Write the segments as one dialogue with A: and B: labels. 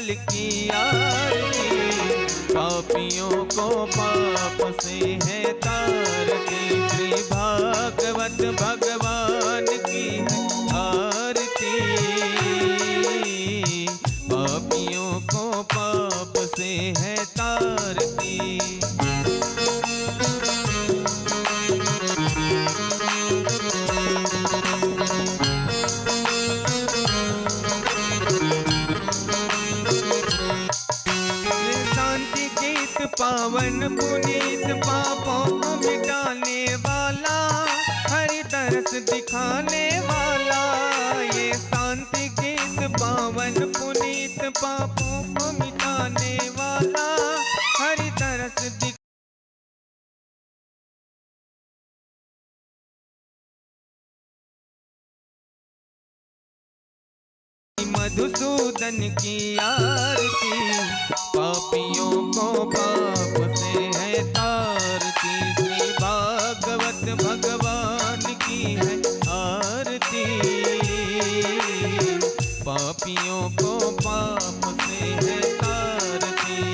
A: जल की आरती, पापियों को पाप से है तारती। श्री भागवत भगवान की है आरती, पापियों को पाप से है तारती। पावन पुनीत पापों को मिटाने वाला, हरि तरस दिखाने वाला। ये शांति गीत पावन पुनीत पापों को मिटाने वाला, हरि तरस मधुसूदन की आरती, पापियों को पाप से है तारती। श्री भागवत भगवान की है आरती, पापियों को पाप से है तारती।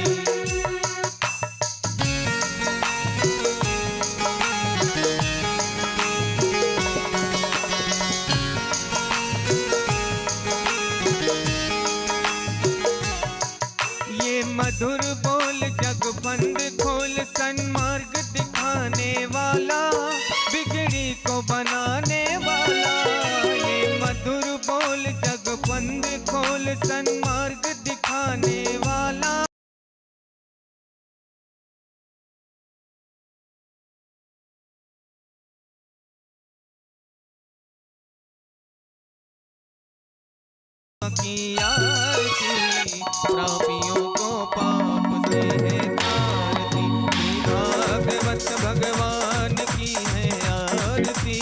A: मधुर बोल जगबंद खोल, सन्मार्ग दिखाने वाला, बिगड़ी को बनाने वाला। ये मधुर बोल जगबंद खोल, सन्मार्ग दिखाने वाला। की आरती, पापियों को पाप से है तारती। भागवत भगवान की है आरती,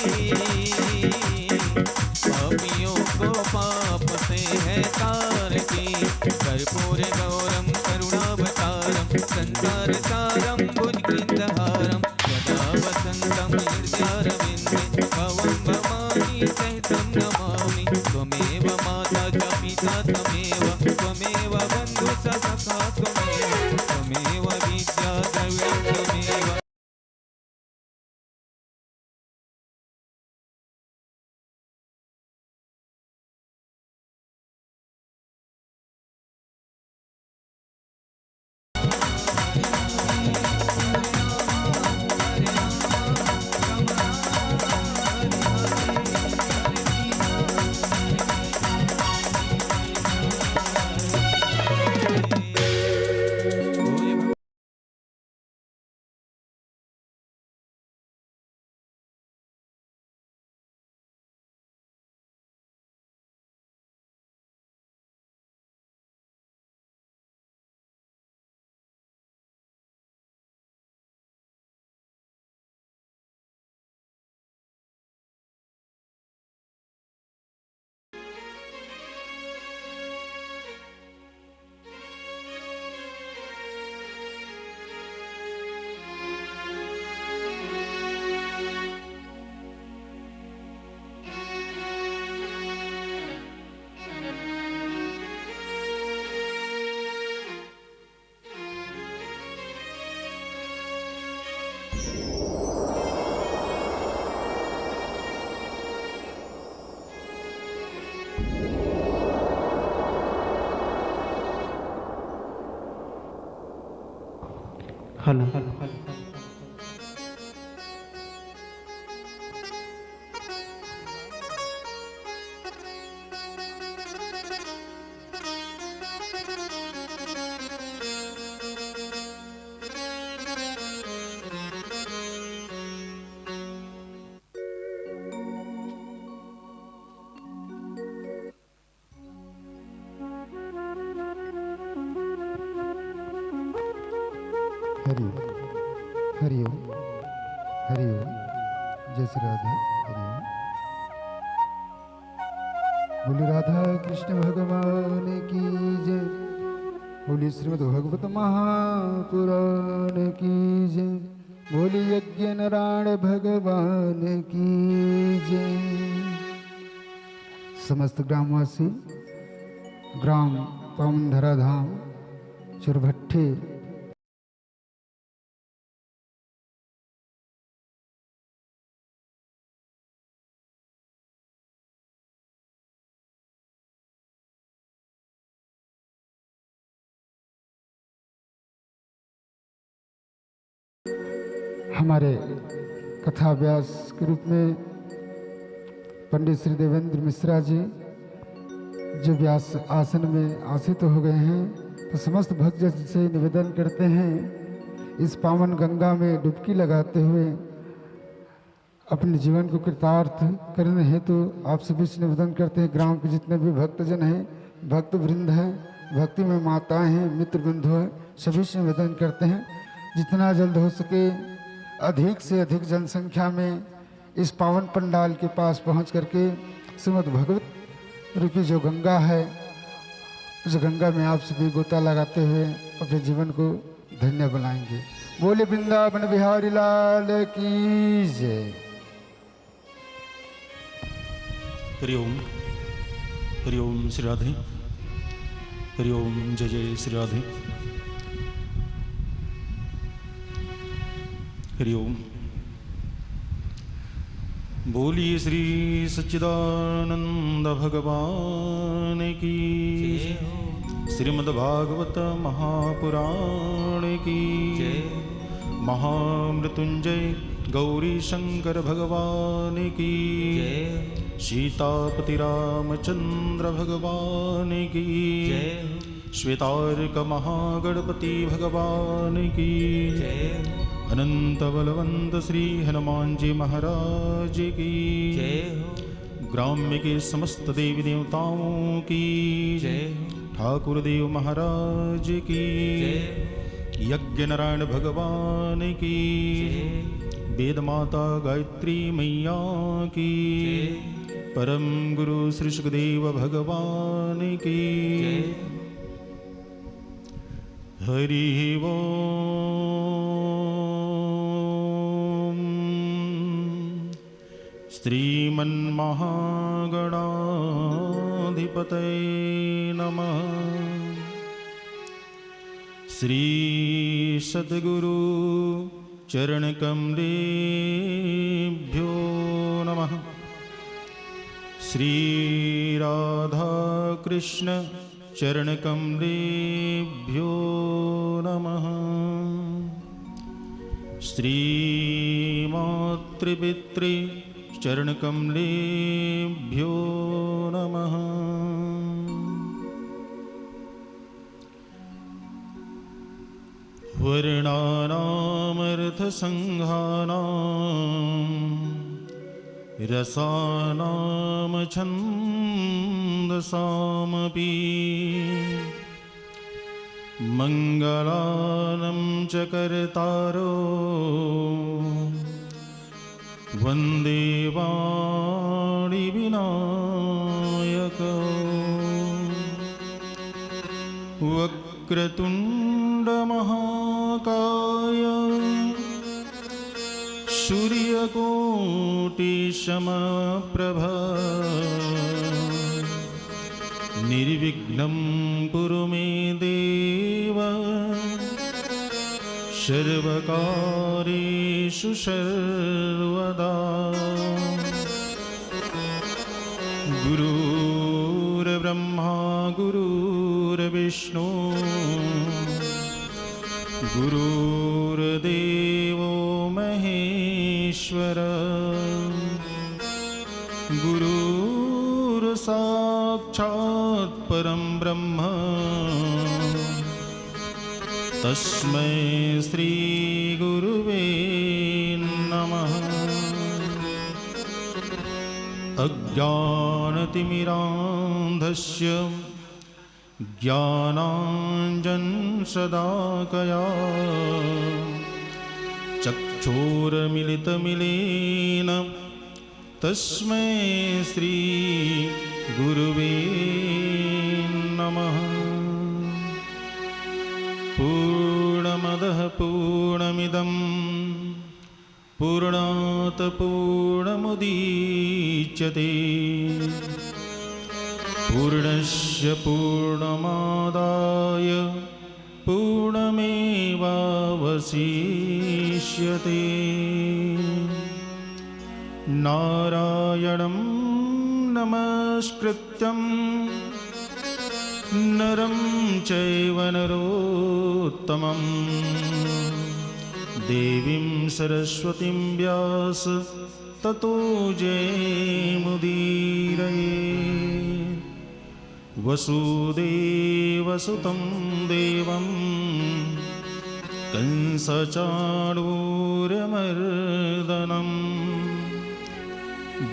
A: पापियों को पाप से है तारती। कर्पूर गौरम करुणावतारम, संसार सारम भुजगेन्द्रहारम, सदा वसंतम हृदयारविंदे, भवं भवानी सहितं नमामि। त्वमेव माता च पिता त्वमेव, त्वमेव बन्धु च सखा त्वमेव, त्वमेव विद्या द्रविणं त्वमेव।
B: हेलो
C: हरिओम हरिओम हरिओम। जय श्री राधा। हरिओम। बोली राधा कृष्ण भगवान की जय। बोली श्रीमद् भगवत महापुराण की जय। बोली यज्ञ नारायण भगवान की जय। समस्त ग्रामवासी ग्राम पावन धराधाम चुरभट्टी हमारे कथाभ्यास के रूप में पंडित श्री देवेंद्र मिश्रा जी जो व्यास आसन में आसीत हो गए हैं, तो समस्त भक्तजन से निवेदन करते हैं इस पावन गंगा में डुबकी लगाते हुए अपने जीवन को कृतार्थ करने हेतु आप सभी से निवेदन करते हैं। ग्राम के जितने भी भक्तजन हैं, भक्त वृंद हैं, भक्ति में माताएं हैं, मित्र बंधु हैं, सभी से निवेदन करते हैं जितना जल्द हो सके अधिक से अधिक जनसंख्या में इस पावन पंडाल के पास पहुंच करके श्रीमद् भगवत रूपी जो गंगा है उस गंगा में आप सभी गोता लगाते हुए अपने जीवन को धन्य बनाएंगे। बोले वृंदावन बिहारी लाल की जय।
B: हरि ओम श्री राधे। हरि ओम जय जय श्री राधे। हरि ओम। बोलिए श्री सच्चिदानंद भगवान की, श्रीमद्भागवत महापुराण की, महामृत्युंजय गौरी शंकर भगवान की, सीतापति रामचंद्र भगवान की, श्वेतार्क महागणपति भगवान की, अनंत बलवंत श्री हनुमान जी महाराज की, ग्राम्य के समस्त देवी देवताओं की, ठाकुर देव महाराज की, यज्ञ नारायण भगवान की, वेद माता गायत्री मैया की, परम गुरु श्री सुखदेव भगवान की। हरि ओम। श्रीमन्महागणाधिपतये नमः। श्री सद्गुरु चरणकमलेभ्यो नमः। श्री राधा कृष्ण चरणकमलेभ्यो नमः। श्री मातृपितृ चरणकमलेभ्यो नमः। वर्णानामर्थसंघानां रसानां छन्दसामपि मङ्गलानं च कर्तारो वन्दे वाणिविनायको। वक्रतुण्डमहाकाय सूर्यकोटिसमप्रभा निर्विघ्नं कुरु मे देव सर्वकार्येषु सर्वदा। गुरुर्ब्रह्मा गुरुर्विष्णु गुरुर्देवो महेश्वर गुरुर्साक्षात् परं ब्रह्म तस्मै श्री गुरुवे नमः। अज्ञानतिमिरान्धस्य ज्ञानाञ्जनशलाकया चक्षुरुन्मिलितमिलेन तस्मै श्री गुरुवे नमः। पूर्णमदः पूर्णमिदं पूर्णात् पूर्णमुदीच्यते पूर्णस्य पूर्णमादाय पूर्णमेवावशिष्यते। नारायणं नमस्कृत्यं नरं चैव नरोत्तमं देवीं सरस्वतीं व्यास ततो जयमुदीरये। वसुदेवसुतं देवं कंसचाणूरमर्दनं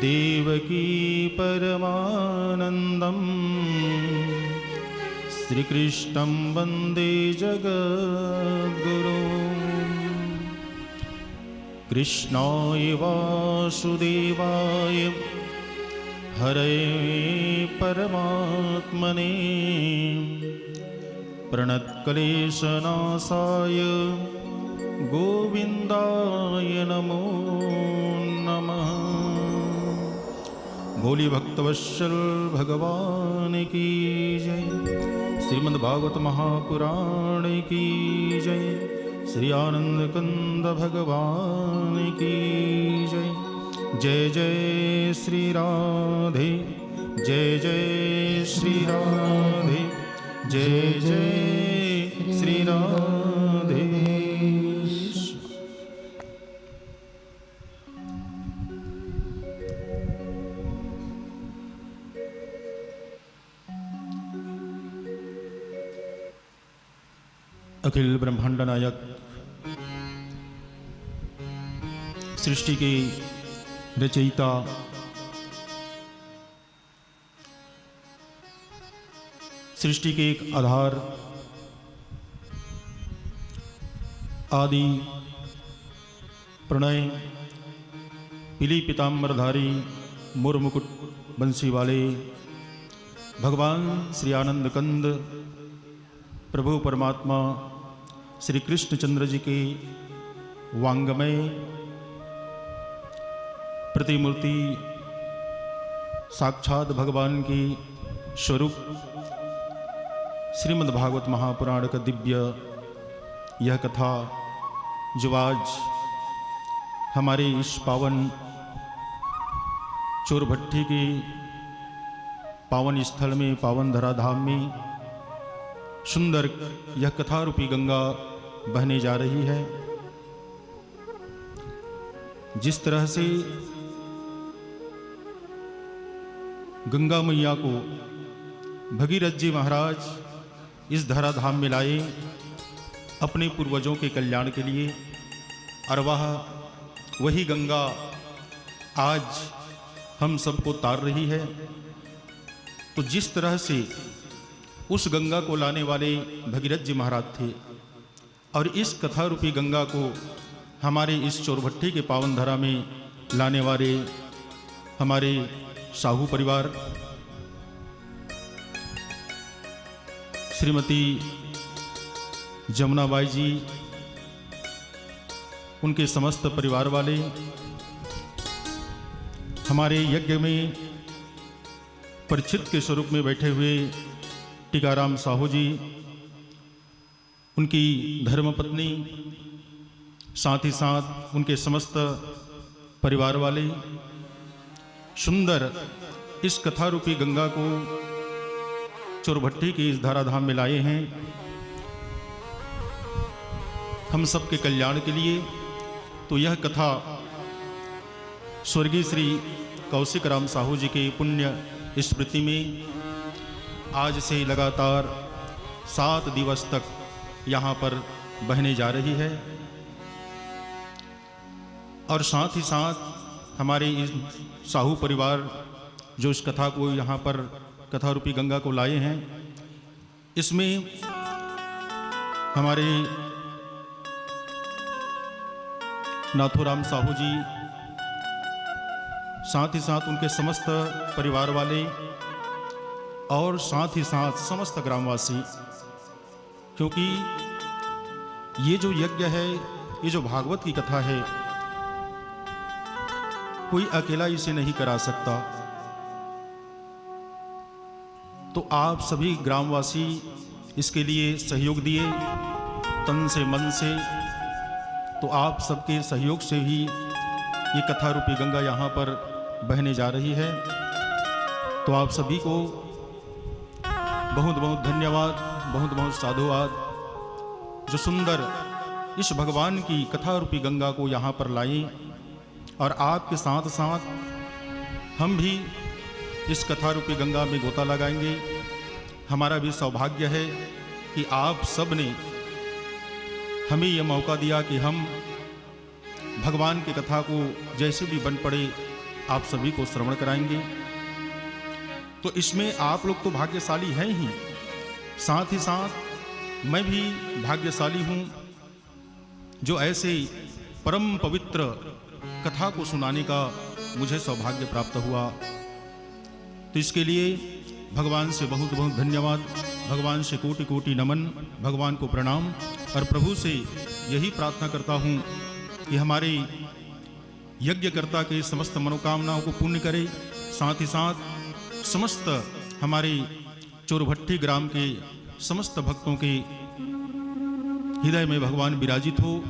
B: देवकी परमानन्दं श्रीकृष्णं वन्दे जगद्गुरुम्। कृष्णाय वासुदेवाय हरे परमात्मने प्रणतक्लेशनाशाय गोविन्दाय नमो नमः। बोली भक्तवत्सल भगवान की जय। श्रीमद्भागवत महापुराण की जय। श्री आनंद कंद भगवान की जय। जय जय श्री राधे, जय जय श्री राधे, जय जय श्री राधे। अखिल ब्रह्मांड नायक सृष्टि के रचयिता सृष्टि के एक आधार आदि प्रणय पीली पीताम्बरधारी मोर मुकुट बंसी वाले भगवान श्री आनंद कंद प्रभु परमात्मा श्री कृष्णचंद्र जी के वांगमय प्रतिमूर्ति साक्षात भगवान की स्वरूप श्रीमद्भागवत महापुराण का दिव्य यह कथा जो आज हमारे इस पावन चोरभट्टी के पावन स्थल में पावन धराधाम में सुंदर यह कथा रूपी गंगा बहने जा रही है। जिस तरह से गंगा मैया को भगीरथ जी महाराज इस धराधाम में लाए अपने पूर्वजों के कल्याण के लिए, और वही गंगा आज हम सबको तार रही है। तो जिस तरह से उस गंगा को लाने वाले भगीरथ जी महाराज थे और इस कथा रूपी गंगा को हमारे इस चोरभट्टी के पावन धरा में लाने वाले हमारे साहू परिवार श्रीमती जमुनाबाई जी, उनके समस्त परिवार वाले, हमारे यज्ञ में परिचित के स्वरूप में बैठे हुए टीकाराम साहू जी, उनकी धर्मपत्नी, साथ ही साथ उनके समस्त परिवार वाले सुंदर इस कथा रूपी गंगा को चोरभट्टी की इस धाराधाम में लाए हैं हम सबके कल्याण के लिए। तो यह कथा स्वर्गीय श्री कौशिक राम साहू जी के पुण्य स्मृति में आज से लगातार 7 दिवस तक यहाँ पर बहने जा रही है। और साथ ही साथ हमारे इस साहू परिवार जो इस कथा को यहाँ पर कथा रूपी गंगा को लाए हैं, इसमें हमारे नाथूराम साहू जी, साथ ही साथ उनके समस्त परिवार वाले और साथ ही साथ समस्त ग्रामवासी, क्योंकि ये जो यज्ञ है, ये जो भागवत की कथा है, कोई अकेला इसे नहीं करा सकता। तो आप सभी ग्रामवासी इसके लिए सहयोग दिए तन से मन से। तो आप सबके सहयोग से ही ये कथा रूपी गंगा यहाँ पर बहने जा रही है। तो आप सभी को बहुत बहुत धन्यवाद, बहुत बहुत साधुवाद, जो सुंदर इस भगवान की कथा रूपी गंगा को यहाँ पर लाए। और आपके साथ साथ हम भी इस कथा रूपी गंगा में गोता लगाएंगे। हमारा भी सौभाग्य है कि आप सब ने हमें यह मौका दिया कि हम भगवान की कथा को जैसे भी बन पड़े आप सभी को श्रवण कराएंगे। तो इसमें आप लोग तो भाग्यशाली हैं ही, साथ ही साथ मैं भी भाग्यशाली हूँ जो ऐसे परम पवित्र कथा को सुनाने का मुझे सौभाग्य प्राप्त हुआ। तो इसके लिए भगवान से बहुत बहुत धन्यवाद, भगवान से कोटि कोटि नमन, भगवान को प्रणाम। और प्रभु से यही प्रार्थना करता हूँ कि हमारे यज्ञकर्ता के समस्त मनोकामनाओं को पूर्ण करे, साथ ही साथ समस्त हमारे चोरभट्टी ग्राम के समस्त भक्तों के हृदय में भगवान विराजित हो,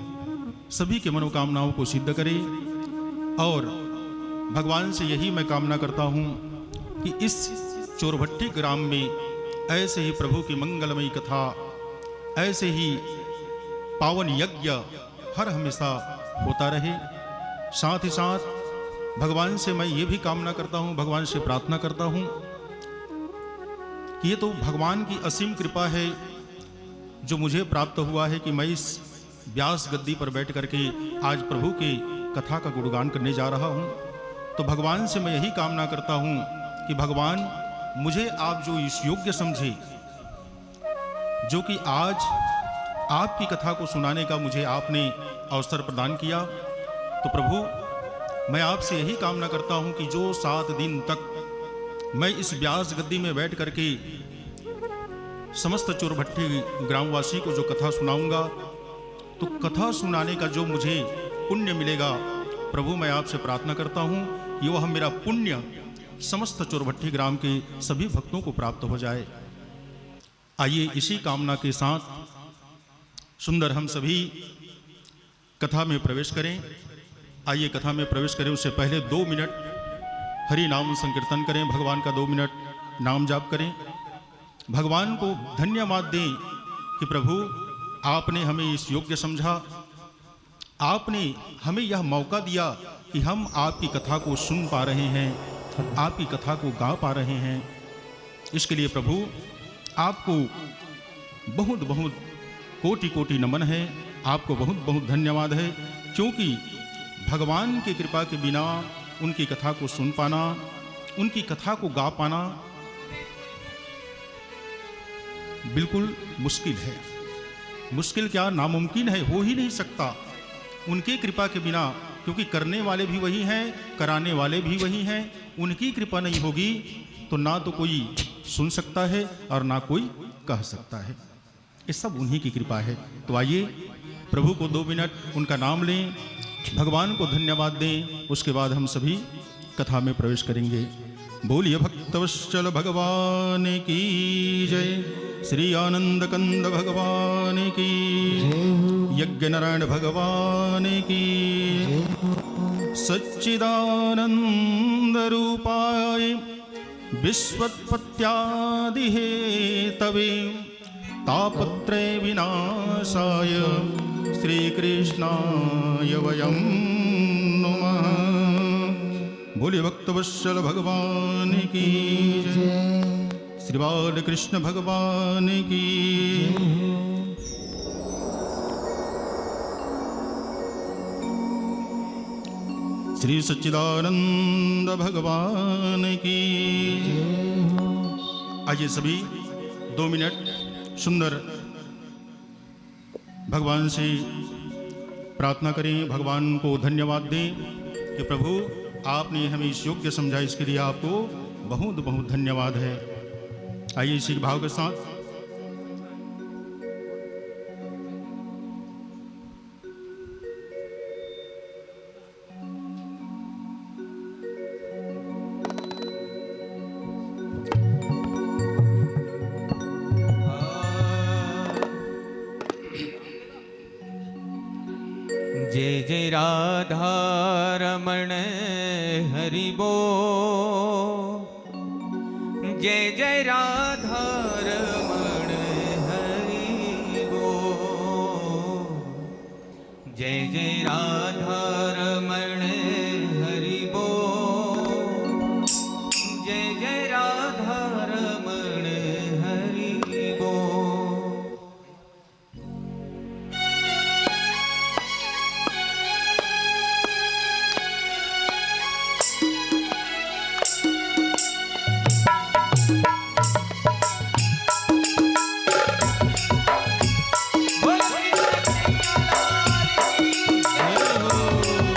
B: सभी के मनोकामनाओं को सिद्ध करे। और भगवान से यही मैं कामना करता हूँ कि इस चोरभट्टी ग्राम में ऐसे ही प्रभु की मंगलमयी कथा, ऐसे ही पावन यज्ञ हर हमेशा होता रहे। साथ ही साथ भगवान से मैं ये भी कामना करता हूँ, भगवान से प्रार्थना करता हूँ कि ये तो भगवान की असीम कृपा है जो मुझे प्राप्त हुआ है कि मैं इस व्यास गद्दी पर बैठ करके आज प्रभु की कथा का गुणगान करने जा रहा हूँ। तो भगवान से मैं यही कामना करता हूँ कि भगवान मुझे आप जो इस योग्य समझे, जो कि आज आपकी कथा को सुनाने का मुझे आपने अवसर प्रदान किया, तो प्रभु मैं आपसे यही कामना करता हूँ कि जो 7 दिन तक मैं इस व्यास गद्दी में बैठ करके समस्त चोरभट्टी ग्रामवासी को जो कथा सुनाऊंगा, तो कथा सुनाने का जो मुझे पुण्य मिलेगा, प्रभु मैं आपसे प्रार्थना करता हूँ कि वह मेरा पुण्य समस्त चोरभट्टी ग्राम के सभी भक्तों को प्राप्त हो जाए। आइए इसी कामना के साथ सुंदर हम सभी कथा में प्रवेश करें। आइए कथा में प्रवेश करें, उससे पहले 2 मिनट हरि नाम संकीर्तन करें, भगवान का 2 मिनट नाम जाप करें, भगवान को धन्यवाद दें कि प्रभु आपने हमें इस योग्य समझा, आपने हमें यह मौका दिया कि हम आपकी कथा को सुन पा रहे हैं, आपकी कथा को गा पा रहे हैं। इसके लिए प्रभु आपको बहुत बहुत कोटि कोटि नमन है, आपको बहुत बहुत धन्यवाद है, क्योंकि भगवान की कृपा के बिना उनकी कथा को सुन पाना, उनकी कथा को गा पाना बिल्कुल मुश्किल है। मुश्किल क्या, नामुमकिन है, हो ही नहीं सकता उनकी कृपा के बिना, क्योंकि करने वाले भी वही हैं, कराने वाले भी वही हैं। उनकी कृपा नहीं होगी तो ना तो कोई सुन सकता है और ना कोई कह सकता है, ये सब उन्हीं की कृपा है। तो आइए प्रभु को 2 मिनट उनका नाम लें, भगवान को धन्यवाद दें, उसके बाद हम सभी कथा में प्रवेश करेंगे। बोलिए भक्तवत्सल भगवान की जय, श्री आनंद कंद भगवान की, यज्ञ नारायण भगवान की, सच्चिदानंद रूपाय विश्वोत्पत्त्यादि हेतवे तापत्रय विनाशाय श्री कृष्णाय वयं नमः। बोलिए भक्तवत्सल भगवान की जय, श्री बालकृष्ण भगवान की। श्री सच्चिदानंद भगवान की। आइए सभी 2 मिनट सुंदर भगवान से प्रार्थना करें, भगवान को धन्यवाद दें कि प्रभु आपने हमें इस योग्य समझा, इसके लिए आपको बहुत बहुत धन्यवाद है। आइए इसी भाव के साथ
A: जय राधा रमण हरि बोल, जय जय राधा रमण हरि बोल, जय जय राधा रमण हरि बोल, जय जय राधा रमण हरि बोल। बोलो कृष्ण कन्हैया लाल की जय हो।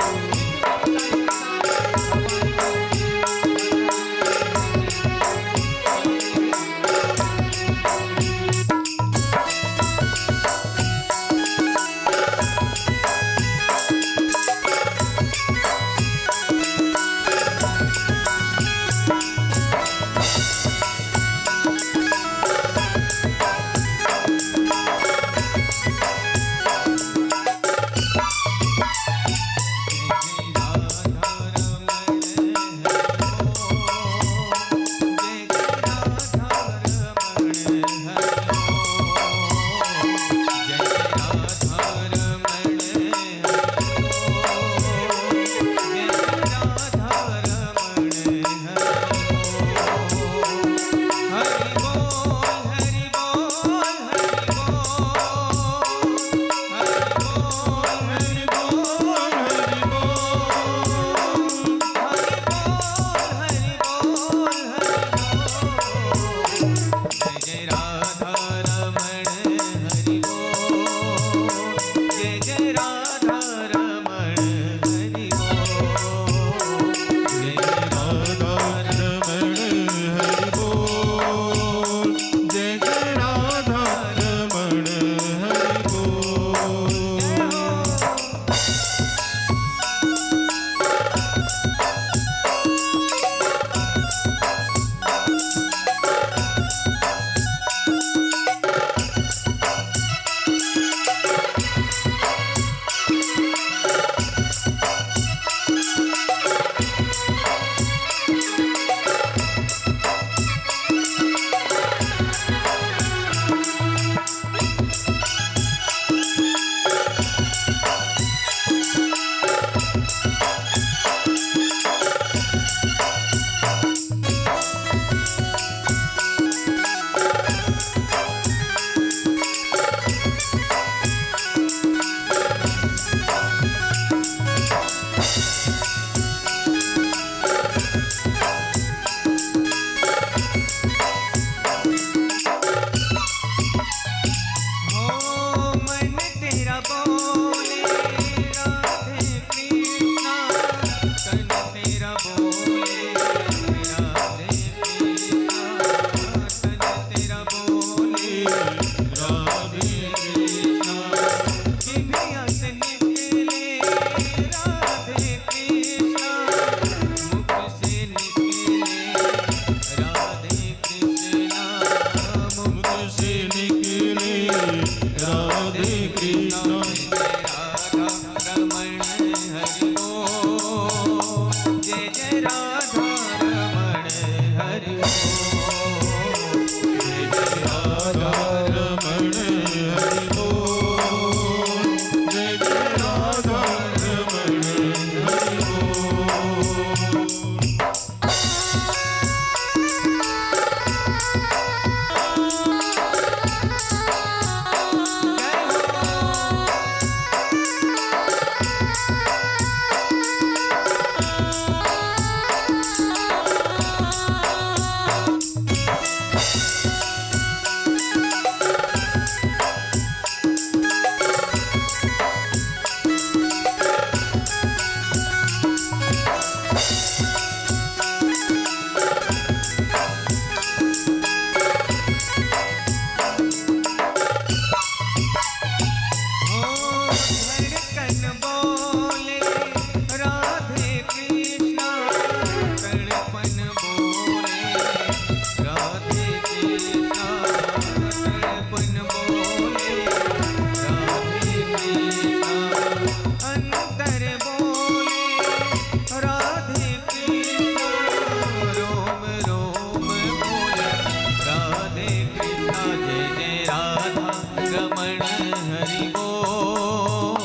A: रमण हरि बोल,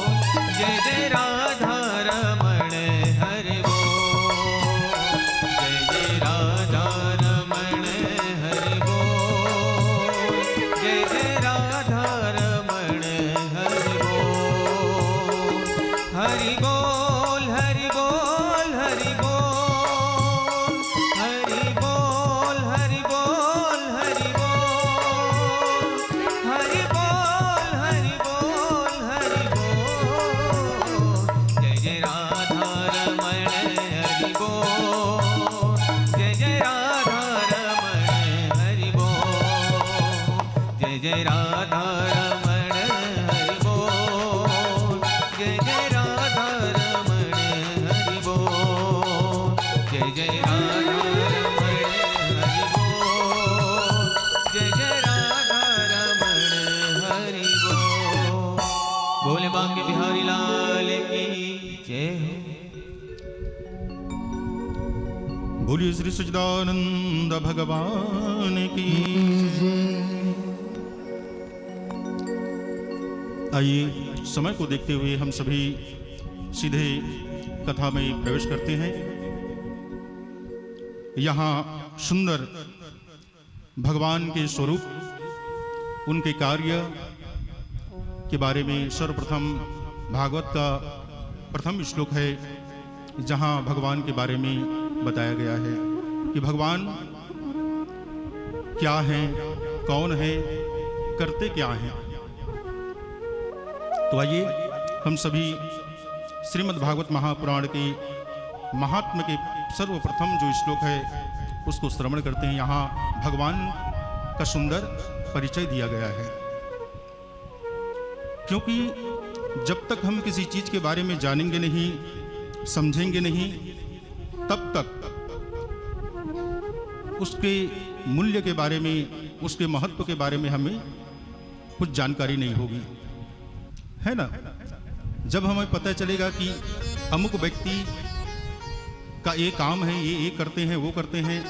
A: जय जय राधा रमण हरि बोल, जय जय राधा रमण हरि बोल, जय जय राधा रमण हरि बोल, हरि बोल हरि बोल हरि बोल, हरि बोल हरि बोल हरि बोल, हरि बोल हरि बोल हरि बोल, जय जय राधा रमण हरि बोल, जय जय राधा रमण हरि बोल, जय जय राधा रमण हरि बोल, जय जय राधा रमण हरि बोल, जय जय राधा रमण हरि बोल, जय जय राधा रमण हरि बोल। बोले बांके बिहारी लाल की जय हो।
B: बोलिए श्री सच्चिदानंद भगवान की। आइए समय को देखते हुए हम सभी सीधे कथा में प्रवेश करते हैं। यहाँ सुंदर भगवान के स्वरूप, उनके कार्य के बारे में सर्वप्रथम भागवत का प्रथम श्लोक है, जहाँ भगवान के बारे में बताया गया है कि भगवान क्या हैं, कौन है, करते क्या हैं। तो आइए हम सभी श्रीमद् भागवत महापुराण के महात्म्य के सर्वप्रथम जो श्लोक है उसको श्रवण करते हैं। यहाँ भगवान का सुंदर परिचय दिया गया है, क्योंकि जब तक हम किसी चीज के बारे में जानेंगे नहीं, समझेंगे नहीं, तब तक उसके मूल्य के बारे में, उसके महत्व के बारे में हमें कुछ जानकारी नहीं होगी, है ना। जब हमें पता चलेगा कि अमुक व्यक्ति का ये काम है, ये करते हैं, वो करते हैं,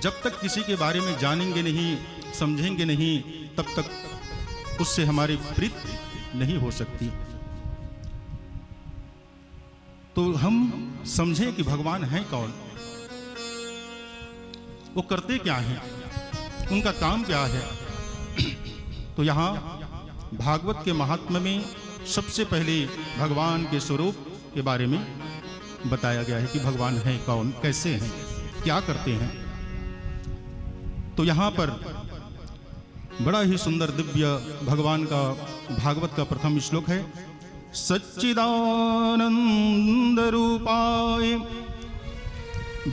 B: जब तक किसी के बारे में जानेंगे नहीं, समझेंगे नहीं, तब तक उससे हमारी प्रीति नहीं हो सकती। तो हम समझें कि भगवान हैं कौन, वो करते क्या हैं, उनका काम क्या है। तो यहाँ भागवत के महात्म्य में सबसे पहले भगवान के स्वरूप के बारे में बताया गया है कि भगवान हैं कौन, कैसे हैं, क्या करते हैं। तो यहाँ पर बड़ा ही सुंदर दिव्य भगवान का भागवत का प्रथम श्लोक है। सच्चिदानंद रूपाय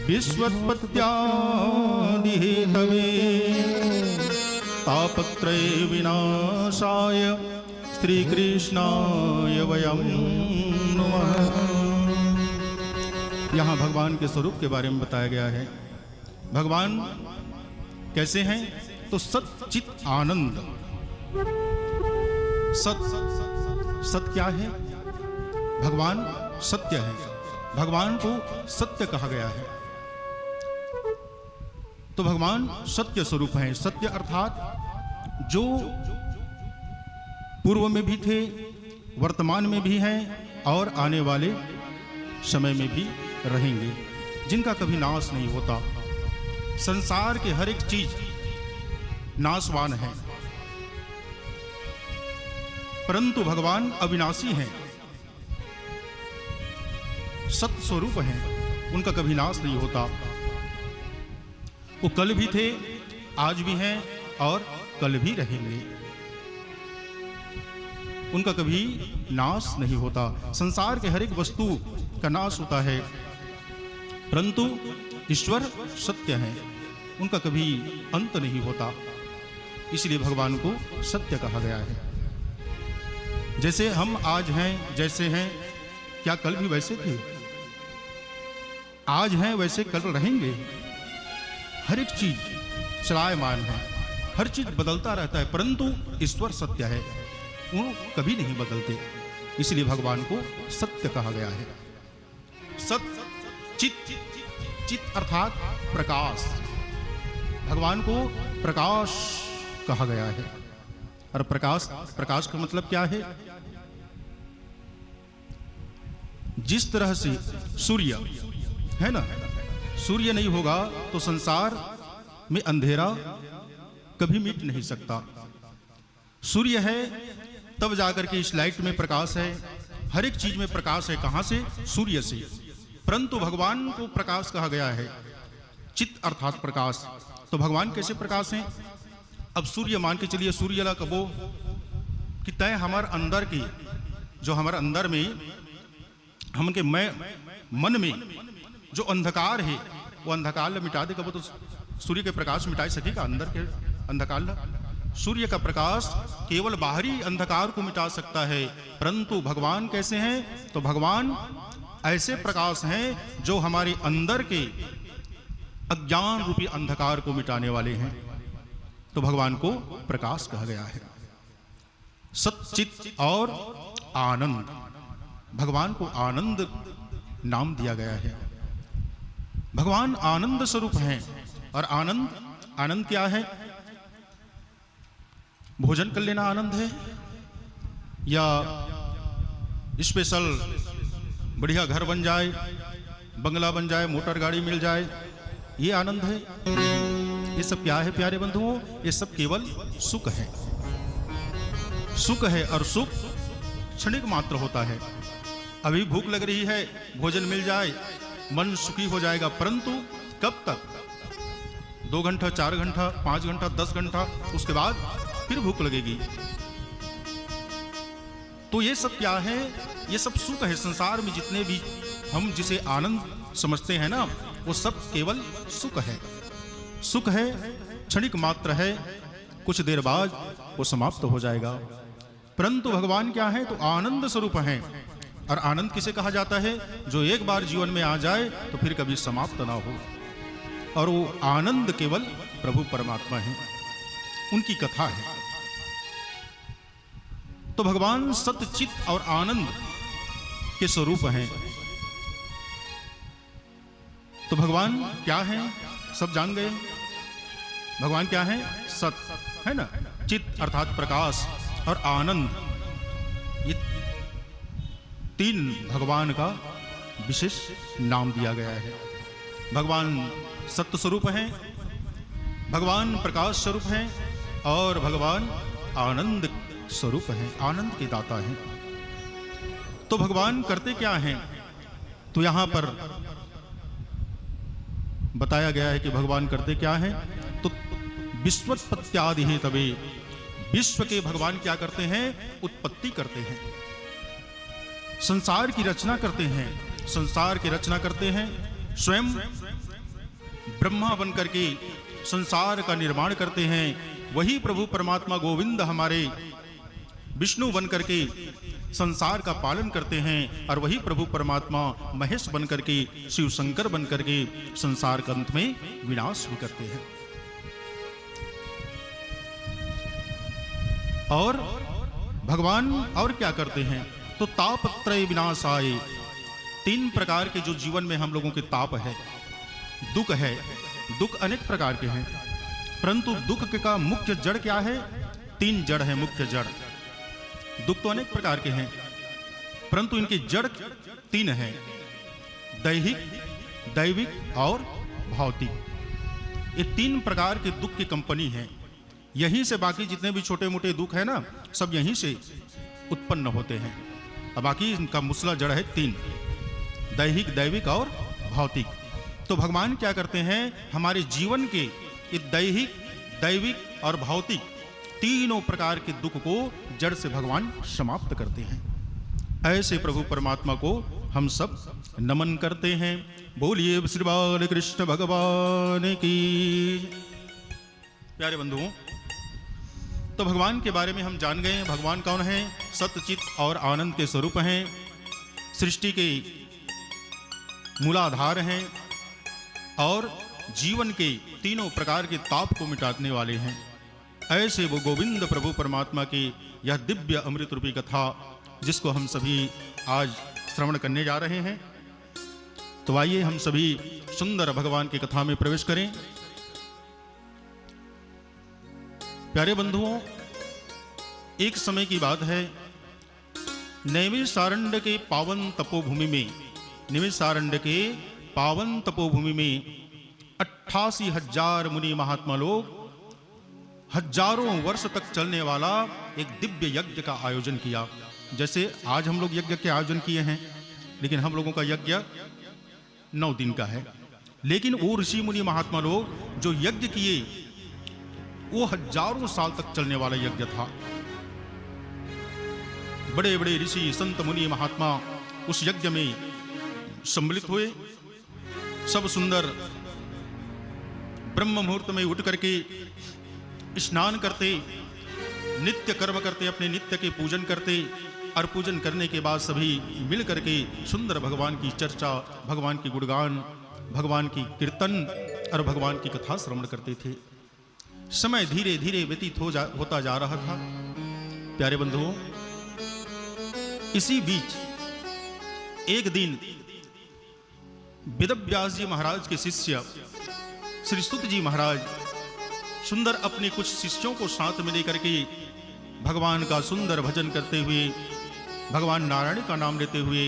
B: विश्वोत्पत्त्यादि हेतवे तापत्रय विनाशाय श्री कृष्णाय वयं नमः। यहाँ भगवान के स्वरूप के बारे में बताया गया है। भगवान कैसे हैं? तो सच्चित आनंद। सत क्या है? भगवान सत्य है, भगवान को सत्य कहा गया है। तो भगवान सत्य स्वरूप है। सत्य अर्थात जो पूर्व में भी थे, वर्तमान में भी हैं और आने वाले समय में भी रहेंगे, जिनका कभी नाश नहीं होता। संसार के हर एक चीज नाशवान है, परंतु भगवान अविनाशी हैं, सत्य स्वरूप हैं, उनका कभी नाश नहीं होता। वो कल भी थे, आज भी हैं और कल भी रहेंगे, उनका कभी नाश नहीं होता। संसार के हर एक वस्तु का नाश होता है, परंतु ईश्वर सत्य है, उनका कभी अंत नहीं होता। इसलिए भगवान को सत्य कहा गया है। जैसे हम आज हैं, जैसे हैं, क्या कल भी वैसे थे? आज हैं वैसे कल रहेंगे। हर एक चीज चलायमान है, हर चीज बदलता रहता है, परंतु ईश्वर सत्य है, वो कभी नहीं बदलते। इसलिए भगवान को सत्य कहा गया है। सत्य चित, चित अर्थात प्रकाश। भगवान को प्रकाश कहा गया है। और प्रकाश, प्रकाश का मतलब क्या है? जिस तरह से सूर्य है ना, सूर्य नहीं होगा तो संसार में अंधेरा कभी मिट नहीं सकता। सूर्य है तब जाकर के इस लाइट में प्रकाश है, हर एक चीज में प्रकाश है। कहां से? सूर्य से। परंतु भगवान को प्रकाश कहा गया है, चित्त अर्थात प्रकाश। तो भगवान कैसे प्रकाश हैं? अब सूर्य मान के चलिए, सूर्य ला कबो कि तय हमारे अंदर की, जो हमारे अंदर में हमके मन में जो अंधकार है वो अंधकार ला मिटा दे। कबो तो सूर्य के प्रकाश मिटा सकेगा अंदर के अंधकार ला? सूर्य का प्रकाश केवल बाहरी अंधकार को मिटा सकता है, परंतु भगवान कैसे हैं? तो भगवान ऐसे प्रकाश हैं जो हमारे अंदर के अज्ञान रूपी अंधकार को मिटाने वाले हैं। तो भगवान को प्रकाश कहा गया है। सच्चित और आनंद, भगवान को आनंद नाम दिया गया है। भगवान आनंद स्वरूप हैं। और आनंद, आनंद क्या है? भोजन कर लेना आनंद है, या स्पेशल बढ़िया घर बन जाए, बंगला बन जाए, मोटर गाड़ी मिल जाए, ये आनंद है? ये सब क्या है प्यारे बंधुओं? ये सब केवल सुख है। सुख है, और सुख क्षणिक मात्र होता है। अभी भूख लग रही है, भोजन मिल जाए, मन सुखी हो जाएगा, परंतु कब तक? 2 घंटा, 4 घंटा, 5 घंटा, 10 घंटा, उसके बाद फिर भूख लगेगी। तो ये सब क्या है? ये सब सुख है। संसार में जितने भी हम जिसे आनंद समझते हैं ना, वो सब केवल सुख है। सुख है, क्षणिक मात्र है, कुछ देर बाद वो समाप्त हो जाएगा। परंतु भगवान क्या है? तो आनंद स्वरूप हैं। और आनंद किसे कहा जाता है? जो एक बार जीवन में आ जाए तो फिर कभी समाप्त ना हो। और वो आनंद केवल प्रभु परमात्मा है, उनकी कथा है। तो भगवान सत्य, चित्त और आनंद के स्वरूप हैं। तो भगवान क्या है? सब जान गए। भगवान क्या है? सत्य है ना, चित्त अर्थात प्रकाश, और आनंद, ये 3 भगवान का विशेष नाम दिया गया है। भगवान सत्य स्वरूप हैं, भगवान प्रकाश स्वरूप हैं, और भगवान आनंद स्वरूप हैं, आनंद के दाता हैं। तो भगवान करते क्या हैं? तो यहां पर बताया गया है कि भगवान करते क्या हैं। तो विश्वोत्पत्त्यादि है तबे, विश्व के भगवान क्या करते हैं? उत्पत्ति करते हैं, संसार की रचना करते हैं। संसार की रचना करते हैं, स्वयं ब्रह्मा बनकर के संसार का निर्माण करते हैं। वही प्रभु परमात्मा गोविंद हमारे विष्णु बनकर के संसार का पालन करते हैं, और वही प्रभु परमात्मा महेश बनकर के, शिव शंकर बनकर के संसार के अंत में विनाश भी करते हैं। और भगवान और क्या करते हैं? तो तापत्रय विनाशाय, 3 प्रकार के जो जीवन में हम लोगों के ताप है, दुख है। दुख अनेक प्रकार के हैं, परंतु दुख का मुख्य जड़ क्या है? 3 जड़ है मुख्य जड़। दुख तो अनेक प्रकार के हैं, परंतु इनके जड़ 3 हैं, दैहिक, दैविक और भौतिक। ये 3 प्रकार के दुख की कंपनी है। यहीं से बाकी जितने भी छोटे मोटे दुख है ना, सब यहीं से उत्पन्न होते हैं। अब बाकी इनका मूसला जड़ है 3, दैहिक, दैविक और भौतिक। तो भगवान क्या करते हैं? हमारे जीवन के ये दैहिक, दैविक और भौतिक तीनों प्रकार के दुख को जड़ से भगवान समाप्त करते हैं। ऐसे प्रभु परमात्मा को हम सब नमन करते हैं। बोलिए श्री बाल कृष्ण भगवान की। प्यारे बंधुओं, तो भगवान के बारे में हम जान गए। भगवान कौन है? सत्य, चित्त और आनंद के स्वरूप हैं, सृष्टि के मूलाधार हैं, और जीवन के तीनों प्रकार के ताप को मिटाने वाले हैं। ऐसे वो गोविंद प्रभु परमात्मा की यह दिव्य अमृत रूपी कथा, जिसको हम सभी आज श्रवण करने जा रहे हैं। तो आइए हम सभी सुंदर भगवान की कथा में प्रवेश करें। प्यारे बंधुओं, एक समय की बात है, नैमिषारण्य के पावन तपोभूमि में, नैमिषारण्य के पावन तपोभूमि में 88,000 मुनि महात्मा लोग हजारों वर्ष तक चलने वाला एक दिव्य यज्ञ का आयोजन किया। जैसे आज हम लोग यज्ञ के आयोजन किए हैं, लेकिन हम लोगों का यज्ञ 9 दिन का है। लेकिन वो ऋषि मुनि महात्मा लोग जो यज्ञ किए, वो हजारों साल तक चलने वाला यज्ञ था। बड़े बड़े ऋषि संत मुनि महात्मा उस यज्ञ में सम्मिलित हुए। सब सुंदर ब्रह्म मुहूर्त में उठ करके स्नान करते, नित्य कर्म करते, अपने नित्य के पूजन करते, और पूजन करने के बाद सभी मिल करके सुंदर भगवान की चर्चा, भगवान की गुणगान, भगवान की कीर्तन और भगवान की कथा श्रवण करते थे। समय धीरे धीरे व्यतीत होता जा रहा था। प्यारे बंधुओं, इसी बीच एक दिन वेदव्यास जी महाराज के शिष्य श्री सुत जी महाराज सुंदर अपने कुछ शिष्यों को साथ में लेकर के भगवान का सुंदर भजन करते हुए, भगवान नारायण का नाम लेते हुए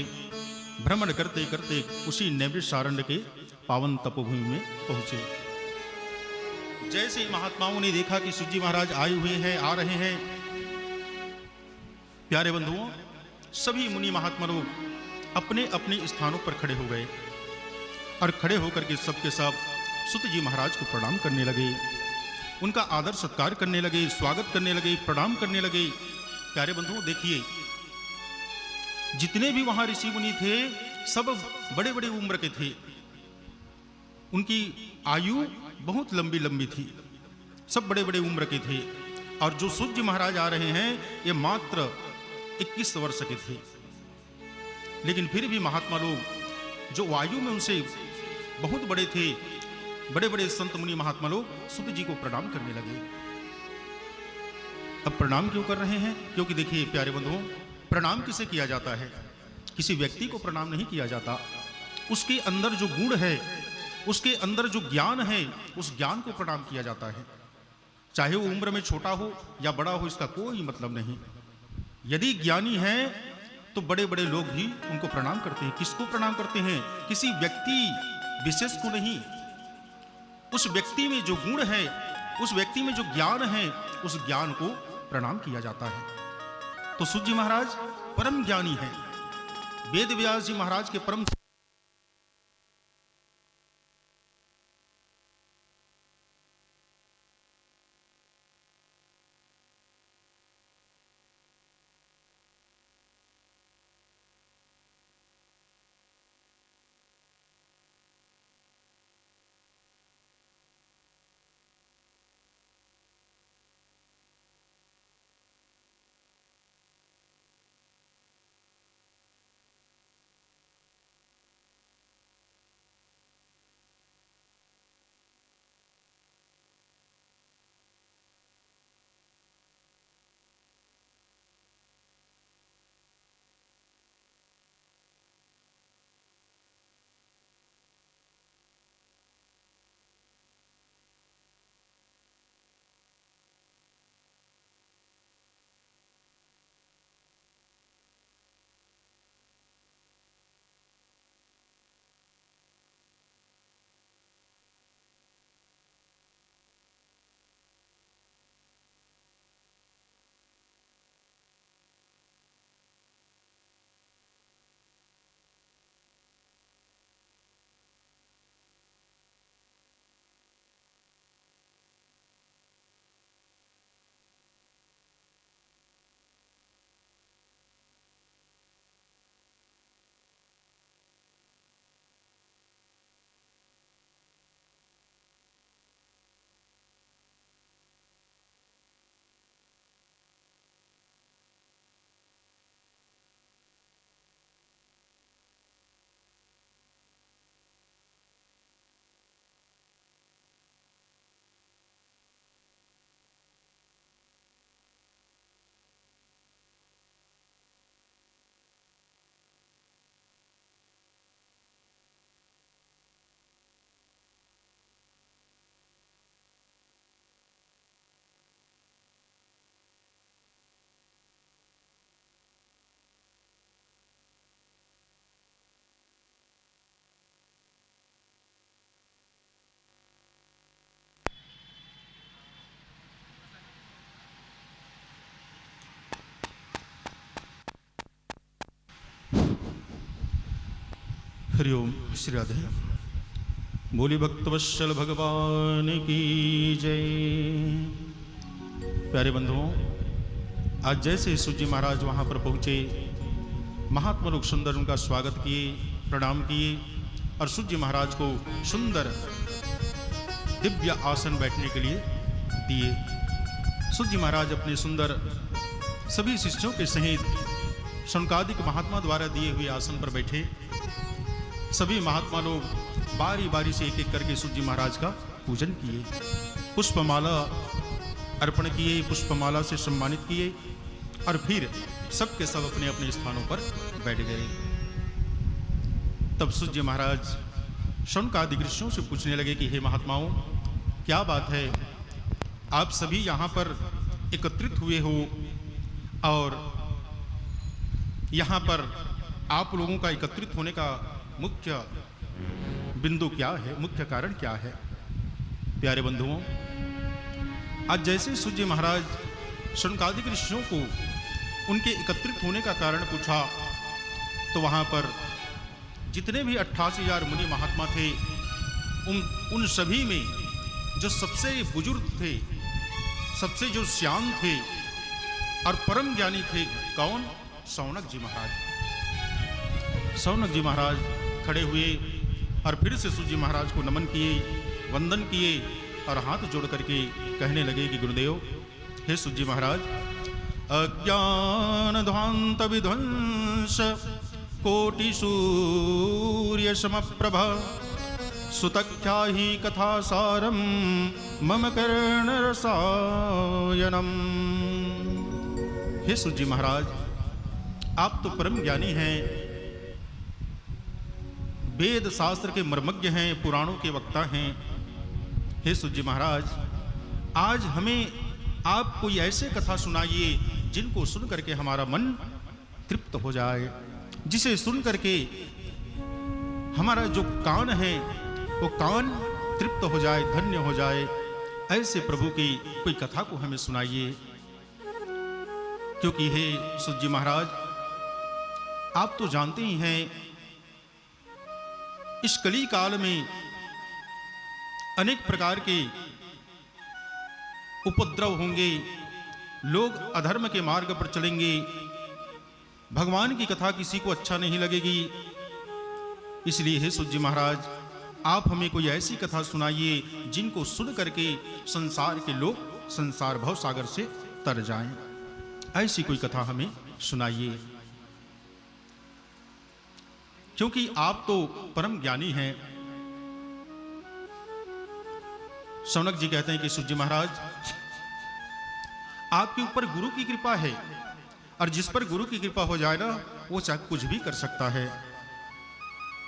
B: भ्रमण करते करते उसी नैमिषारण्य के पावन तपोभूमि में पहुंचे। जैसे ही महात्माओं ने देखा कि सुत जी महाराज आए हुए हैं, आ रहे हैं, प्यारे बंधुओं, सभी मुनि महात्मा लोग अपने अपने स्थानों पर खड़े हो गए और खड़े होकर के सबके सब सुत जी महाराज को प्रणाम करने लगे, उनका आदर सत्कार करने लगे, स्वागत करने लगे, प्रणाम करने लगे। प्यारे बंधुओं, देखिए, जितने भी वहां ऋषि मुनि थे सब बड़े बड़े उम्र के थे, उनकी आयु बहुत लंबी लंबी थी, सब बड़े बड़े उम्र के थे। और जो सुत जी महाराज आ रहे हैं ये मात्र 21 वर्ष के थे। लेकिन फिर भी महात्मा लोग जो आयु में उनसे बहुत बड़े थे, बड़े बड़े संत मुनि महात्मा लोग सुत जी को प्रणाम करने लगे। अब प्रणाम क्यों कर रहे हैं? क्योंकि देखिए प्यारे बंधुओं, प्रणाम किसे किया जाता है? किसी व्यक्ति को प्रणाम नहीं किया जाता। उसके अंदर जो गुण है, उसके अंदर जो ज्ञान है, उस ज्ञान को प्रणाम किया जाता है। चाहे वो उम्र में छोटा हो या बड़ा हो, इसका कोई मतलब नहीं। यदि ज्ञानी है तो बड़े बड़े लोग भी उनको प्रणाम करते हैं। किसको प्रणाम करते हैं? किसी व्यक्ति विशेष को नहीं। उस व्यक्ति में जो गुण है, उस व्यक्ति में जो ज्ञान है, उस ज्ञान को प्रणाम किया जाता है। तो सुत जी महाराज परम ज्ञानी हैं। वेद व्यास जी महाराज के परम हरिओम श्री राधे। बोली भक्तवत्सल भगवान की जय। प्यारे बंधुओं, आज जैसे सूजी महाराज वहाँ पर पहुँचे, महात्मा लोग सुंदर उनका स्वागत किए, प्रणाम किए और सूजी महाराज को सुंदर दिव्य आसन बैठने के लिए दिए। सूजी महाराज अपने सुंदर सभी शिष्यों के सहित शौनकादिक महात्मा द्वारा दिए हुए आसन पर बैठे। सभी महात्मा लोग बारी बारी से एक एक करके सूजी महाराज का पूजन किए, पुष्पमाला अर्पण किए, पुष्पमाला से सम्मानित किए और फिर सबके सब अपने अपने स्थानों पर बैठ गए। तब सूजी महाराज शौनकादिक ऋषियों से पूछने लगे कि हे महात्माओं, क्या बात है, आप सभी यहाँ पर एकत्रित हुए हो और यहाँ पर आप लोगों का एकत्रित होने का मुख्य बिंदु क्या है, मुख्य कारण क्या है? प्यारे बंधुओं, आज जैसे सूजी महाराज शौनकादिक ऋषियों को उनके एकत्रित होने का कारण पूछा, तो वहाँ पर जितने भी 88,000 मुनि महात्मा थे, उन सभी में जो सबसे बुजुर्ग थे, सबसे जो श्याम थे और परम ज्ञानी थे, कौन? शौनक जी महाराज। शौनक जी महाराज खड़े हुए और फिर से सूजी महाराज को नमन किए, वंदन किए और हाथ जोड़ करके कहने लगे कि गुरुदेव, हे सूजी महाराज, अज्ञान ध्वांत विध्वंस कोटि सूर्य समप्रभा सुतख्या ही कथा सारम मम कर्ण रसायनम। हे सूजी महाराज, आप तो परम ज्ञानी हैं, वेद शास्त्र के मर्मज्ञ हैं, पुराणों के वक्ता हैं। हे सूजी महाराज, आज हमें आप कोई ऐसे कथा सुनाइए जिनको सुन करके हमारा मन तृप्त हो जाए, जिसे सुन करके हमारा जो कान है वो कान तृप्त हो जाए, धन्य हो जाए। ऐसे प्रभु की कोई कथा को हमें सुनाइए। क्योंकि हे सूजी महाराज, आप तो जानते ही हैं, इस कली काल में अनेक प्रकार के उपद्रव होंगे, लोग अधर्म के मार्ग पर चलेंगे, भगवान की कथा किसी को अच्छा नहीं लगेगी। इसलिए हे सूजी महाराज, आप हमें कोई ऐसी कथा सुनाइए जिनको सुन करके संसार के लोग संसार भव सागर से तर जाएं। ऐसी कोई कथा हमें सुनाइए, क्योंकि आप तो परम ज्ञानी हैं। शौनक जी कहते हैं कि सूजी महाराज, आपके ऊपर गुरु की कृपा है और जिस पर गुरु की कृपा हो जाए ना, वो चाहे कुछ भी कर सकता है।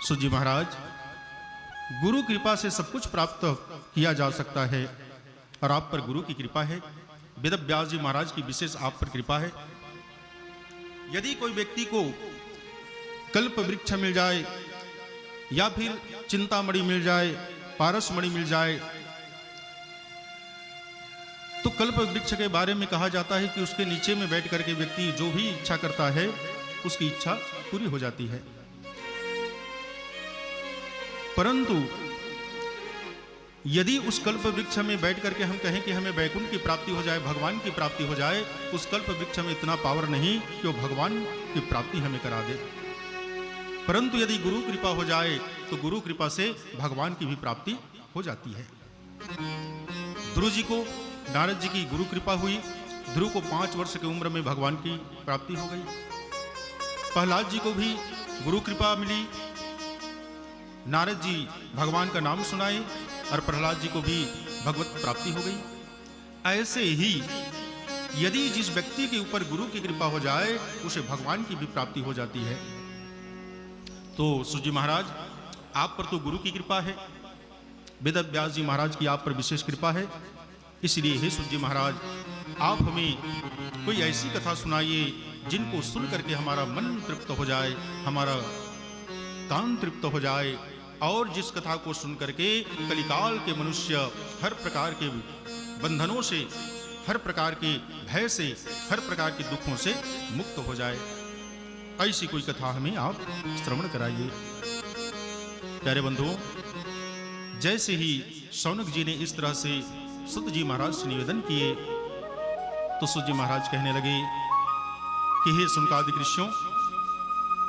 B: सूजी महाराज, गुरु कृपा से सब कुछ प्राप्त किया जा सकता है और आप पर गुरु की कृपा है। वेद व्यास जी महाराज की विशेष आप पर कृपा है। यदि कोई व्यक्ति को कल्प वृक्ष मिल जाए या फिर चिंतामणि मिल जाए, पारसमणि मिल जाए, तो कल्प वृक्ष के बारे में कहा जाता है कि उसके नीचे में बैठ करके व्यक्ति जो भी इच्छा करता है उसकी इच्छा पूरी हो जाती है। परंतु यदि उस कल्प वृक्ष में बैठ करके हम कहें कि हमें वैकुंठ की प्राप्ति हो जाए, भगवान की प्राप्ति हो जाए, उस कल्प वृक्ष में इतना पावर नहीं कि वो भगवान की प्राप्ति हमें करा दे। परंतु यदि गुरु कृपा हो जाए तो गुरु कृपा से भगवान की भी प्राप्ति हो जाती है। ध्रुव जी को नारद जी की गुरु कृपा हुई, ध्रुव को 5 वर्ष की उम्र में भगवान की प्राप्ति हो गई। प्रहलाद जी को भी गुरु कृपा मिली, नारद जी भगवान का नाम सुनाए और प्रहलाद जी को भी भगवत प्राप्ति हो गई। ऐसे ही यदि जिस व्यक्ति के ऊपर गुरु की कृपा हो जाए उसे भगवान की भी प्राप्ति हो जाती है। तो सूजी महाराज, आप पर तो गुरु की कृपा है, वेद व्यास जी महाराज की आप पर विशेष कृपा है। इसलिए हे सूजी महाराज, आप हमें कोई ऐसी कथा सुनाइए जिनको सुन करके हमारा मन तृप्त हो जाए, हमारा कान तृप्त हो जाए, और जिस कथा को सुन करके कलिकाल के मनुष्य हर प्रकार के बंधनों से, हर प्रकार के भय से, हर प्रकार के दुखों से मुक्त हो जाए। ऐसी कोई कथा हमें आप श्रवण कराइए। प्यारे बंधुओं, जैसे ही शौनक जी ने इस तरह से सुत जी महाराज से निवेदन किए तो सुत जी महाराज कहने लगे कि हे सुनकादिक ऋषियों,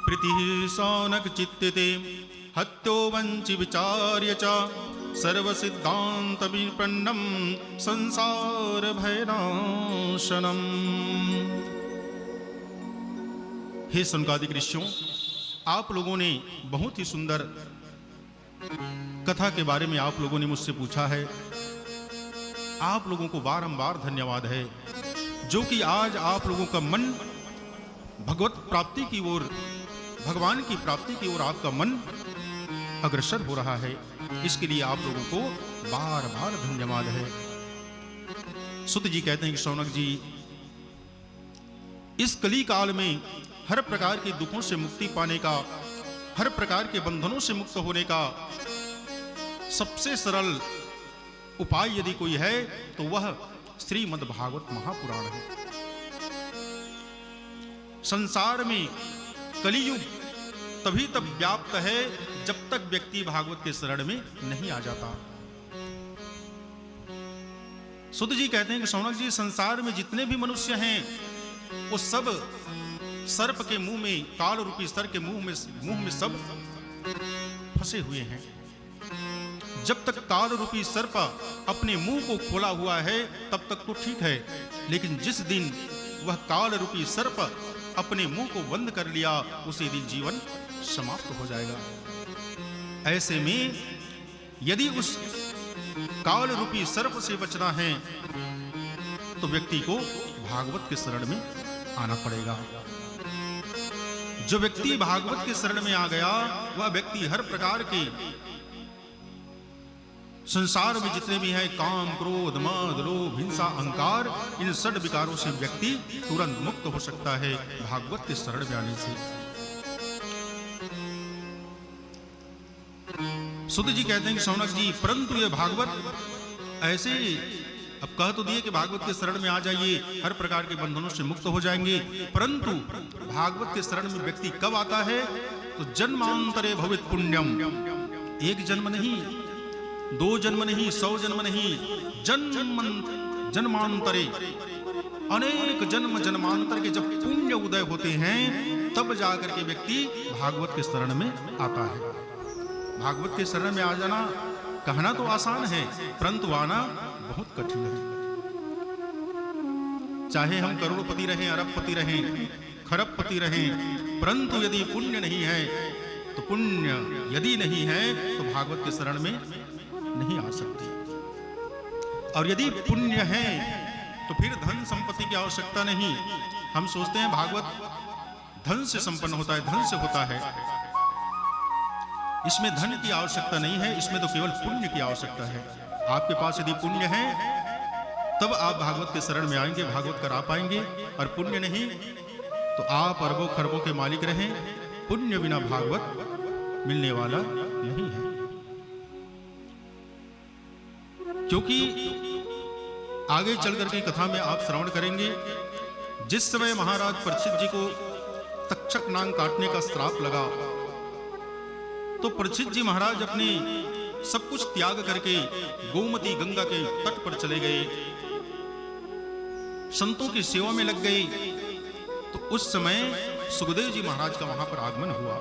B: प्रीति शौनक चित्ते हत्यो वंचि विचार्य च सर्व सिद्धांत विपन्नम संसार भयनाशनम। हे सुनकादिक ऋषियों, आप लोगों ने बहुत ही सुंदर कथा के बारे में आप लोगों ने मुझसे पूछा है। आप लोगों को बारंबार धन्यवाद है, जो कि आज आप लोगों का मन भगवत प्राप्ति की ओर, भगवान की प्राप्ति की ओर आपका मन अग्रसर हो रहा है। इसके लिए आप लोगों को बार बार धन्यवाद है। सुत जी कहते हैं कि शौनक जी, इस कली काल में हर प्रकार के दुखों से मुक्ति पाने का, हर प्रकार के बंधनों से मुक्त होने का सबसे सरल उपाय यदि कोई है तो वह श्रीमद् भागवत महापुराण है। संसार में कलियुग तभी तक व्याप्त है जब तक व्यक्ति भागवत के शरण में नहीं आ जाता। सुत जी कहते हैं कि शौनक जी, संसार में जितने भी मनुष्य हैं वो सब सर्प के मुंह में, काल रूपी सर्प के मुंह में सब फंसे हुए हैं। जब तक काल रूपी सर्प अपने मुंह को खोला हुआ है तब तक तो ठीक है, लेकिन जिस दिन वह काल रूपी सर्प अपने मुंह को बंद कर लिया उसी दिन जीवन समाप्त हो जाएगा। ऐसे में यदि उस काल रूपी सर्प से बचना है तो व्यक्ति को भागवत के शरण में आना पड़ेगा। जो व्यक्ति भागवत के शरण में आ गया वह व्यक्ति हर प्रकार के संसार में जितने भी हैं काम, क्रोध, मद, लोभ, हिंसा, अहंकार, इन षड विकारों से व्यक्ति तुरंत मुक्त हो सकता है भागवत के शरण में आने से। सुत जी कहते हैं कि शौनक जी, परंतु ये भागवत ऐसे, अब कह तो दिए कि भागवत के शरण में आ जाइए, हर प्रकार के बंधनों से मुक्त हो जाएंगे, परंतु भागवत के शरण में व्यक्ति कब आता है तो जन्मांतरे भवित पुण्यम। एक जन्म नहीं, 2 जन्म नहीं, 100 जन्म नहीं, जन्मांतरे, अनेक जन्म जन्मांतर के जब पुण्य उदय होते हैं तब जाकर के व्यक्ति भागवत के शरण में आता है। भागवत के शरण में आ जाना कहना तो आसान है, परंतु आना बहुत कठिन है। चाहे हम करोड़पति रहें, अरबपति रहें, खरबपति रहें, परंतु यदि पुण्य नहीं है तो पुण्य यदि नहीं है तो भागवत के शरण में नहीं आ सकते। और यदि पुण्य है तो फिर धन संपत्ति की आवश्यकता नहीं। हम सोचते हैं भागवत धन से संपन्न होता है, धन से होता है। इसमें धन की आवश्यकता नहीं है, इसमें तो केवल पुण्य की आवश्यकता है। आपके पास यदि पुण्य है तब आप भागवत के शरण में आएंगे, भागवत करा पाएंगे, और पुण्य नहीं तो आप अरबों खरबों के मालिक रहें, पुण्य बिना भागवत मिलने वाला नहीं है। क्योंकि आगे चल करके कथा में आप श्रवण करेंगे, जिस समय महाराज परीक्षित जी को तक्षक नाग काटने का श्राप लगा तो परीक्षित जी महाराज अपने सब कुछ त्याग करके गोमती गंगा के तट पर चले गए, संतों की सेवा में लग गए। तो उस समय सुखदेव जी महाराज का वहां पर आगमन हुआ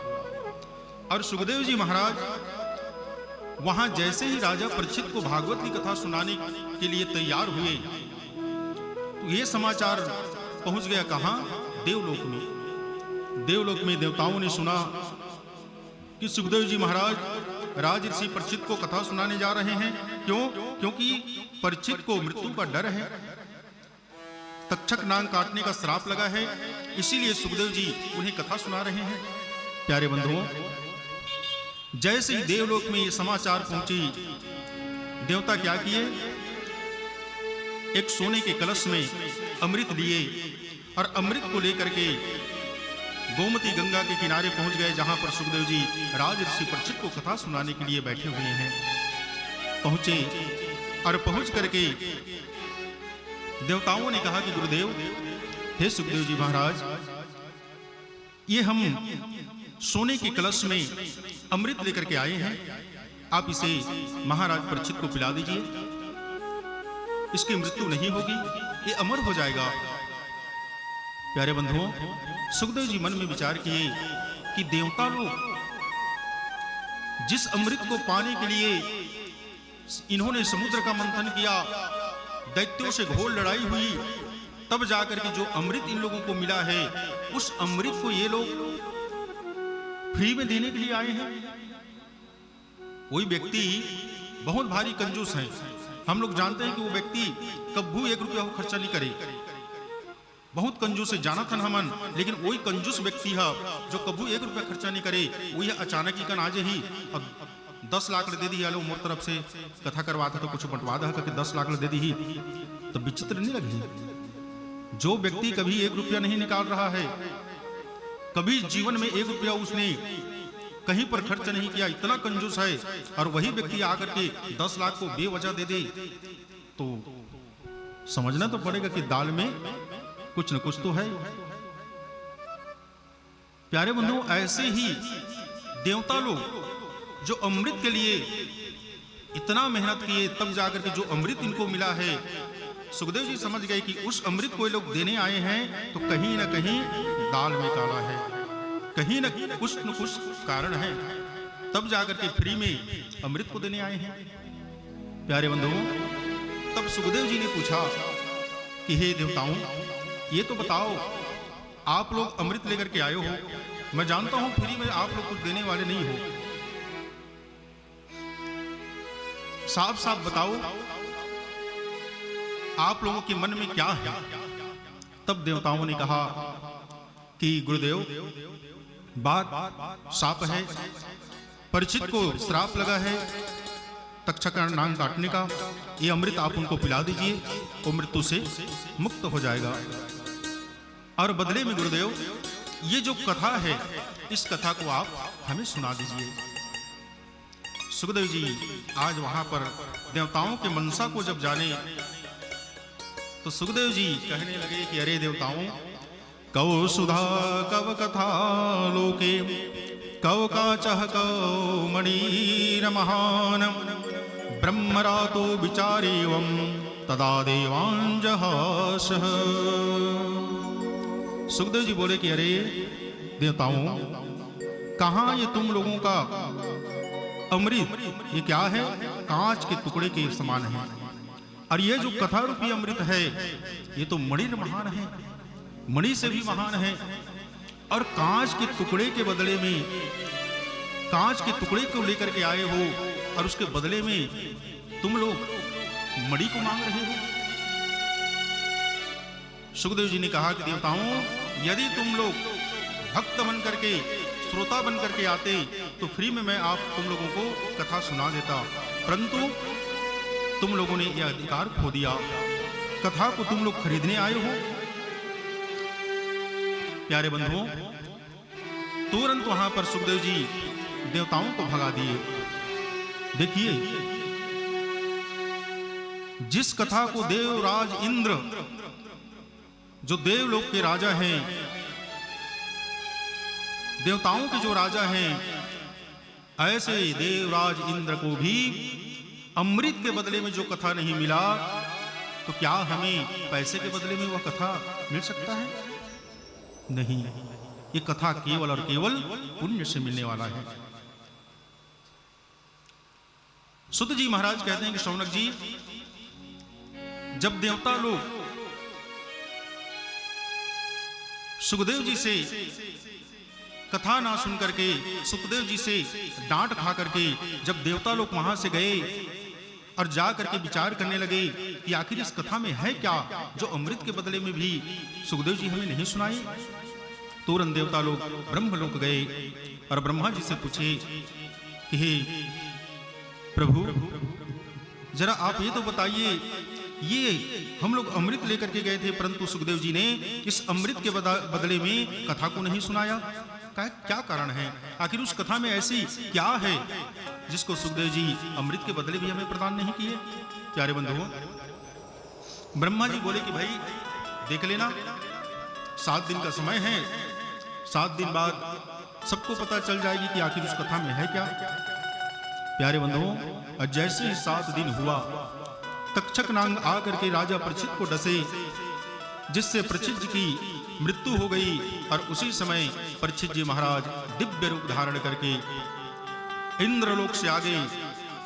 B: और सुखदेव जी महाराज वहां जैसे ही राजा परीक्षित को भागवत की कथा सुनाने के लिए तैयार हुए तो ये समाचार पहुंच गया कहां? देवलोक में। देवलोक में देवताओं ने सुना कि सुखदेव जी महाराज राज ऋषि परीक्षित को कथा सुनाने जा रहे हैं। क्यों? क्योंकि परीक्षित को मृत्यु का डर है, तक्षक नाग काटने का श्राप लगा है, इसीलिए सुखदेव जी उन्हें कथा सुना रहे हैं। प्यारे बंधुओं, जैसे ही देवलोक में ये समाचार पहुंची, देवता क्या किए? एक सोने के कलश में अमृत लिए और अमृत को लेकर के गोमती गंगा के किनारे पहुंच गए, जहां पर सुखदेव जी राज ऋषि परीक्षित को कथा सुनाने के लिए बैठे हुए हैं। पहुंचे और पहुंच करके देवताओं ने कहा कि गुरुदेव, हे सुखदेव जी महाराज, ये हम सोने के कलश में अमृत लेकर के आए हैं, आप इसे महाराज परीक्षित को पिला दीजिए, इसकी मृत्यु नहीं होगी, ये अमर हो जाएगा। प्यारे बंधुओं, सुखदेव जी मन में विचार किए कि देवता लोग जिस अमृत को पाने के लिए इन्होंने समुद्र का मंथन किया, दैत्यों से घोर लड़ाई हुई, तब जाकर के जो अमृत इन लोगों को मिला है, उस अमृत को ये लोग फ्री में देने के लिए आए हैं। कोई व्यक्ति बहुत भारी कंजूस है, हम लोग जानते हैं कि वो व्यक्ति कभी 1 रुपया खर्चा नहीं करे, बहुत कंजूस है, जाना था हमन, लेकिन वही कंजूस व्यक्ति है जो कभी 1 रुपया खर्चा नहीं करे, वही अचानक ही कन आज ही 10 लाख दे दी, आलो मोर तरफ से कथा करवा था तो कुछ बंटवा दा करके 10 लाख दे दी ही, तो विचित्र नहीं लगी? जो व्यक्ति कभी 1 रुपया नहीं निकाल रहा है, कभी जीवन में 1 रुपया उसने कहीं पर खर्च नहीं किया, इतना कंजूस है, और वही व्यक्ति आकर के 10 लाख को बेवजह दे दे, तो समझना तो पड़ेगा कि दाल में कुछ न कुछ तो है। प्यारे बंधुओं, ऐसे ही देवता लोग जो अमृत के लिए इतना मेहनत किए, तब जाकर के जो अमृत इनको मिला है, सुखदेव जी समझ गए कि उस अमृत को ये लोग देने आए हैं, तो कहीं न कहीं दाल में काला है, कहीं न कुछ कारण है, तब जाकर के फ्री में अमृत को देने आए हैं। प्यारे बंधुओं, तब सुखदेव जी ने पूछा कि हे देवताओं, ये तो बताओ, आप लोग अमृत लेकर के आए हो, मैं जानता हूं फ्री में आप लोग कुछ देने वाले नहीं हो, साफ साफ बताओ आप लोगों के मन में क्या है। तब देवताओं ने कहा कि गुरुदेव, बात साफ है, परीक्षित को श्राप लगा है तक्षक का नाम काटने का, ये अमृत आप उनको पिला दीजिए, वो मृत्यु से मुक्त हो जाएगा। और बदले में गुरुदेव, ये जो कथा है, इस कथा को आप हमें सुना दीजिए। सुखदेव जी आज वहां पर देवताओं के मनसा को जब जाने, तो सुखदेव जी कहने लगे कि अरे देवताओं, कौ सुधा कव कथा लोके, कौ काचः कौ मणिरमहान, ब्रह्मरातो विचारेवं तदा देवांजहासः। सुखदेव जी बोले कि अरे देवताओं, कहां ये तुम लोगों का अमृत, ये क्या है? कांच के टुकड़े के समान है, और ये जो कथा रूपी अमृत है, ये तो मणि महान है, मणि से भी महान है, और कांच के टुकड़े के बदले में, कांच के टुकड़े को लेकर के आए हो, और उसके बदले में तुम लोग मणि को मांग रहे हो। सुखदेव जी ने कहा कि देवताओं, यदि तुम लोग भक्त बन करके, श्रोता बन करके आते, तो फ्री में मैं आप तुम लोगों को कथा सुना देता, परंतु तुम लोगों ने यह अधिकार खो दिया, कथा को तुम लोग खरीदने आए हो। प्यारे बंधुओं, तुरंत वहां पर सुखदेव जी देवताओं को भगा दिए। देखिए, जिस कथा को देवराज इंद्र, जो देवलोक के राजा हैं, देवताओं के जो राजा हैं, ऐसे देवराज इंद्र को भी अमृत के बदले में जो कथा नहीं मिला, तो क्या हमें पैसे के बदले में वह कथा मिल सकता है? नहीं, ये कथा केवल और केवल पुण्य से मिलने वाला है। सुत जी महाराज कहते हैं कि शौनक जी, जब देवता लोग सुखदेव जी से कथा ना सुन करके, सुखदेव जी से डांट खा करके जब देवता लोग वहां से गए और जा करके विचार करने लगे कि आखिर इस कथा में है क्या, जो अमृत के बदले में भी सुखदेव जी हमें नहीं सुनाई, तुरंत देवता लोग ब्रह्मलोक गए और ब्रह्मा जी से पूछे कि हे प्रभु, जरा आप ये तो बताइए, ये हम लोग अमृत लेकर के गए थे, परंतु सुखदेव जी ने इस अमृत के बदले में कथा को नहीं सुनाया, क्या कारण है? आखिर उस कथा में ऐसी क्या है जिसको सुखदेव जी अमृत के बदले भी हमें प्रदान नहीं किए? प्यारे बंधुओं, ब्रह्मा जी बोले कि भाई देख लेना, 7 दिन का समय है, 7 दिन बाद सबको पता चल जाएगी कि आखिर उस कथा में है क्या। प्यारे बंधुओं, जैसे ही 7 दिन हुआ, तक्षक नाग आकर के राजा परीक्षित को डसे, जिससे परीक्षित जी की मृत्यु हो गई। और उसी समय परीक्षित जी महाराज दिव्य रूप धारण करके इंद्रलोक से आगे,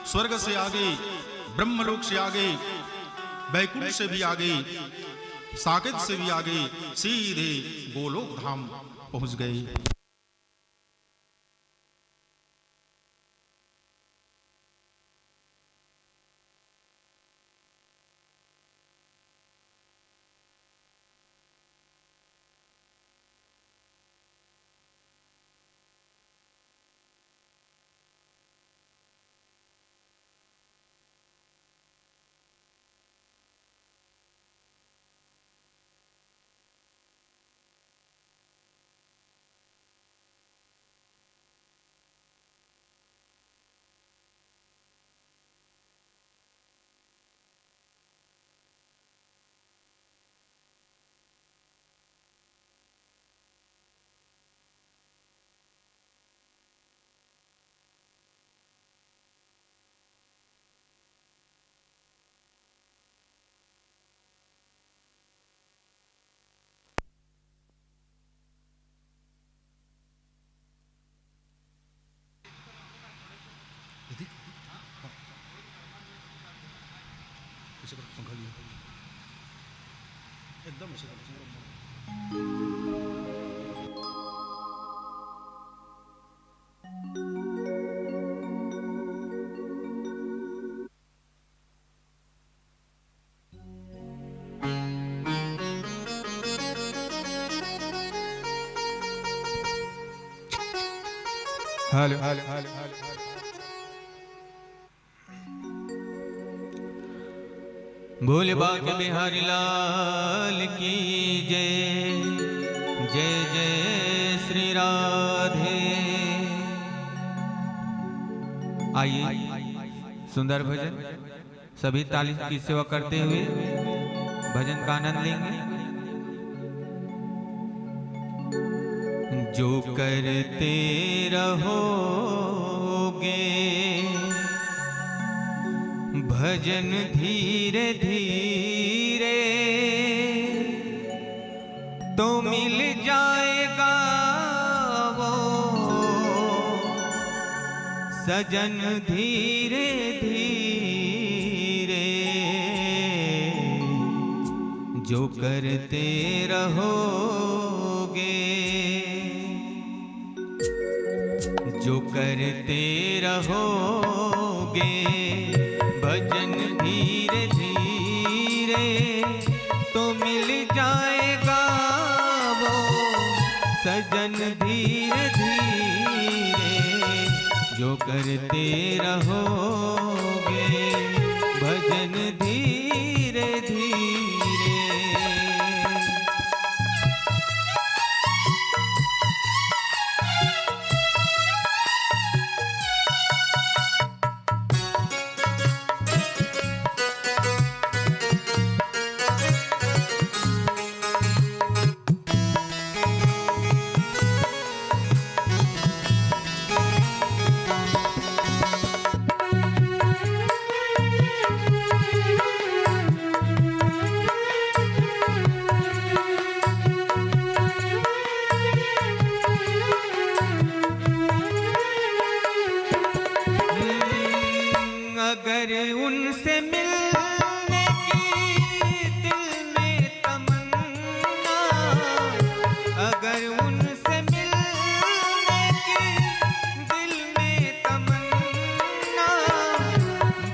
B: स्वर्ग से आगे, ब्रह्मलोक से आगे, वैकुंठ से भी आगे, साकेत से भी आगे, सीधे गोलोक धाम पहुंच गए। एकदम
A: हेलो भोले बाके बिहारी लाल की जय। जय जय श्री राधे। आइए सुंदर भजन सभी ताली की सेवा करते हुए भजन का आनंद लेंगे। जो करते रहोगे भजन धीरे धीरे तो मिल जाएगा वो सजन धीरे धीरे। जो करते रहोगे, जो करते रहोगे भजन धीरे धीरे तो मिल जाएगा वो सजन धीरे धीरे। जो करते रहोगे भजन धीरे धीरे। अगर उनसे मिलने की दिल में तमन्ना, अगर उनसे मिलने की दिल में तमन्ना,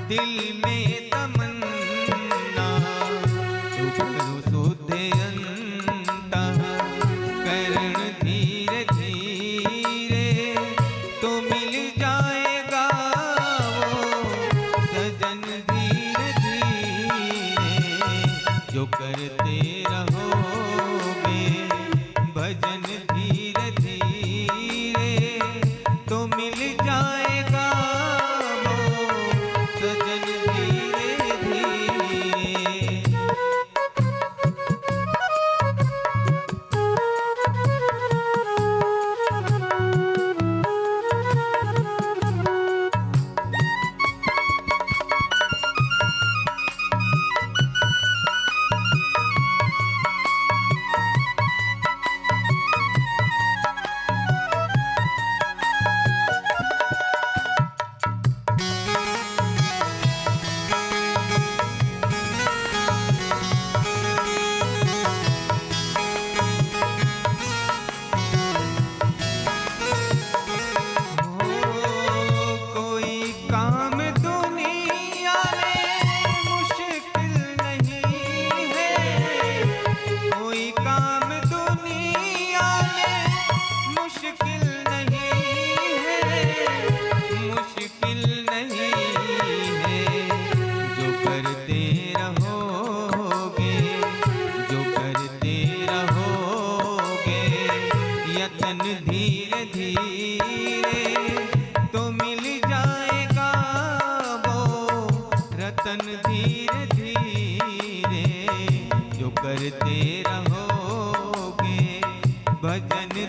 A: दिल में तमन्ना तो करो शुद्ध अंतः करण धीरे धीरे तो मिल जाएगा सजन धीरे धीरे। जो करते रहोगे भजन धीरे धीरे तो मिल जाएगा वो सजन धीरे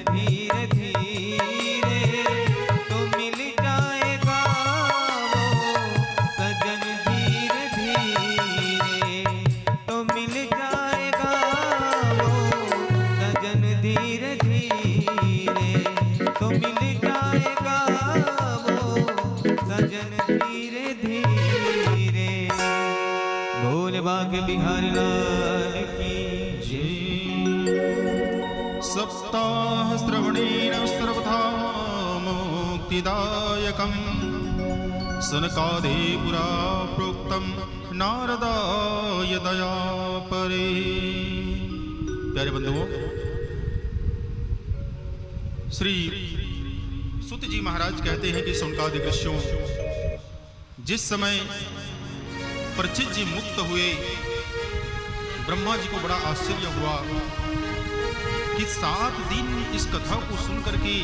A: धीरे धीरे तो मिल जाएगा वो सजन, धीरे धीरे तो मिल जाएगा वो सजन, धीरे धीरे तो मिल जाएगा वो सजन, धीरे धीरे। भोले बाके बिहारी लाल की जय।
B: सप्ताह श्रवणेन सर्वथा मुक्तिदायकं सनकादि पुरा प्रोक्तं नारदाय दयापरे। प्यारे बंधुओं, श्री सुत जी महाराज कहते हैं कि सनकादि ऋषियों, जिस समय परीक्षित जी मुक्त हुए, ब्रह्मा जी को बड़ा आश्चर्य हुआ कि 7 दिन इस कथा को सुन करके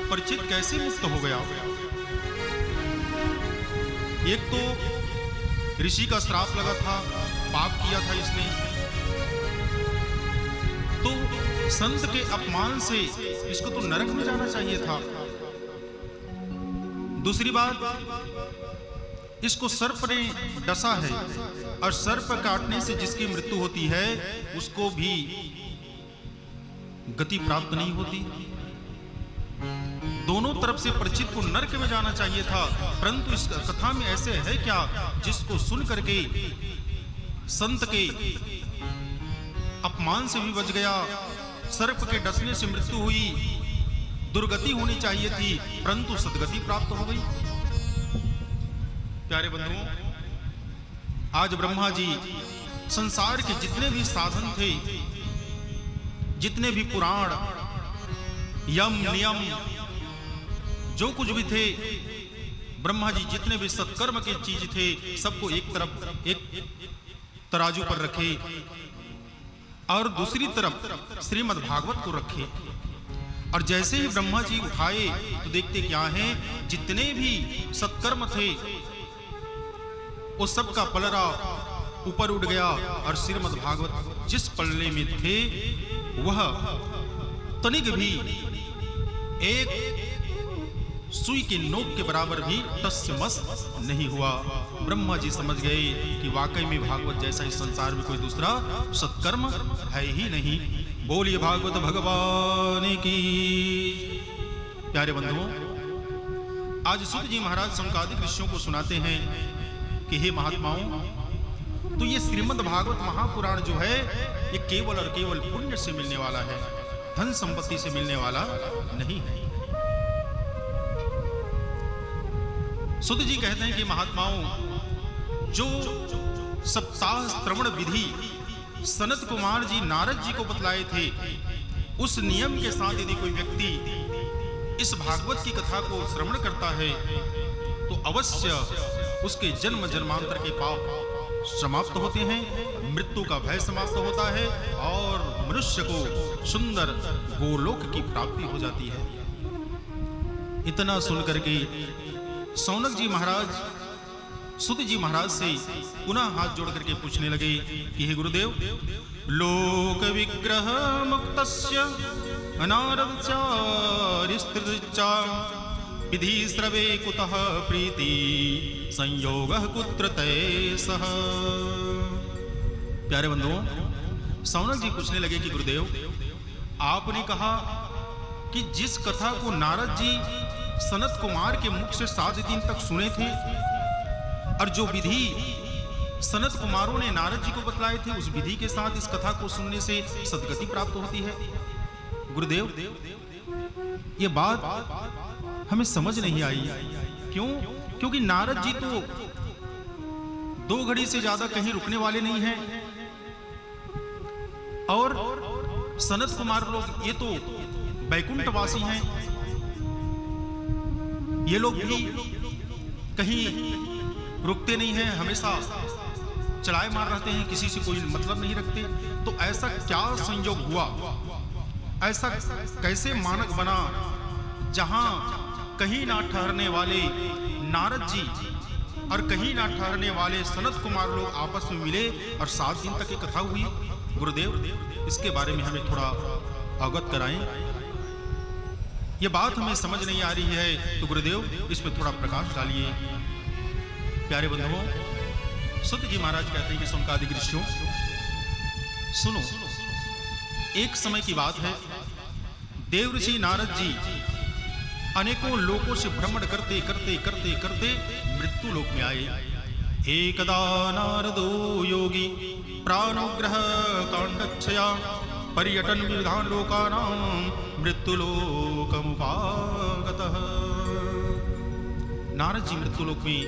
B: परीक्षित कैसे मुक्त हो गया। एक तो ऋषि का श्राप लगा था, पाप किया था इसने, तो संत के अपमान से इसको तो नरक में जाना चाहिए था। दूसरी बात, इसको सर्प ने डसा है और सर्प काटने से जिसकी मृत्यु होती है उसको भी गति प्राप्त नहीं होती। दोनों तरफ से परीक्षित को नरक में जाना चाहिए था, परंतु इस कथा में ऐसे है क्या जिसको सुन करके संत के अपमान से भी बच गया, सर्प के डसने से मृत्यु हुई, दुर्गति होनी चाहिए थी परंतु सदगति प्राप्त हो गई। प्यारे बंधुओं, आज ब्रह्मा जी संसार के जितने भी साधन थे, जितने भी पुराण, यम, नियम, जो कुछ भी थे, ब्रह्मा जी जितने भी सत्कर्म के चीज थे सबको एक तरफ एक तराजू पर रखे और दूसरी तरफ श्रीमद् भागवत को रखे। और जैसे ही ब्रह्मा जी उठाए तो देखते क्या है, जितने भी सत्कर्म थे वो सब का पलड़ा ऊपर उठ गया और श्रीमद् भागवत जिस पलड़े में थे वह तनिक भी एक सुई के नोक के बराबर भी टस मस नहीं हुआ। ब्रह्मा जी समझ गए कि वाकई में भागवत जैसा इस संसार में कोई दूसरा सत्कर्म है ही नहीं। बोलिए भागवत भगवान की। प्यारे बंधुओं, आज सुत जी महाराज सनकादिक ऋषियों को सुनाते हैं कि हे महात्माओं, तो ये श्रीमद् भागवत महापुराण जो है ये केवल और केवल पुण्य से मिलने वाला है, धन संपत्ति से मिलने वाला नहीं है। सुत जी कहते हैं कि महात्माओं, जो सप्ताह श्रवण विधि सनत कुमार जी नारद जी को बतलाए थे, उस नियम के साथ यदि कोई व्यक्ति इस भागवत की कथा को श्रवण करता है तो अवश्य उसके जन्म जन्मांतर के पाप समाप्त होते हैं, मृत्यु का भय समाप्त होता है और मनुष्य को सुंदर गोलोक की प्राप्ति हो जाती है। इतना सुनकर के सौनक जी महाराज सुत जी महाराज से पुनः हाथ जोड़ करके पूछने लगे कि हे गुरुदेव, लोक विग्रह मुक्तस्य अनारदचारिस्त्रिचा विधि स्रवे कुतः प्रीति संयोगः कुत्र तय सह। प्यारे बंधुओं, सौनक जी पूछने लगे कि गुरुदेव, आपने कहा कि जिस कथा को नारद जी सनत कुमार के मुख से 7 दिन तक सुने थे और जो विधि सनत कुमारों ने नारद जी को बतलाए थे, उस विधि के साथ इस कथा को सुनने से सद्गति प्राप्त होती है। गुरुदेव, ये बात हमें समझ नहीं आई। क्यों? क्योंकि नारद जी तो 2 घड़ी से ज्यादा कहीं रुकने वाले नहीं हैं और सनत कुमार लोग ये तो बैकुंठवासी हैं, ये लोग भी कहीं रुकते नहीं हैं, हमेशा चलाए मार रहते हैं, किसी से कोई मतलब नहीं रखते। तो ऐसा क्या संयोग हुआ, ऐसा कैसे मानक बना जहां कहीं ना ठहरने वाले नारद जी और कहीं ना ठहरने वाले सनत कुमार लोग आपस में मिले और 7 दिन तक ये कथा हुई। गुरुदेव, इसके बारे में हमें थोड़ा अवगत कराएं। ये बात हमें समझ नहीं आ रही है तो गुरुदेव इसमें थोड़ा प्रकाश डालिए। प्यारे बंधुओं, सुत जी महाराज कहते हैं कि सुनकादिक ऋषियों सुनो, एक समय की बात है, देव ऋषि नारद जी अनेकों लोकों से भ्रमण करते करते करते करते मृत्यु लोक में आए। एकदा नारदो योगी प्राणोग्रह कांडच्छया पर्यटन विविधान लोकानां मृत्युलोकमुपागतः। नारद जी मृत्युलोक में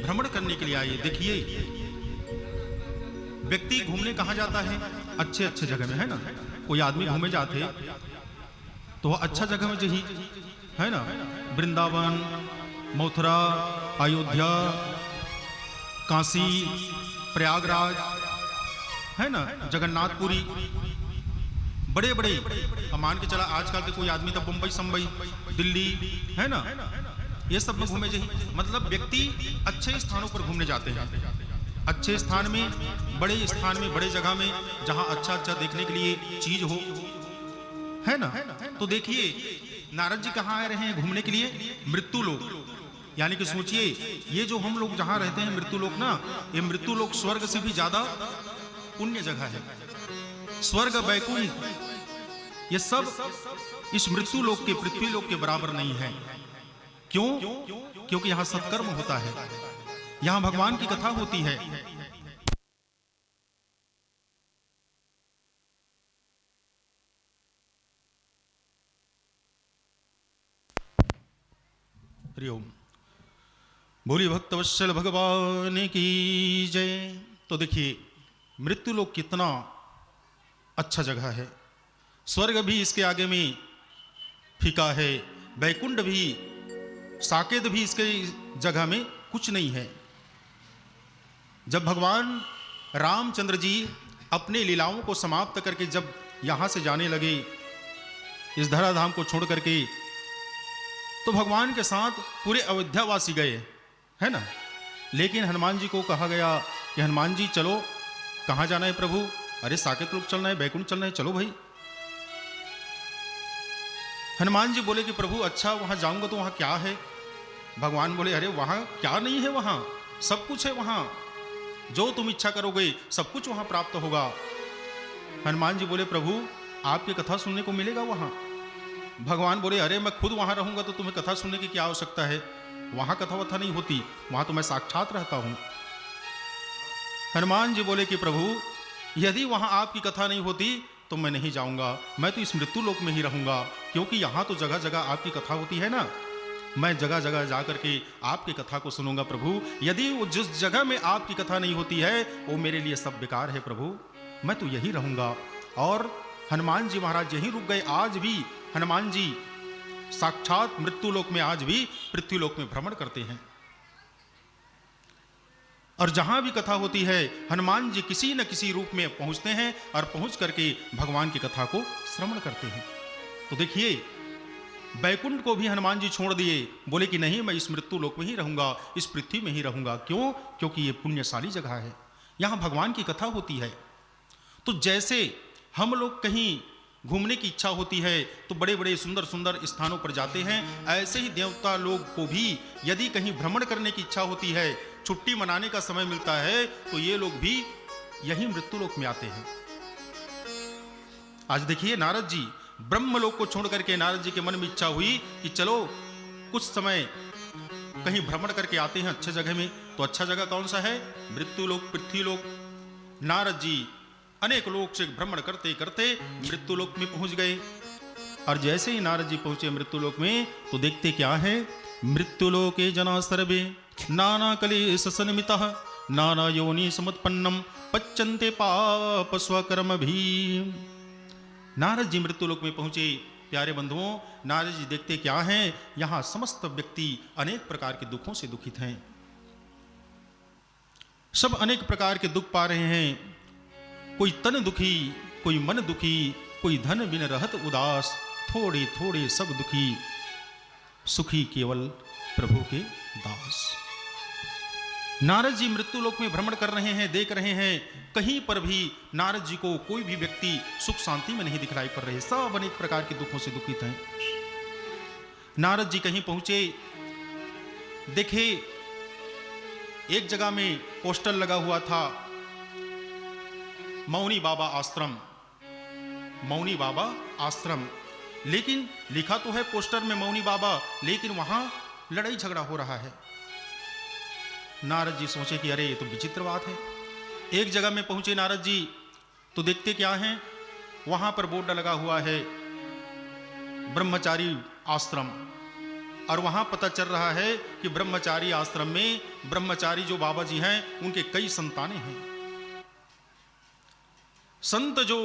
B: भ्रमण करने के लिए आए। देखिए, व्यक्ति घूमने कहाँ जाता है? अच्छे अच्छे जगह में, है ना। कोई आदमी घूमे जाते तो अच्छा जगह में जही, है ना। वृंदावन, मथुरा, अयोध्या, काशी, प्रयागराज, है ना, जगन्नाथपुरी, बड़े बड़े मान के चला आजकल के कोई आदमी तो मुंबई संबई दिल्ली, है ना, ये सब में घूमे जही। मतलब व्यक्ति अच्छे स्थानों पर घूमने जाते हैं, अच्छे स्थान में, बड़े स्थान में, बड़े जगह में, जहां अच्छा अच्छा देखने के लिए चीज हो, है ना। तो देखिए नारद जी कहाँ आ रहे हैं घूमने के लिए? मृत्यु लोक। यानी कि सोचिए, ये जो हम लोग जहां रहते हैं मृत्यु लोक ना, ये मृत्यु लोक स्वर्ग से भी ज्यादा पुण्य जगह है। स्वर्ग, वैकुंठ, ये सब इस मृत्यु लोक के, पृथ्वी लोक के बराबर नहीं है। क्यों? क्योंकि यहां सत्कर्म होता है, यहां भगवान की कथा होती है। हरिओम। बोली भक्तवत्सल भगवान की जय। तो देखिए मृत्यु लोक कितना अच्छा जगह है। स्वर्ग भी इसके आगे में फीका है, वैकुंठ भी, साकेत भी इसके जगह में कुछ नहीं है। जब भगवान रामचंद्र जी अपने लीलाओं को समाप्त करके जब यहां से जाने लगे इस धराधाम को छोड़ करके, तो भगवान के साथ पूरे अयोध्यावासी गए, है ना। लेकिन हनुमान जी को कहा गया कि हनुमान जी चलो, कहां जाना है प्रभु? अरे साकेत लोक चलना है, वैकुंठ चलना है, चलो भाई। हनुमान जी बोले कि प्रभु अच्छा वहां जाऊंगा तो वहां क्या है? भगवान बोले अरे वहां क्या नहीं है, वहां सब कुछ है। वहां जो तुम इच्छा करोगे सब कुछ वहां प्राप्त होगा। हनुमान जी बोले प्रभु आपकी कथा सुनने को मिलेगा वहां। भगवान बोले अरे मैं खुद वहां रहूंगा तो तुम्हें कथा सुनने की क्या आवश्यकता है? वहां कथा वथा नहीं होती, वहां तो मैं साक्षात रहता हूं। हनुमान जी बोले कि प्रभु यदि वहां आपकी कथा नहीं होती तो मैं नहीं जाऊंगा, मैं तो इस मृत्यु लोक में ही रहूंगा, क्योंकि यहां तो जगह जगह आपकी कथा होती है ना। मैं जगह जगह जाकर के आपकी कथा को सुनूंगा प्रभु। यदि वो जिस जगह में आपकी कथा नहीं होती है वो मेरे लिए सब बेकार है प्रभु, मैं तो यही रहूंगा। और हनुमान जी महाराज यहीं रुक गए। आज भी हनुमान जी साक्षात मृत्यु लोक में, आज भी पृथ्वी लोक में भ्रमण करते हैं। और जहां भी कथा होती है हनुमान जी किसी न किसी रूप में पहुंचते हैं और पहुंच करके भगवान की कथा को श्रवण करते हैं। तो देखिए बैकुंठ को भी हनुमान जी छोड़ दिए, बोले कि नहीं मैं इस मृत्यु लोक में ही रहूंगा, इस पृथ्वी में ही रहूंगा। क्यों? क्योंकि ये पुण्यशाली जगह है, यहां भगवान की कथा होती है। तो जैसे हम लोग कहीं घूमने की इच्छा होती है तो बड़े बड़े सुंदर सुंदर स्थानों पर जाते हैं, ऐसे ही देवता लोग को भी यदि कहीं भ्रमण करने की इच्छा होती है, छुट्टी मनाने का समय मिलता है, तो ये लोग भी यही मृत्यु लोक में आते हैं। आज देखिए नारद जी ब्रह्मलोक को छोड़ करके नारद जी के मन में इच्छा हुई कि चलो कुछ समय कहीं भ्रमण करके आते हैं अच्छे जगह में। तो अच्छा जगह कौन सा है? मृत्यु लोक, पृथ्वी लोक। नारद जी अनेक लोक से भ्रमण करते करते मृत्यु लोक में पहुंच गए। और जैसे ही नारद जी पहुंचे मृत्यु लोक में तो देखते क्या है? मृत्यु लोके जना सर्वे नाना कलेश सन्मितः नाना योनि समुत्पन्नम पच्यन्ते पाप स्वकर्म भी। नारद जी मृत्यु लोक में पहुंचे। प्यारे बंधुओं, नारद जी देखते क्या हैं? यहां समस्त व्यक्ति अनेक प्रकार के दुखों से दुखित हैं, सब अनेक प्रकार के दुख पा रहे हैं। कोई तन दुखी, कोई मन दुखी, कोई धन बिन रहत उदास, थोड़े थोड़े सब दुखी, सुखी केवल प्रभु के दास। नारद जी मृत्यु लोक में भ्रमण कर रहे हैं, देख रहे हैं, कहीं पर भी नारद जी को कोई भी व्यक्ति सुख शांति में नहीं दिखलाई पड़ रहे, सब अनेक प्रकार के दुखों से दुखित हैं। नारद जी कहीं पहुंचे, देखे एक जगह में पोस्टर लगा हुआ था, मौनी बाबा आश्रम, मौनी बाबा आश्रम, लेकिन लिखा तो है पोस्टर में मौनी बाबा, लेकिन वहां लड़ाई झगड़ा हो रहा है। नारद जी सोचे कि अरे ये तो विचित्र बात है। एक जगह में पहुंचे नारद जी तो देखते क्या है, वहां पर बोर्ड लगा हुआ है ब्रह्मचारी आश्रम, और वहां पता चल रहा है कि ब्रह्मचारी आश्रम में ब्रह्मचारी जो बाबा जी हैं उनके कई संतानें हैं। संत जो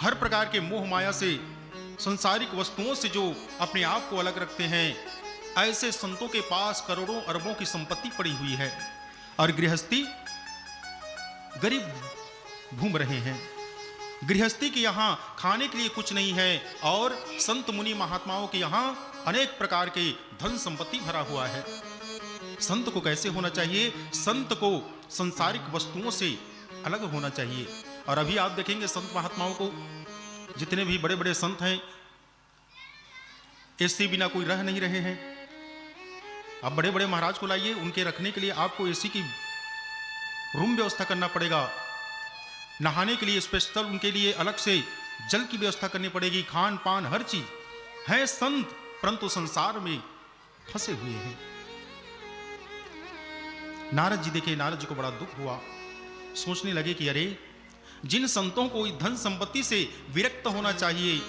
B: हर प्रकार के मोह माया से, संसारिक वस्तुओं से जो अपने आप को अलग रखते हैं, ऐसे संतों के पास करोड़ों अरबों की संपत्ति पड़ी हुई है और गृहस्थी गरीब घूम रहे हैं। गृहस्थी के यहाँ खाने के लिए कुछ नहीं है और संत मुनि महात्माओं के यहाँ अनेक प्रकार के धन संपत्ति भरा हुआ है। संत को कैसे होना चाहिए? संत को संसारिक वस्तुओं से अलग होना चाहिए। और अभी आप देखेंगे संत महात्माओं को, जितने भी बड़े बड़े संत हैं, एसी बिना कोई रह नहीं रहे हैं। आप बड़े बड़े महाराज को लाइए, उनके रखने के लिए आपको एसी की रूम व्यवस्था करना पड़ेगा, नहाने के लिए स्पेशल उनके लिए अलग से जल की व्यवस्था करनी पड़ेगी, खान पान हर चीज है संत, परंतु संसार में फंसे हुए हैं। नारद जी देखे, नारद जी को बड़ा दुख हुआ, सोचने लगे कि अरे जिन संतों को धन संपत्ति से विरक्त होना चाहिए,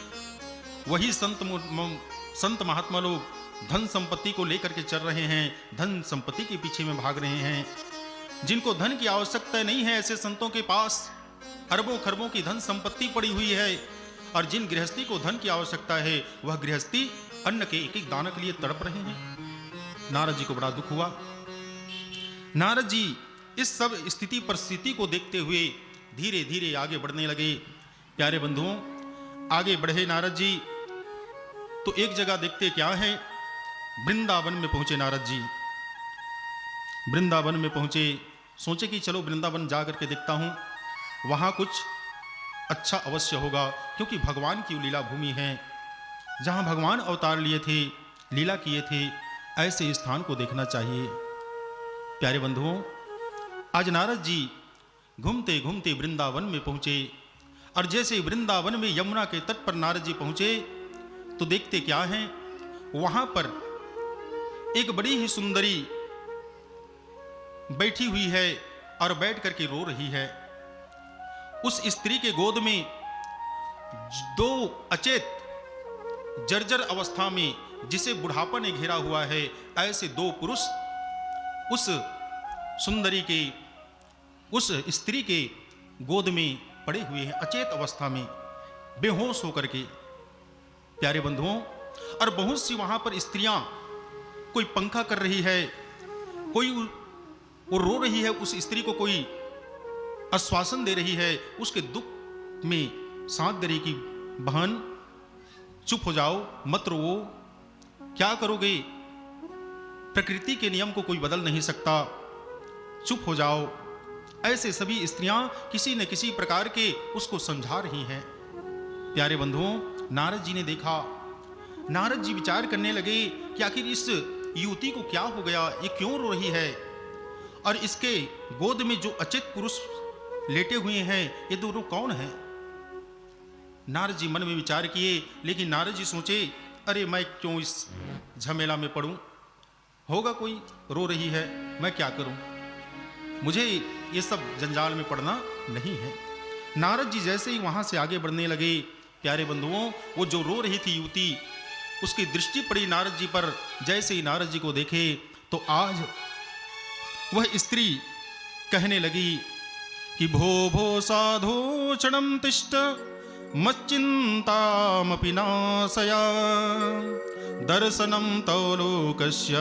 B: वही संत महात्मा लोग धन संपत्ति को लेकर के चल रहे हैं, धन संपत्ति के पीछे में भाग रहे हैं। जिनको धन की आवश्यकता नहीं है, ऐसे संतों के पास अरबों खरबों की धन संपत्ति पड़ी हुई है, और जिन गृहस्थी को धन की आवश्यकता है, वह गृहस्थी अन्न के एक एक दाने के लिए तड़प रहे हैं। नारद जी को बड़ा दुख हुआ। नारद जी इस सब स्थिति परिस्थिति को देखते हुए धीरे धीरे आगे बढ़ने लगे। प्यारे बंधुओं, आगे बढ़े नारद जी तो एक जगह देखते क्या है, वृंदावन में पहुंचे नारद जी। वृंदावन में पहुंचे, सोचे कि चलो वृंदावन जा करके देखता हूं, वहां कुछ अच्छा अवश्य होगा, क्योंकि भगवान की लीला भूमि है, जहां भगवान अवतार लिए थे, लीला किए थे, ऐसे स्थान को देखना चाहिए। प्यारे बंधुओं, आज नारद जी घूमते घूमते वृंदावन में पहुंचे, और जैसे वृंदावन में यमुना के तट पर नारद जी पहुंचे तो देखते क्या है, वहां पर एक बड़ी ही सुंदरी बैठी हुई है और बैठ करके रो रही है। उस स्त्री के गोद में दो अचेत जर्जर अवस्था में, जिसे बुढ़ापा ने घेरा हुआ है, ऐसे दो पुरुष उस सुंदरी के, उस स्त्री के गोद में पड़े हुए हैं, अचेत अवस्था में, बेहोश होकर के। प्यारे बंधुओं, और बहुत सी वहां पर स्त्रियां, कोई पंखा कर रही है, कोई वो रो रही है, उस स्त्री को कोई आश्वासन दे रही है, उसके दुख में साथ दे रही कि बहन चुप हो जाओ, मत रो, क्या करोगे, प्रकृति के नियम को कोई बदल नहीं सकता, चुप हो जाओ। ऐसे सभी स्त्रियां किसी न किसी प्रकार के उसको समझा रही हैं। प्यारे बंधुओं, नारद जी ने देखा, नारद जी विचार करने लगे कि आखिर इस युवती को क्या हो गया, ये क्यों रो रही है, और इसके गोद में जो अचेत पुरुष लेटे हुए हैं, ये दोनों कौन हैं? नारद जी मन में विचार किए, लेकिन नारद जी सोचे, अरे मैं क्यों इस झमेला में पड़ूं, होगा कोई रो रही है, मैं क्या करूं, मुझे ये सब जंजाल में पड़ना नहीं है। नारद जी जैसे ही वहां से आगे बढ़ने लगे, प्यारे बंधुओं, वो जो रो रही थी युवती, उसकी दृष्टि पड़ी नारद जी पर। जैसे ही नारद जी को देखे तो आज वह स्त्री कहने लगी कि भो भो साधो क्षणं तिष्ठ मच्चिंतामपि नाशया दर्शनं तव लोकस्य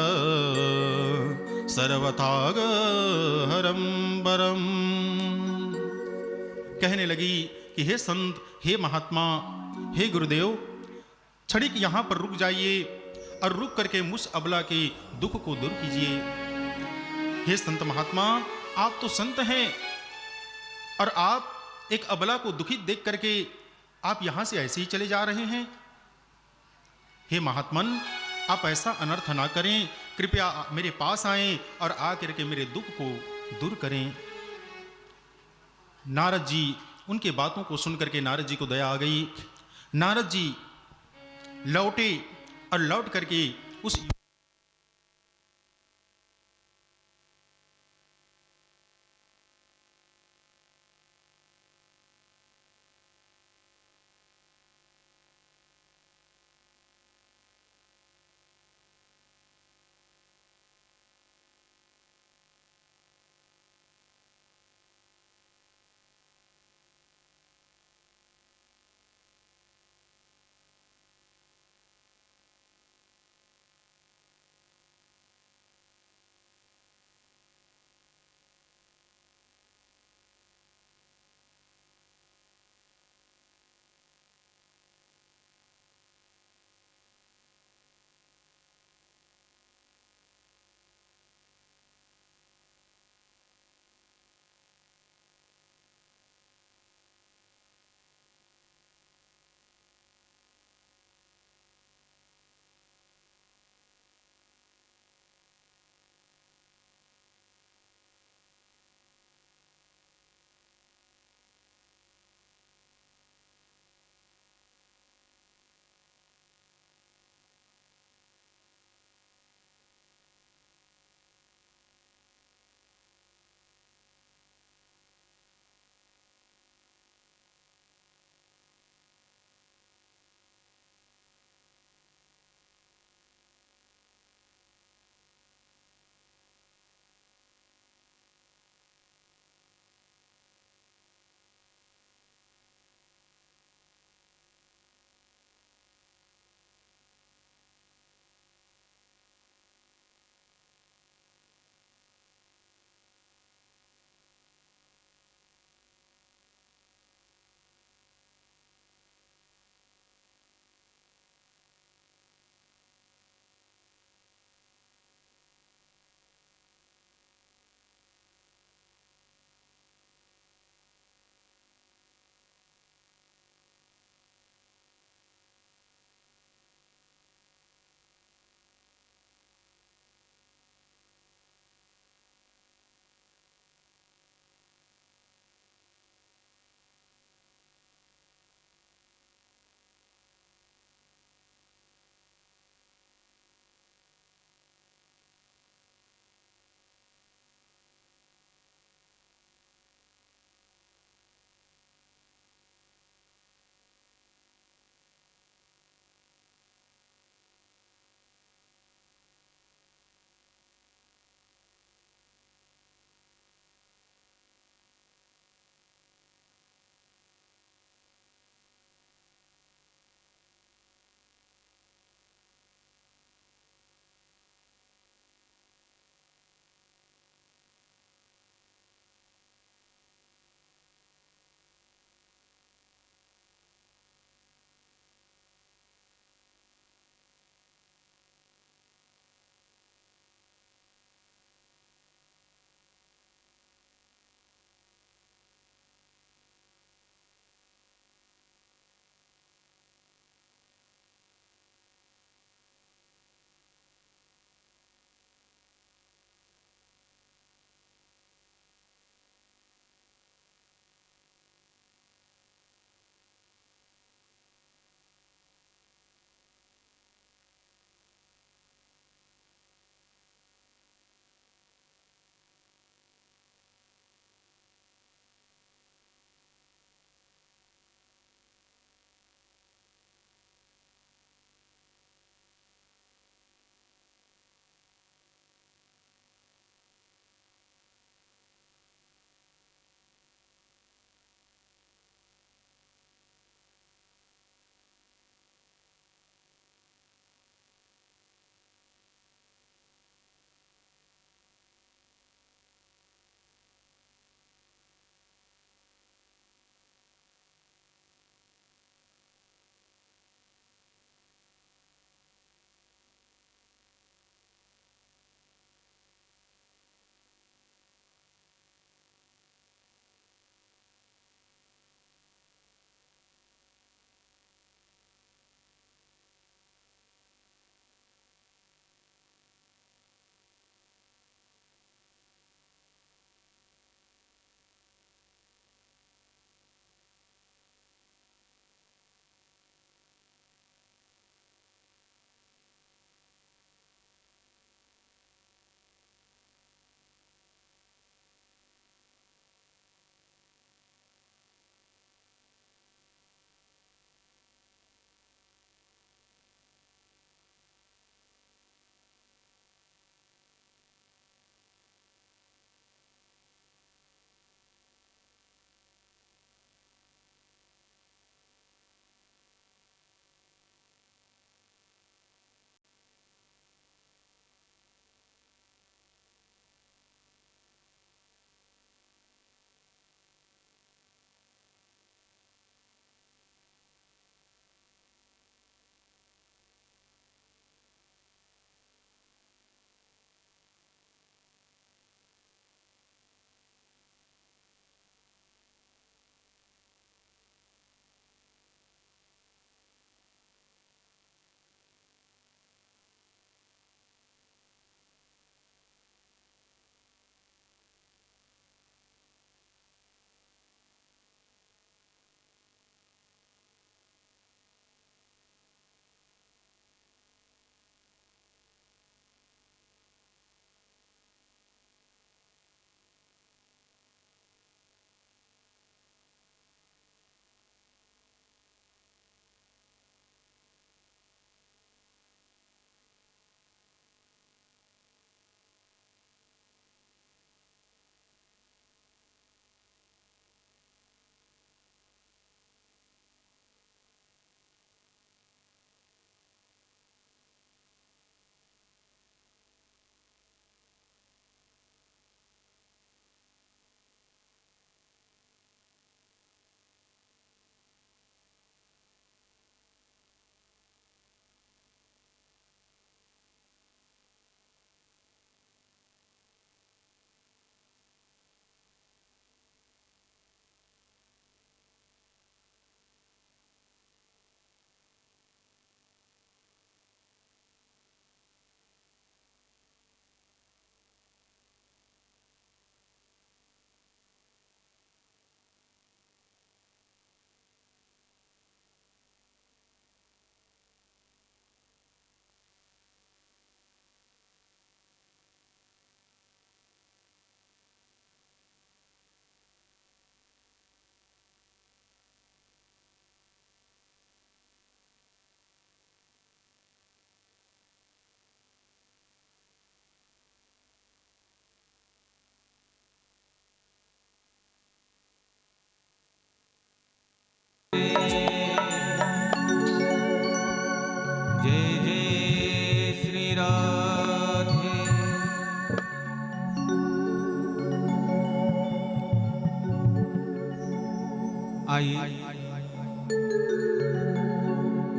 B: सर्वथाग हरम बरम। कहने लगी कि हे संत, हे महात्मा, हे गुरुदेव, क्षणिक यहाँ पर रुक जाइए और रुक करके मुझ अबला के दुख को दूर कीजिए। हे संत महात्मा, आप तो संत हैं और आप एक अबला को दुखित देख करके आप यहां से ऐसे ही चले जा रहे हैं। हे महात्मन, आप ऐसा अनर्थ ना करें, कृपया मेरे पास आएं और आकर के मेरे दुख को दूर करें। नारद जी, उनके बातों को सुनकर के नारद जी को दया आ गई। नारद जी लौटे और लौट करके उस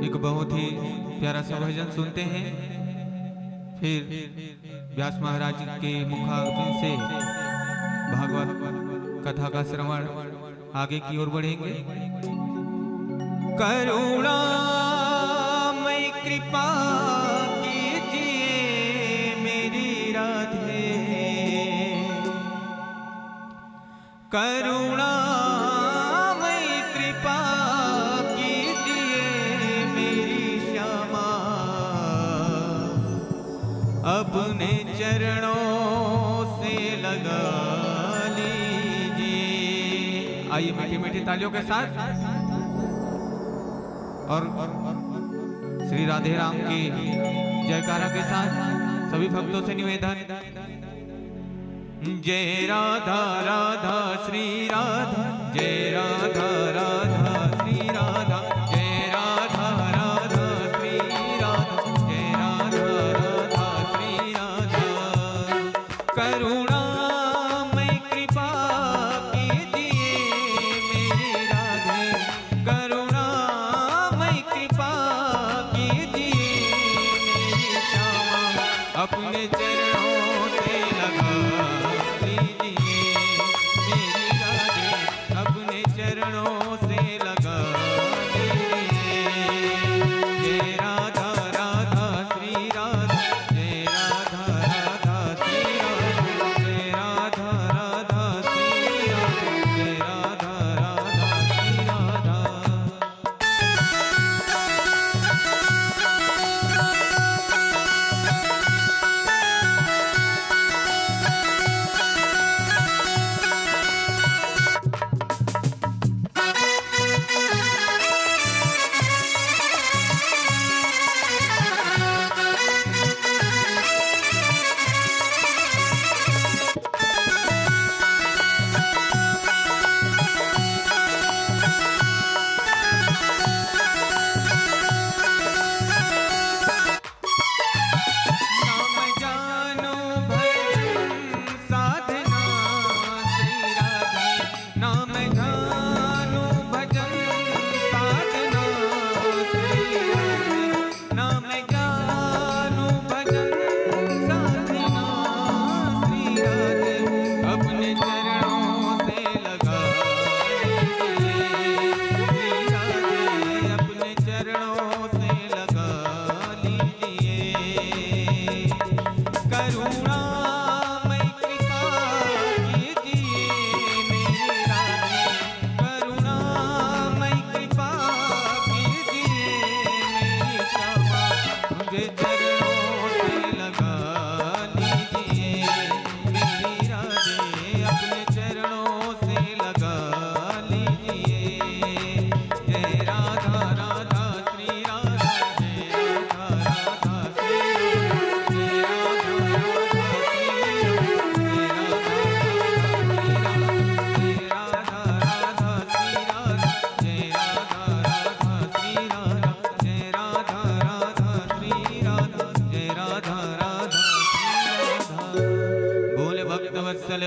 A: एक बहुत ही प्यारा सा भजन सुनते हैं, फिर व्यास महाराज के मुखारबिंद से भागवत कथा का श्रवण आगे की ओर बढ़ेंगे। करुणामय कृपा कीजिए मेरी राधे, करुणामय कृपा कीजिए मेरी श्यामा, अपने चरणों से लगा लीजिए। आइए मीठी मीठी तालियों के साथ और श्री राधे राम की जयकारा के साथ सभी भक्तों से निवेदन, जय राधा राधा श्री राधा, जय राधा राधा श्री राधा, जय राधा राधा श्री राधा, जय राधा राधा श्री राधा। करुणामय कृपा कीजिए मेरी राधे, करुणामय कृपा कीजिए मेरी श्यामा, अपने चरणों से लगा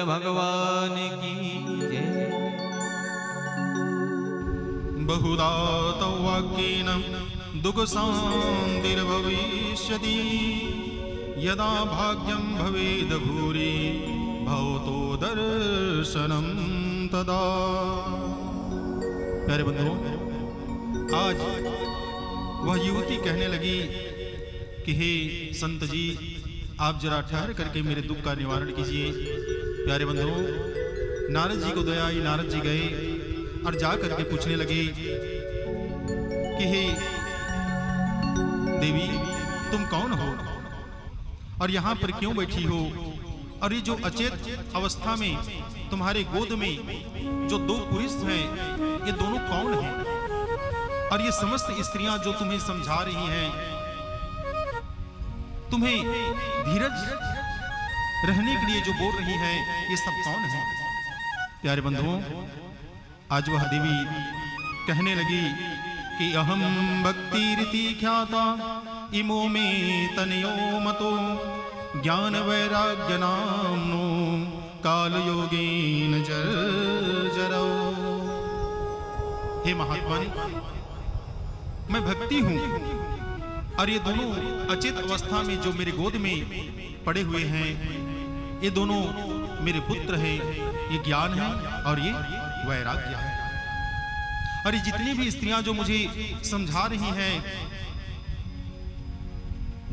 A: भगवान की जय।
B: बहुधा तव वाक्येन दुःखशान्तिर्भविष्यति, यदा भाग्यं भवेद् भूरि भवतो दर्शनं तदा। प्यारे बंधुओं, आज वह युवती कहने लगी कि हे संत जी, आप जरा ठहर करके मेरे दुख का निवारण कीजिए। प्यारे बंधुओं, नारद जी को दया आई। नारद जी गए और जा करके पूछने लगे कि हे देवी, तुम कौन हो और यहाँ पर क्यों बैठी हो, और ये जो अचेत अवस्था में तुम्हारे गोद में जो दो पुरुष हैं, ये दोनों कौन हैं, और ये समस्त स्त्रियां जो तुम्हें समझा रही हैं, तुम्हें धीरज रहने के लिए जो बोल रही है, ये सब कौन है? प्यारे बंधुओं, आज वह देवी कहने लगी कि अहम भक्ति रीति ख्याता इमो में तनयो मतो ज्ञान वैराग्य नामनो काल योगेन जरो। हे महात्मन, मैं भक्ति हूं और ये दोनों अचेत अवस्था में जो मेरे गोद में पड़े हुए हैं, ये दोनों मेरे पुत्र हैं। ये ज्ञान है और ये वैराग्य है। और ये जितनी भी स्त्रियां जो मुझे समझा रही हैं,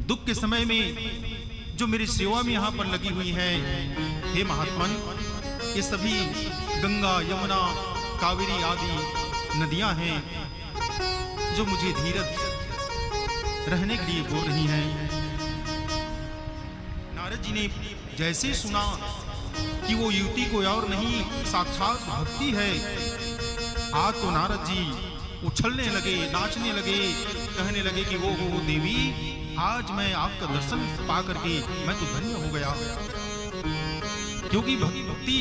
B: दुख के समय में जो मेरी सेवा में यहां पर लगी हुई है, हे महात्मन, ये सभी गंगा, यमुना, कावेरी आदि नदियां हैं जो मुझे धीरज रहने के लिए बोल रही हैं। नारद जी ने जैसे सुना कि वो युवती कोई और नहीं, साक्षात भक्ति है, आज तो नारद जी उछलने लगे, नाचने लगे, कहने लगे कि वो देवी, आज मैं आपका दर्शन पा करके मैं तो धन्य हो गया। क्योंकि भक्ति,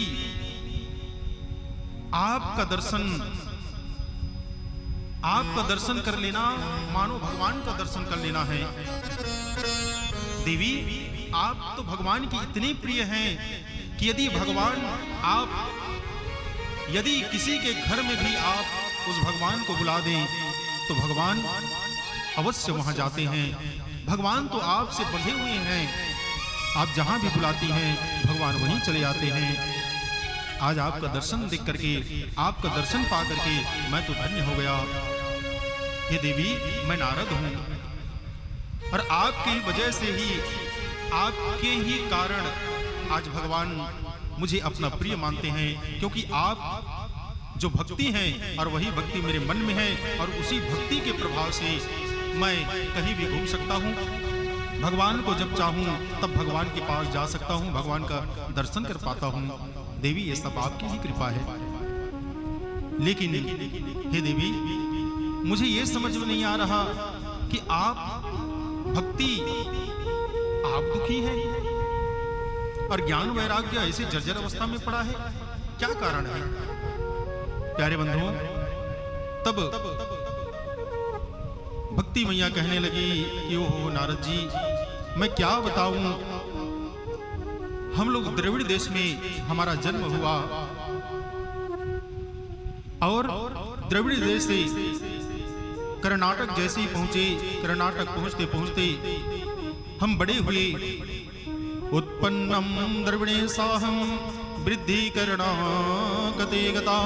B: आपका दर्शन कर लेना मानो भगवान का दर्शन कर लेना है। देवी, आप तो भगवान की इतने प्रिय हैं कि यदि किसी के घर में भी आप उस भगवान को बुला दें तो भगवान अवश्य वहां जाते हैं। भगवान तो आपसे बंधे हुए हैं, आप जहां भी बुलाती हैं भगवान वहीं चले आते हैं। आज आपका दर्शन देख करके, आपका दर्शन पा करके मैं तो धन्य हो गया। हे देवी, मैं नारद हूं और आपकी वजह से ही, आपके ही कारण आज भगवान मुझे अपना प्रिय मानते हैं। क्योंकि आप जो भक्ति हैं और वही भक्ति मेरे मन में है और उसी भक्ति के प्रभाव से मैं कहीं भी घूम सकता हूं। भगवान को जब चाहूं तब भगवान के पास जा सकता हूं, भगवान का दर्शन कर पाता हूं। देवी, ये सब आपकी ही कृपा है। लेकिन हे देवी, मुझे ये समझ में नहीं आ रहा कि आप दुखी हैं और ज्ञान वैराग्य ऐसे जर्जर अवस्था में पड़ा है, क्या कारण है? प्यारे बंधुओं, तब भक्ति मैया कहने लगी कि ओहो नारद जी, मैं क्या बताऊं, हम लोग द्रविड़ देश में हमारा जन्म हुआ और द्रविड़ देश से कर्नाटक जैसे ही पहुंचे, कर्नाटक पहुंचते पहुंचते हम बड़े हुए। उत्पन्नम द्रविणे साहम वृद्धि करना कते गता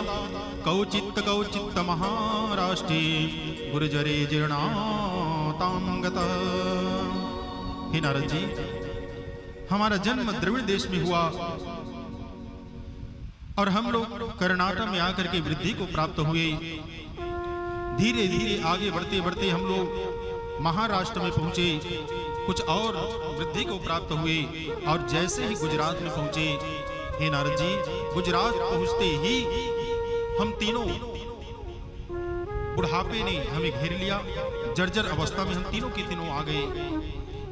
B: कौचित्त महाराष्ट्रे गुर्जरे जीर्णातां गतः। हे नारद जी, हमारा जन्म द्रविड़ देश में हुआ और हम लोग कर्नाटक में आकर के वृद्धि को प्राप्त हुए। धीरे धीरे आगे बढ़ते बढ़ते हम लोग महाराष्ट्र में पहुंचे, कुछ और वृद्धि को प्राप्त हुए और जैसे ही गुजरात में पहुंचे, हे नारद जी, गुजरात पहुंचते ही हम तीनों, बुढ़ापे ने हमें घेर लिया, जर्जर अवस्था में हम तीनों के तीनों आ गए।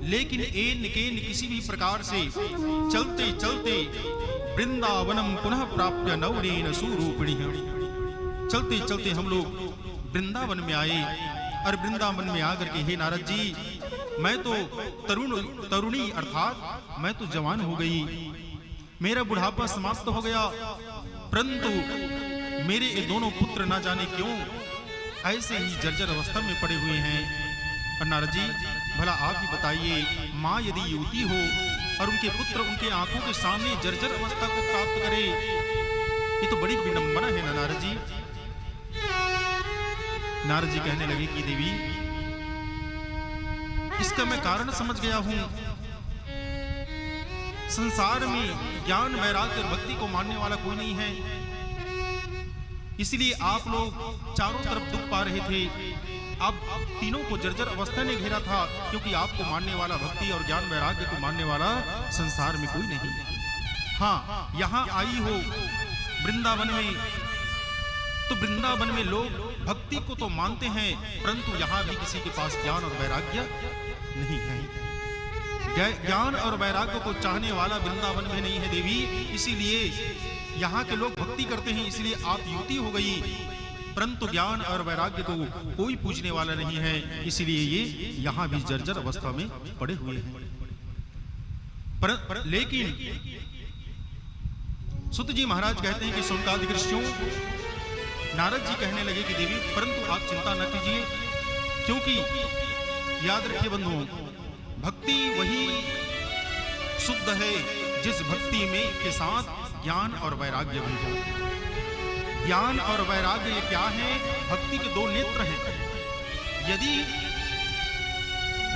B: लेकिन एन केन किसी भी प्रकार से चलते चलते वृंदावनम पुनः प्राप्य नवनीन सुरूपिणी, चलते चलते हम लोग वृंदावन में आए और वृंदावन में आकर के, हे नारद जी, मैं तो तरुणी अर्थात मैं तो जवान हो गई, मेरा बुढ़ापा समाप्त हो गया, परंतु मेरे ये दोनों पुत्र ना जाने क्यों ऐसे ही जर्जर अवस्था में पड़े हुए हैं। और नारद जी, भला आप ही बताइए, माँ यदि युवती हो और उनके पुत्र उनके आंखों के सामने जर्जर अवस्था को प्राप्त करे, ये तो बड़ी विडंबना है ना नारद जी। नारद जी कहने लगे कि देवी, इसका मैं कारण समझ गया हूं। संसार में ज्ञान वैराग्य और भक्ति को मानने वाला कोई नहीं है, इसलिए आप लोग चारों तरफ दुख पा रहे थे। अब तीनों को जर्जर अवस्था ने घेरा था, क्योंकि आपको मानने वाला, भक्ति और ज्ञान वैराग्य को मानने वाला संसार में कोई नहीं। हाँ, यहाँ आई हो वृंदावन में, तो वृंदावन में लोग भक्ति को तो मानते हैं, परंतु यहाँ भी किसी के पास ज्ञान और वैराग्य नहीं है। ज्ञान और वैराग्य को चाहने वाला वृंदावन में नहीं है देवी, इसीलिए यहाँ के लोग भक्ति करते हैं, इसलिए आप युवती हो गई, परंतु ज्ञान और वैराग्य को कोई पूजने वाला नहीं है, इसलिए ये यहाँ भी जर्जर अवस्था में पड़े हुए हैं। लेकिन सुत जी महाराज कहते हैं कि सुनकादिक ऋषियों, नारद जी कहने लगे कि देवी परंतु आप चिंता न कीजिए, क्योंकि याद रखिए बंधुओं, भक्ति वही शुद्ध है जिस भक्ति में के साथ ज्ञान और वैराग्य भी हो। ज्ञान और वैराग्य ये क्या है? भक्ति के दो नेत्र हैं। यदि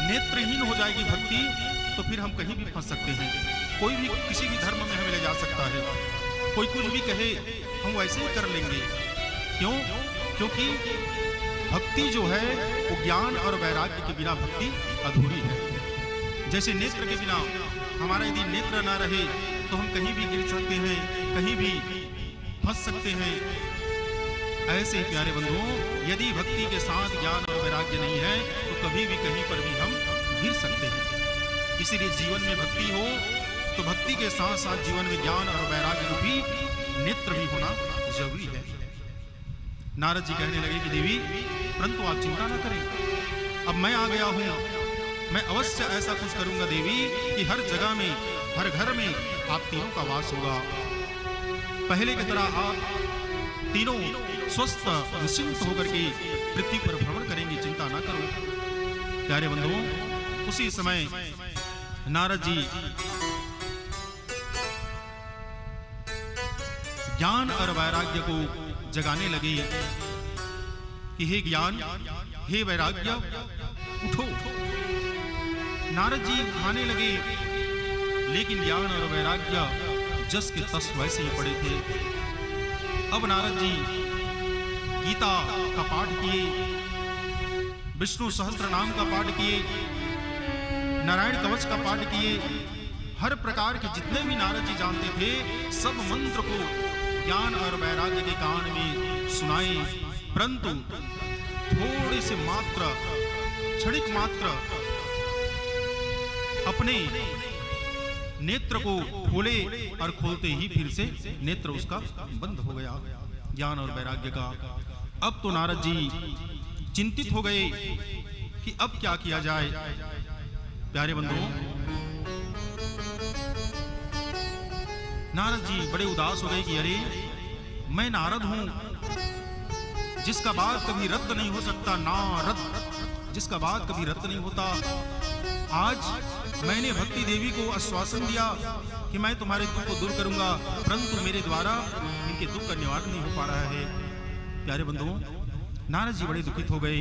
B: नेत्रहीन हो जाएगी भक्ति तो फिर हम कहीं भी फंस सकते हैं। कोई भी किसी भी धर्म में हमें ले जा सकता है, कोई कुछ भी कहे हम वैसे ही कर लेंगे। क्यों? क्योंकि भक्ति जो है वो ज्ञान और वैराग्य के बिना भक्ति अधूरी है। जैसे नेत्र के बिना हमारा यदि नेत्र ना रहे तो हम कहीं भी गिर सकते हैं, कहीं भी फंस सकते हैं। ऐसे ही प्यारे बंधुओं, यदि भक्ति के साथ ज्ञान और वैराग्य नहीं है तो कभी भी कहीं पर भी हम गिर सकते हैं। इसीलिए जीवन में भक्ति हो तो भक्ति के साथ साथ जीवन में ज्ञान और वैराग्य रूपी नेत्र भी होना जरूरी है। नारद जी कहने लगे कि देवी परंतु आप चिंता न करें, अब मैं आ गया हूं, मैं अवश्य ऐसा कुछ करूंगा देवी कि हर जगह में, हर घर में आप तीनों का वास होगा। पहले की तरह आप तीनों स्वस्थ निश्चिंत होकर के पृथ्वी पर भ्रमण करेंगे, चिंता ना करो। प्यारे बंधुओं, उसी समय नारद जी ज्ञान और वैराग्य को जगाने लगे कि हे ज्ञान, हे वैराग्य, उठो। नारद जी उठाने लगे, लेकिन ज्ञान और वैराग्य जस के तस वैसे ही पड़े थे। अब नारद जी गीता का पाठ किए, विष्णु सहस्त्र नाम का पाठ किए, नारायण कवच का पाठ किए। हर प्रकार के जितने भी नारद जी जानते थे सब मंत्र को ज्ञान और वैराग्य के कान में सुनाए, परंतु थोड़े से मात्र, क्षणिक मात्र अपने नेत्र को खोले और खोलते ही फिर से नेत्र उसका बंद हो गया, ज्ञान और वैराग्य का। अब तो नारद जी चिंतित हो गए कि अब क्या किया जाए। प्यारे बंधुओं, नारद जी बड़े उदास हो गए कि अरे मैं नारद हूं, जिसका बात कभी रद्द नहीं हो सकता, नारद, जिसका बात कभी रद्द नहीं होता। आज मैंने भक्ति देवी को आश्वासन दिया कि मैं तुम्हारे दुख को दूर करूंगा, परंतु मेरे द्वारा इनके दुख का निवारण नहीं हो पा रहा है। प्यारे बंधुओं, नारद जी बड़े दुखित हो गए,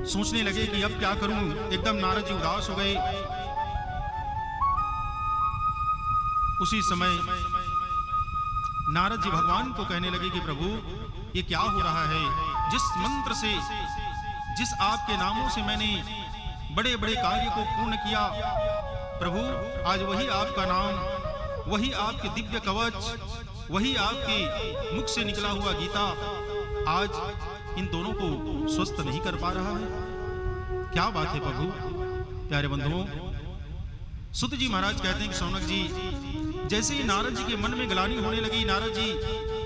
B: सोचने लगे कि अब क्या करूं। एकदम नारद जी उदास हो गए। उसी समय नारद जी भगवान को कहने लगे कि प्रभु ये क्या हो रहा है? जिस मंत्र से, जिस आपके नामों से मैंने बड़े बड़े कार्य को पूर्ण किया, प्रभु आज वही आपका नाम, वही आपके दिव्य कवच, वही आपके मुख से निकला हुआ गीता आज इन दोनों को स्वस्थ नहीं कर पा रहा है। क्या बात है प्रभु? प्यारे बंधुओं, सुत जी महाराज कहते हैं कि शौनक जी, जैसे ही नारद जी के मन में ग्लानि होने लगी, नारद जी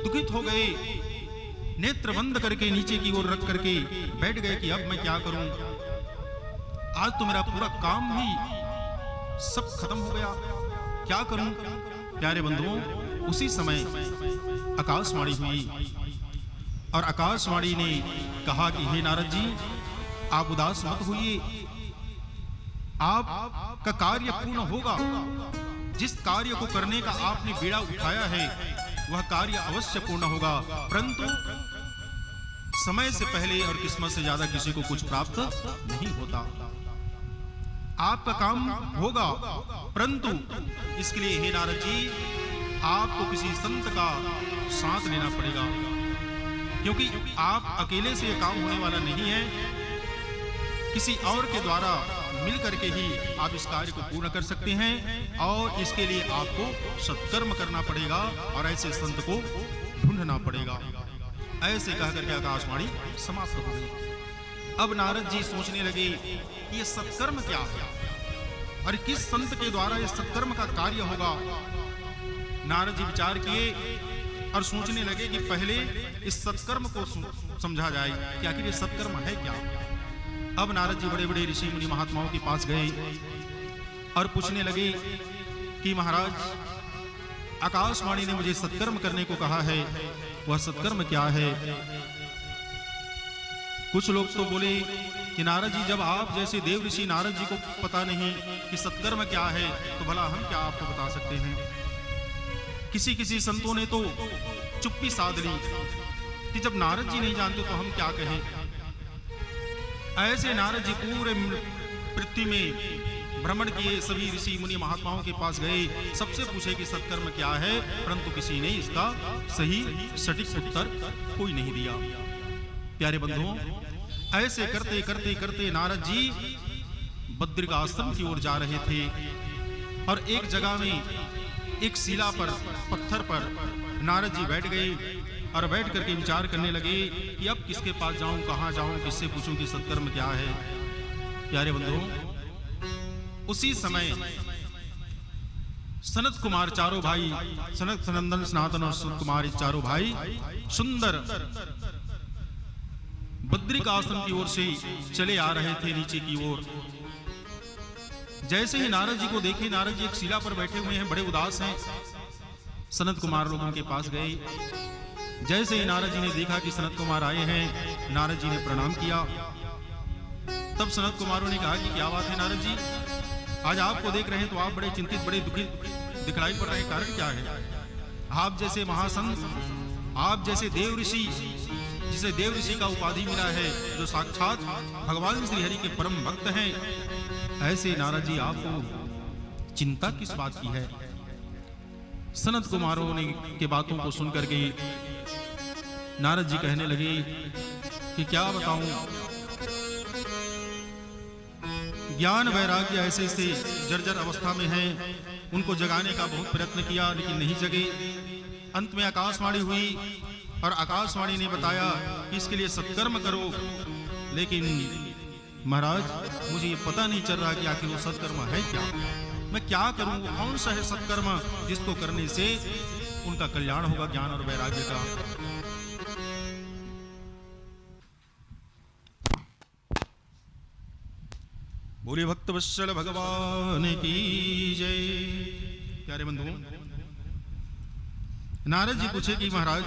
B: दुखित हो गए, नेत्र बंद करके नीचे की ओर रख करके बैठ गए कि अब मैं क्या करूं? आज तो मेरा पूरा काम भी सब खत्म हो गया, क्या करूं? प्यारे बंधुओं, उसी समय आकाशवाणी हुई और आकाशवाणी ने कहा कि हे नारद जी, आप उदास मत होइए, आपका कार्य पूर्ण होगा। जिस कार्य को करने का आपने बीड़ा उठाया है वह कार्य अवश्य पूर्ण होगा, परंतु समय से पहले और किस्मत से ज्यादा किसी को कुछ प्राप्त नहीं होता। आपका काम होगा, परंतु इसके लिए हे नारद जी आपको किसी संत का साथ लेना पड़ेगा, क्योंकि आप अकेले से यह काम होने वाला नहीं है। किसी और के द्वारा मिल करके ही आप इस कार्य को पूर्ण कर सकते हैं, और इसके लिए आपको सत्कर्म करना पड़ेगा और ऐसे संत को ढूंढना पड़ेगा। ऐसे कहकर के आकाशवाणी समाप्त हो गई। अब नारद जी सोचने लगे कि ये सत्कर्म क्या है और किस संत के द्वारा ये सत्कर्म का कार्य होगा। नारद जी विचार किए और सोचने लगे कि पहले इस सत्कर्म को समझा जाए कि आखिर ये सत्कर्म है क्या। अब नारद जी बड़े बड़े ऋषि मुनि महात्माओं के पास गए और पूछने लगे कि महाराज आकाशवाणी ने मुझे सत्कर्म करने को कहा है, वह सत्कर्म क्या है? कुछ लोग तो बोले कि नारद जी, जब आप जैसे देव ऋषि नारद जी को पता नहीं कि सत्कर्म क्या है, तो भला हम क्या आपको बता सकते हैं? किसी किसी संतों ने तो चुप्पी साध ली कि जब नारद जी नहीं जानते तो हम क्या कहें। ऐसे नारद जी पूरे पृथ्वी में भ्रमण किए, सभी ऋषि मुनि महात्माओं के पास गए, सबसे पूछे कि सत्कर्म क्या है, परंतु किसी ने इसका सही सटीक उत्तर कोई नहीं दिया। प्यारे बंधुओं, ऐसे करते करते करते नारद जी बद्रिक आश्रम की ओर जा रहे थे और एक जगह में एक शिला पर, पत्थर पर नारद जी बैठ गए और बैठ करके विचार करने लगे कि अब किसके पास जाऊं, कहां जाऊं, किससे पूछूं कि सत्कर्म क्या है। प्यारे बंधुओं, उसी समय सनत कुमार चारों भाई, सनत सनंदन सनातन और सनत कुमार चारों भाई सुंदर बद्रिक आश्रम की ओर से चले आ रहे थे नीचे की ओर। जैसे ही नारद जी को देखे, नारद जी एक शिला पर बैठे हुए हैं, बड़े उदास हैं। सनत कुमार लोग उनके पास गए। जैसे ही नारद जी ने देखा कि सनत कुमार आए हैं, नारद जी ने प्रणाम किया। तब सनत कुमारों ने कहा कि क्या बात है नारद जी, आज आपको देख रहे हैं तो आप बड़े चिंतित, बड़े दुखी दिखलाई पड़ रहे हैं, कारण क्या है? आप जैसे महासंत, आप जैसे देव ऋषि, जिसे देव ऋषि का उपाधि मिला है, जो साक्षात भगवान श्री हरि के परम भक्त हैं, ऐसे नारद जी आपको चिंता किस बात की है? सनत कुमारों ने के बातों को सुनकर के नारद जी कहने लगे कि क्या बताऊं, ज्ञान वैराग्य ऐसे से जर्जर अवस्था में है, उनको जगाने का बहुत प्रयत्न किया लेकिन नहीं जगे। अंत में आकाशवाणी हुई और आकाशवाणी ने बताया कि इसके लिए सत्कर्म करो, लेकिन महाराज मुझे ये पता नहीं चल रहा कि आखिर वो सत्कर्म है क्या, मैं क्या करूं, वो कौन सा है सत्कर्म जिसको करने से उनका कल्याण होगा ज्ञान और वैराग्य का। बोले भक्त वत्सल भगवान की जय। प्यारे बंधुओं, नारद जी पूछे कि महाराज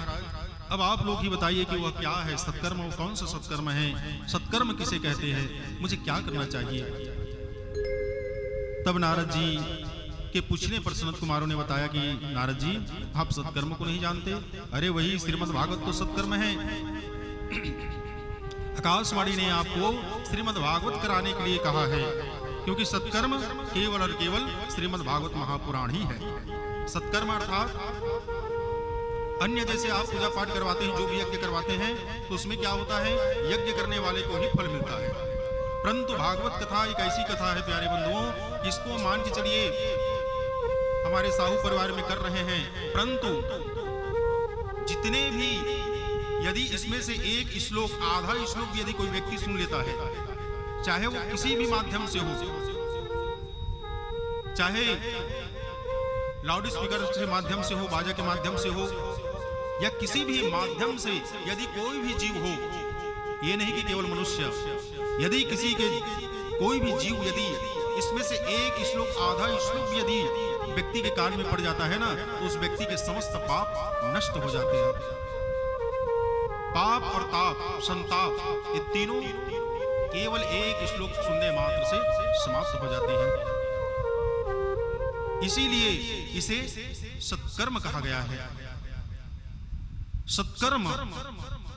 B: अब आप लोग ही बताइए कि वह क्या है सत्कर्म, वो कौन सा सत्कर्म है, सत्कर्म किसे कहते हैं, मुझे क्या करना चाहिए? तब नारद जी के पूछने पर सनत कुमारों ने बताया कि नारद जी आप सत्कर्म को नहीं जानते? अरे वही श्रीमद् भागवत तो सत्कर्म है। आकाशवाणी ने आपको श्रीमद् भागवत कराने के लिए कहा है, क्योंकि सत्कर्म केवल और केवल श्रीमद् भागवत महापुराण ही है। सत्कर्म अर्थात अन्य जैसे आप पूजा पाठ करवाते हैं, जो भी यज्ञ करवाते हैं, तो उसमें क्या होता है, यज्ञ करने वाले को ही फल मिलता है। परंतु भागवत कथा एक ऐसी कथा है प्यारे बंधुओं, इसको मान के चलिए हमारे साहू परिवार में कर रहे हैं, परंतु जितने भी यदि इसमें से एक श्लोक, आधा श्लोक भी यदि कोई व्यक्ति सुन लेता है, चाहे वो किसी भी माध्यम से हो, चाहे लाउड स्पीकर के माध्यम से हो, बाजा के माध्यम से हो, या किसी भी माध्यम से यदि कोई भी जीव हो, ये नहीं कि केवल मनुष्य, यदि किसी के कोई भी जीव यदि इसमें से एक श्लोक, आधा श्लोक भी यदि व्यक्ति के कान में पड़ जाता है ना, तो उस व्यक्ति के समस्त पाप नष्ट हो जाते हैं। पाप और ताप, संताप, ये तीनों केवल एक श्लोक सुनने मात्र से समाप्त हो जाते हैं। इसीलिए इसे सत्कर्म कहा गया है। सत्कर्म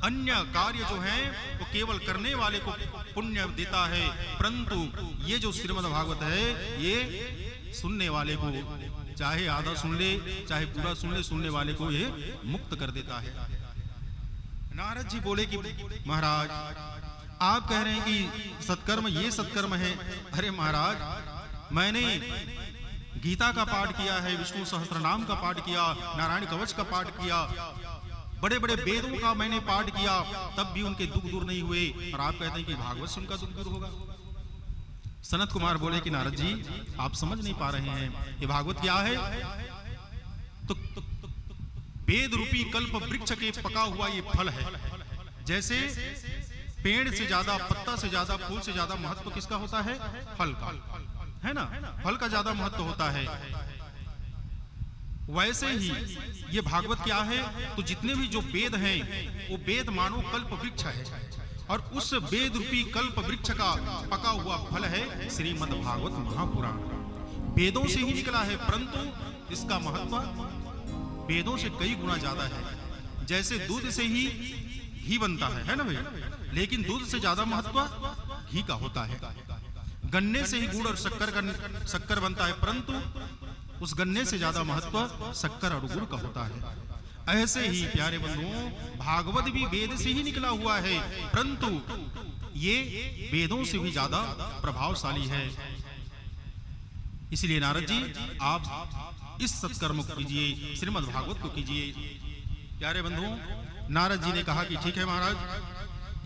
B: अन्य कार्य जो है वो केवल करने वाले को पुण्य देता है, परंतु ये जो श्रीमद् भागवत है ये सुनने वाले को, चाहे आधा सुन ले चाहे पूरा सुन ले, सुनने वाले को ये मुक्त कर देता है। नारद जी बोले कि महाराज आप कह रहे हैं कि सत्कर्म ये सत्कर्म है। अरे महाराज मैंने गीता का पाठ किया है, विष्णु सहस्त्रनाम का पाठ किया, नारायण कवच का पाठ किया, बड़े बड़े वेदों का मैंने पाठ किया, तब भी उनके दुख दूर नहीं हुए, और आप कहते हैं कि भागवत से उनका दुख दूर होगा। सनत कुमार बोले कि नारद जी आप समझ नहीं पा रहे हैं, ये भागवत क्या है? तो वेद रूपी कल्प वृक्ष के पका हुआ ये फल है। जैसे पेड़ से ज्यादा, पत्ता से ज्यादा, फूल से ज्यादा महत्व किसका होता है? फल का, है ना? फल का ज्यादा महत्व होता है। वैसे ही ये भागवत क्या है, तो जितने भी जो वेद हैं वो वेद मानो कल्प वृक्ष है, और उस वेद रूपी कल्प वृक्ष का पका हुआ फल है श्रीमद् भागवत महापुराण। वेदों से ही निकला है, परंतु इसका महत्व वेदों से कई गुना ज्यादा है। जैसे दूध से ही घी बनता है ना भाई, लेकिन दूध से ज्यादा महत्व घी का होता है। गन्ने से ही गुड़ और शक्कर बनता है, परंतु उस गन्ने से ज्यादा महत्व शक्कर और गुड़ का होता है। ऐसे ही प्यारे बंधुओं, भागवत भी वेद से ही निकला हुआ है, परंतु ये वेदों से भी ज्यादा प्रभावशाली है। इसलिए नारद जी आप इस सत्कर्म को कीजिए, श्रीमद् भागवत को कीजिए। प्यारे बंधुओं, नारद जी ने कहा कि ठीक है महाराज,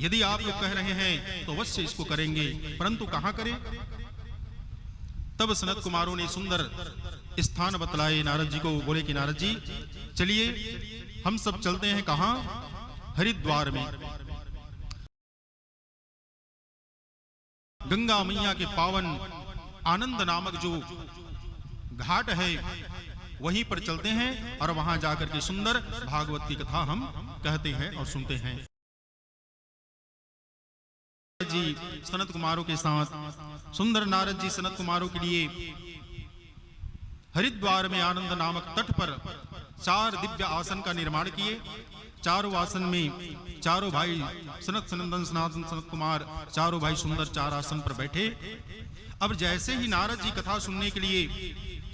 B: यदि आप लोग कह रहे हैं तो अवश्य इसको करेंगे, परंतु कहां करें। तब सनत कुमारों ने सुंदर स्थान बतलाए नारद जी को। बोले कि नारद जी चलिए हम सब चलते हैं, कहां, हरिद्वार में। गंगा मैया के पावन आनंद नामक जो घाट है वहीं पर चलते हैं, और वहां जाकर के सुंदर भागवत की कथा हम कहते हैं और सुनते हैं। जी सनत कुमारों के साथ सुंदर नारद जी सनत कुमारों के लिए हरिद्वार में आनंद नामक तट पर 4 दिव्य आसन का निर्माण किए। चारों आसन में चारों भाई सनत सनंदन सनातन सनत कुमार चारों भाई सुंदर 4 आसन पर बैठे। अब जैसे ही नारद जी कथा सुनने के लिए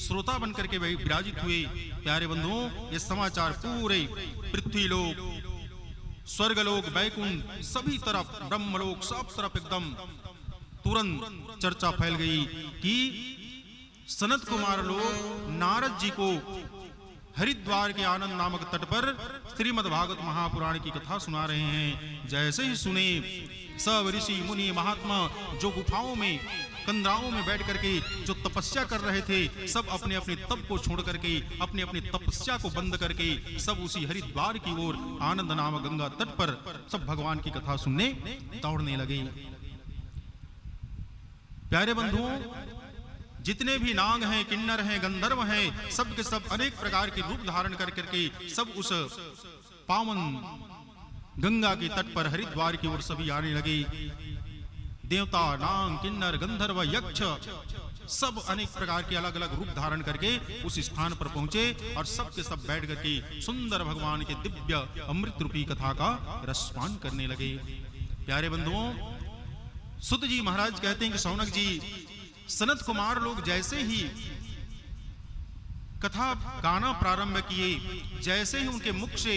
B: श्रोता बनकर के विराजित हुए, प्यारे बंधुओं, ये समाचार पूरे पृथ्वीलोक, स्वर्गलोक, वैकुंठ, सभी तरफ, ब्रह्मलोक, सब तरफ एकदम तुरंत चर्चा फैल गई कि सनत कुमार लोग नारद जी को हरिद्वार के आनंद नामक तट पर श्रीमद् भागवत महापुराण की कथा सुना रहे हैं। जैसे ही सुने, सब ऋषि मुनि महात्मा जो गुफाओं में कंदराओं में बैठ करके जो तपस्या कर रहे थे, सब अपने अपने तप को छोड़ करके, अपने अपने तपस्या को बंद करके सब उसी हरिद्वार की ओर आनंद नामक गंगा तट पर सब भगवान की कथा सुनने दौड़ने लगे। प्यारे बंधुओं, जितने भी नाग हैं, किन्नर हैं, गंधर्व हैं, सब के सब अनेक प्रकार के रूप धारण कर करके सब उस पावन गंगा के तट पर हरिद्वार की ओर सभी आने लगे। देवता, नाग, किन्नर, गंधर्व, यक्ष, सब अनेक प्रकार के अलग अलग रूप धारण करके उस स्थान पर पहुंचे और सब के सब बैठ करके सुंदर भगवान के दिव्य अमृत रूपी कथा का रसपान करने लगे। प्यारे बंधुओं, सुत जी महाराज कहते हैं कि शौनक जी, सनत कुमार लोग जैसे ही कथा गाना प्रारंभ किए, जैसे ही उनके मुख से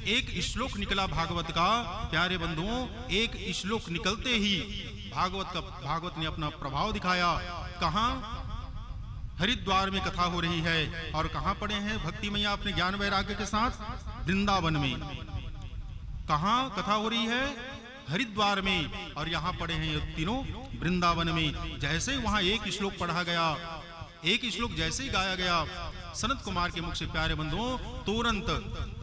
B: एक श्लोक निकला भागवत का, प्यारे बंधुओं, एक श्लोक निकलते ही भागवत ने अपना प्रभाव दिखाया। कहां, हरिद्वार में कथा हो रही है, और कहां पड़े हैं भक्ति मैया अपने ज्ञान वैराग्य के साथ, वृंदावन में। कहां कथा हो रही है, हरिद्वार में, और यहां पड़े हैं ये तीनों वृंदावन में। जैसे वहां एक श्लोक पढ़ा गया, एक श्लोक जैसे ही गाया गया सनत कुमार के मुख से, प्यारे बंधुओं, तुरंत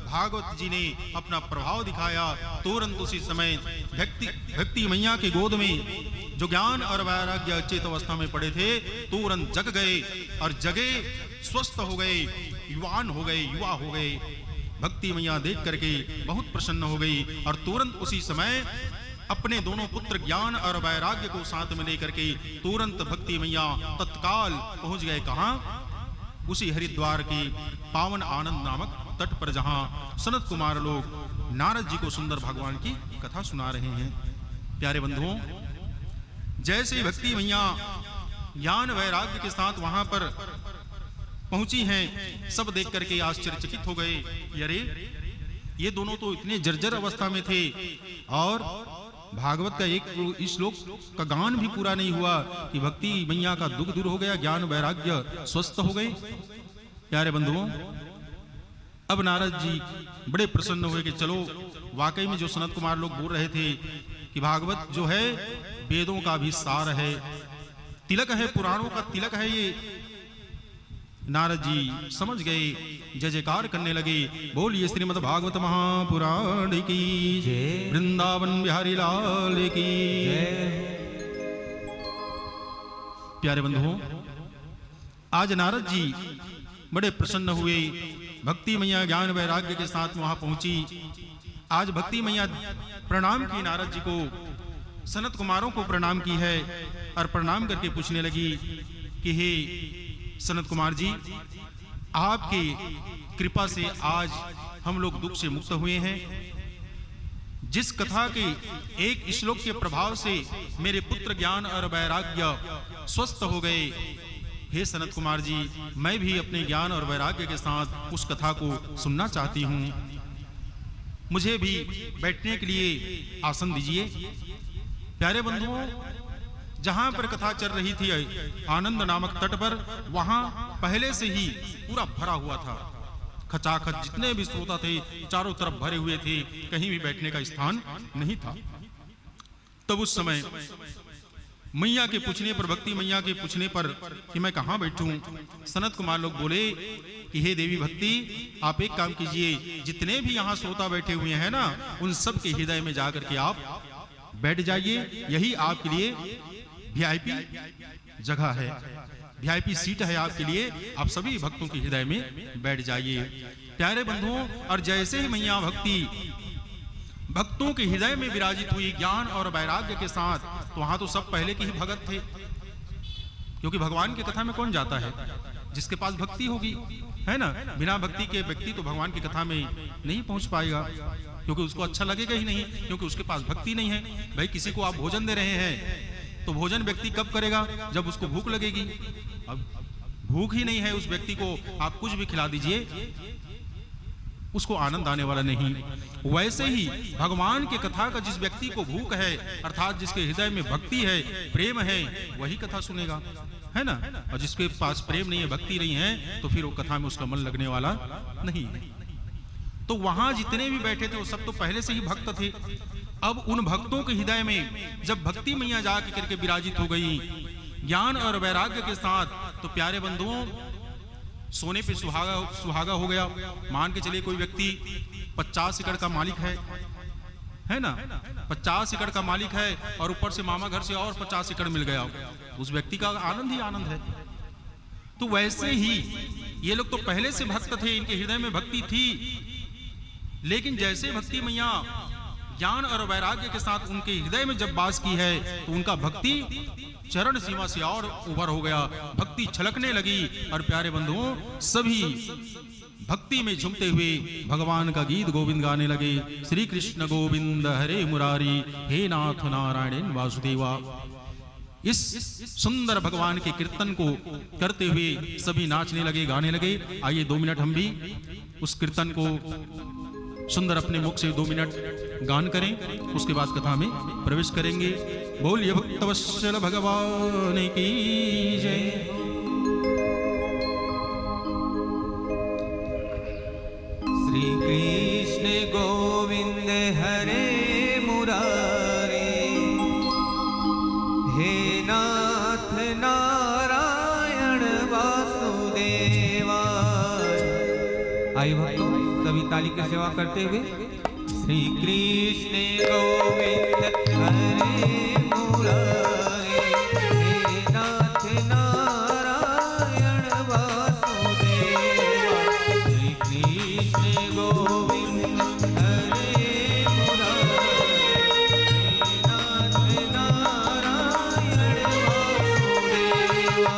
B: भागवत जी ने अपना प्रभाव दिखाया। तुरंत उसी समय भक्ति मैया के गोद में जो ज्ञान और वैराग्य अचेत अवस्था में पड़े थे, तुरंत जग गए, और जगे स्वस्थ हो गए, युवान हो गए, युवा हो गए। भक्ति मैया देख करके बहुत प्रसन्न हो गई, और तुरंत उसी समय अपने दोनों पुत्र ज्ञान और वैराग्य को साथ में लेकर के तुरंत भक्ति मैया तत्काल पहुंच गए। कहां, उसी हरिद्वार के पावन आनंद नामक तट पर, जहां सनत कुमार लोग नारद जी को सुंदर भगवान की कथा सुना रहे हैं। प्यारे बंधुओं, जैसे भक्ति मैया ज्ञान वैराग्य के साथ वहां पर पहुंची हैं, सब देख करके आश्चर्यचकित हो गए। अरे, ये दोनों तो इतने जर्जर अवस्था में थे, और भागवत का एक श्लोक का गान भी पूरा नहीं हुआ कि भक्ति मैया का दुख दूर हो गया, ज्ञान वैराग्य स्वस्थ हो गए। प्यारे बंधुओं, अब नारद जी बड़े प्रसन्न हुए कि चलो, वाकई में जो सनत कुमार लोग बोल रहे थे कि भागवत जो है वेदों का भी सार है, तिलक है, पुराणों का तिलक है ये। नारद जी समझ गए, जय जयकार करने लगे, बोलिए श्रीमद् भागवत महापुराण की जय, वृंदावन बिहारी लाल की जय। प्यारे बंधुओं, आज नारद जी बड़े प्रसन्न हुए भक्ति मैया ज्ञान वैराग्य के साथ वहां पहुंची। आज भक्ति मैया प्रणाम की नारद जी को, सनत कुमारों को प्रणाम की है और प्रणाम करके पूछने लगी कि हे सनत कुमार जी, आपके कृपा से आज हम लोग दुख से मुक्त हुए हैं। जिस कथा के एक श्लोक के प्रभाव से मेरे पुत्र ज्ञान और वैराग्य स्वस्थ हो गए, हे सनत कुमार जी, मैं भी अपने ज्ञान और वैराग्य के साथ उस कथा को सुनना चाहती हूँ। मुझे भी बैठने के लिए आसन दीजिए। प्यारे बंधुओं, जहां पर कथा चल रही थी आनंद नामक तट पर, वहां पहले से ही पूरा भरा हुआ था। खचाखच जितने भी श्रोता थे चारों तरफ भरे हुए थे, कहीं भी बैठने का स्थान नहीं था। तब उस समय मैया के पूछने पर, भक्ति मैया के पूछने पर कि मैं कहां बैठूं, सनत कुमार लोग बोले कि हे देवी भक्ति, आप एक काम कीजिए, जितने भी यहाँ श्रोता बैठे हुए हैं ना, उन सब के हृदय में जाकर के आप बैठ जाइए। यही आपके लिए वीआईपी जगह है, वीआईपी सीट है आपके लिए। आप सभी भक्तों के हृदय में बैठ जाइए। प्यारे बंधुओं, और जैसे ही मैया भक्ति भक्तों के हृदय में विराजित हुई ज्ञान और वैराग्य के साथ, तो वहां तो सब पहले के ही भगत थे, क्योंकि भगवान की कथा में कौन जाता है? जिसके पास भक्ति होगी, है ना। बिना भक्ति के व्यक्ति तो भगवान की कथा में नहीं पहुंच पाएगा, क्योंकि उसको अच्छा लगेगा ही नहीं, क्योंकि उसके पास भक्ति नहीं है। भाई, किसी को आप भोजन दे रहे हैं तो भोजन व्यक्ति कब करेगा? जब उसको भूख लगेगी। अब भूख ही नहीं है उस व्यक्ति को, आप कुछ भी खिला दीजिए, उसको आनंद आने वाला नहीं। वैसे ही भगवान की कथा का जिस व्यक्ति को भूख है, अर्थात जिसके हृदय में भक्ति है, प्रेम है, वही कथा सुनेगा, है ना। और जिसके पास प्रेम नहीं है, भक्ति नहीं है, तो फिर वो कथा में उसका मन लगने वाला नहीं है। तो वहां जितने भी बैठे थे वो सब तो पहले से ही भक्त थे। अब उन भक्तों के हृदय में जब भक्ति मैया जाकर करके विराजित हो गई ज्ञान और वैराग्य के साथ, तो प्यारे बंधुओं, सोने पे सुहागा हो गया। मान के चलिए कोई व्यक्ति 50 एकड़ का मालिक है ना, 50 एकड़ का मालिक है, और ऊपर से मामा घर से और 50 एकड़ मिल गया, उस व्यक्ति का आनंद ही आनंद है। तो वैसे ही ये लोग तो पहले से भक्त थे, इनके हृदय में भक्ति थी, लेकिन जैसे भक्ति मैया ज्ञान और वैराग्य के साथ उनके हृदय में जब वास की है, तो उनका भक्ति चरण सीमा से और ऊपर हो गया, भक्ति छलकने लगी। और प्यारे बंधुओं, सभी भक्ति में झूमते हुए भगवान का गीत गोविंद गाने लगे। श्री कृष्ण गोविंद हरे मुरारी, हे नाथ नारायण वासुदेवा। इस सुंदर भगवान के कीर्तन को करते हुए सभी नाचने लगे, गाने लगे। आइए 2 मिनट हम भी उस कीर्तन को सुंदर अपने मुख से 2 मिनट गान करें, उसके बाद कथा में प्रवेश करेंगे। बोलिए भक्तवत्सल भगवान की जय।
A: श्री कृष्ण गोविंद हरे मुरारी, हे नाथ नारायण वासुदेवा। आइए भाइयों, सभी ताली की सेवा करते हुए श्री कृष्ण गोविंद हरे मुरारी, हे नाथ नारायण वासुदेवा। श्री कृष्ण गोविंद हरे मुरारी, हे नाथ नारायण वासुदेवा।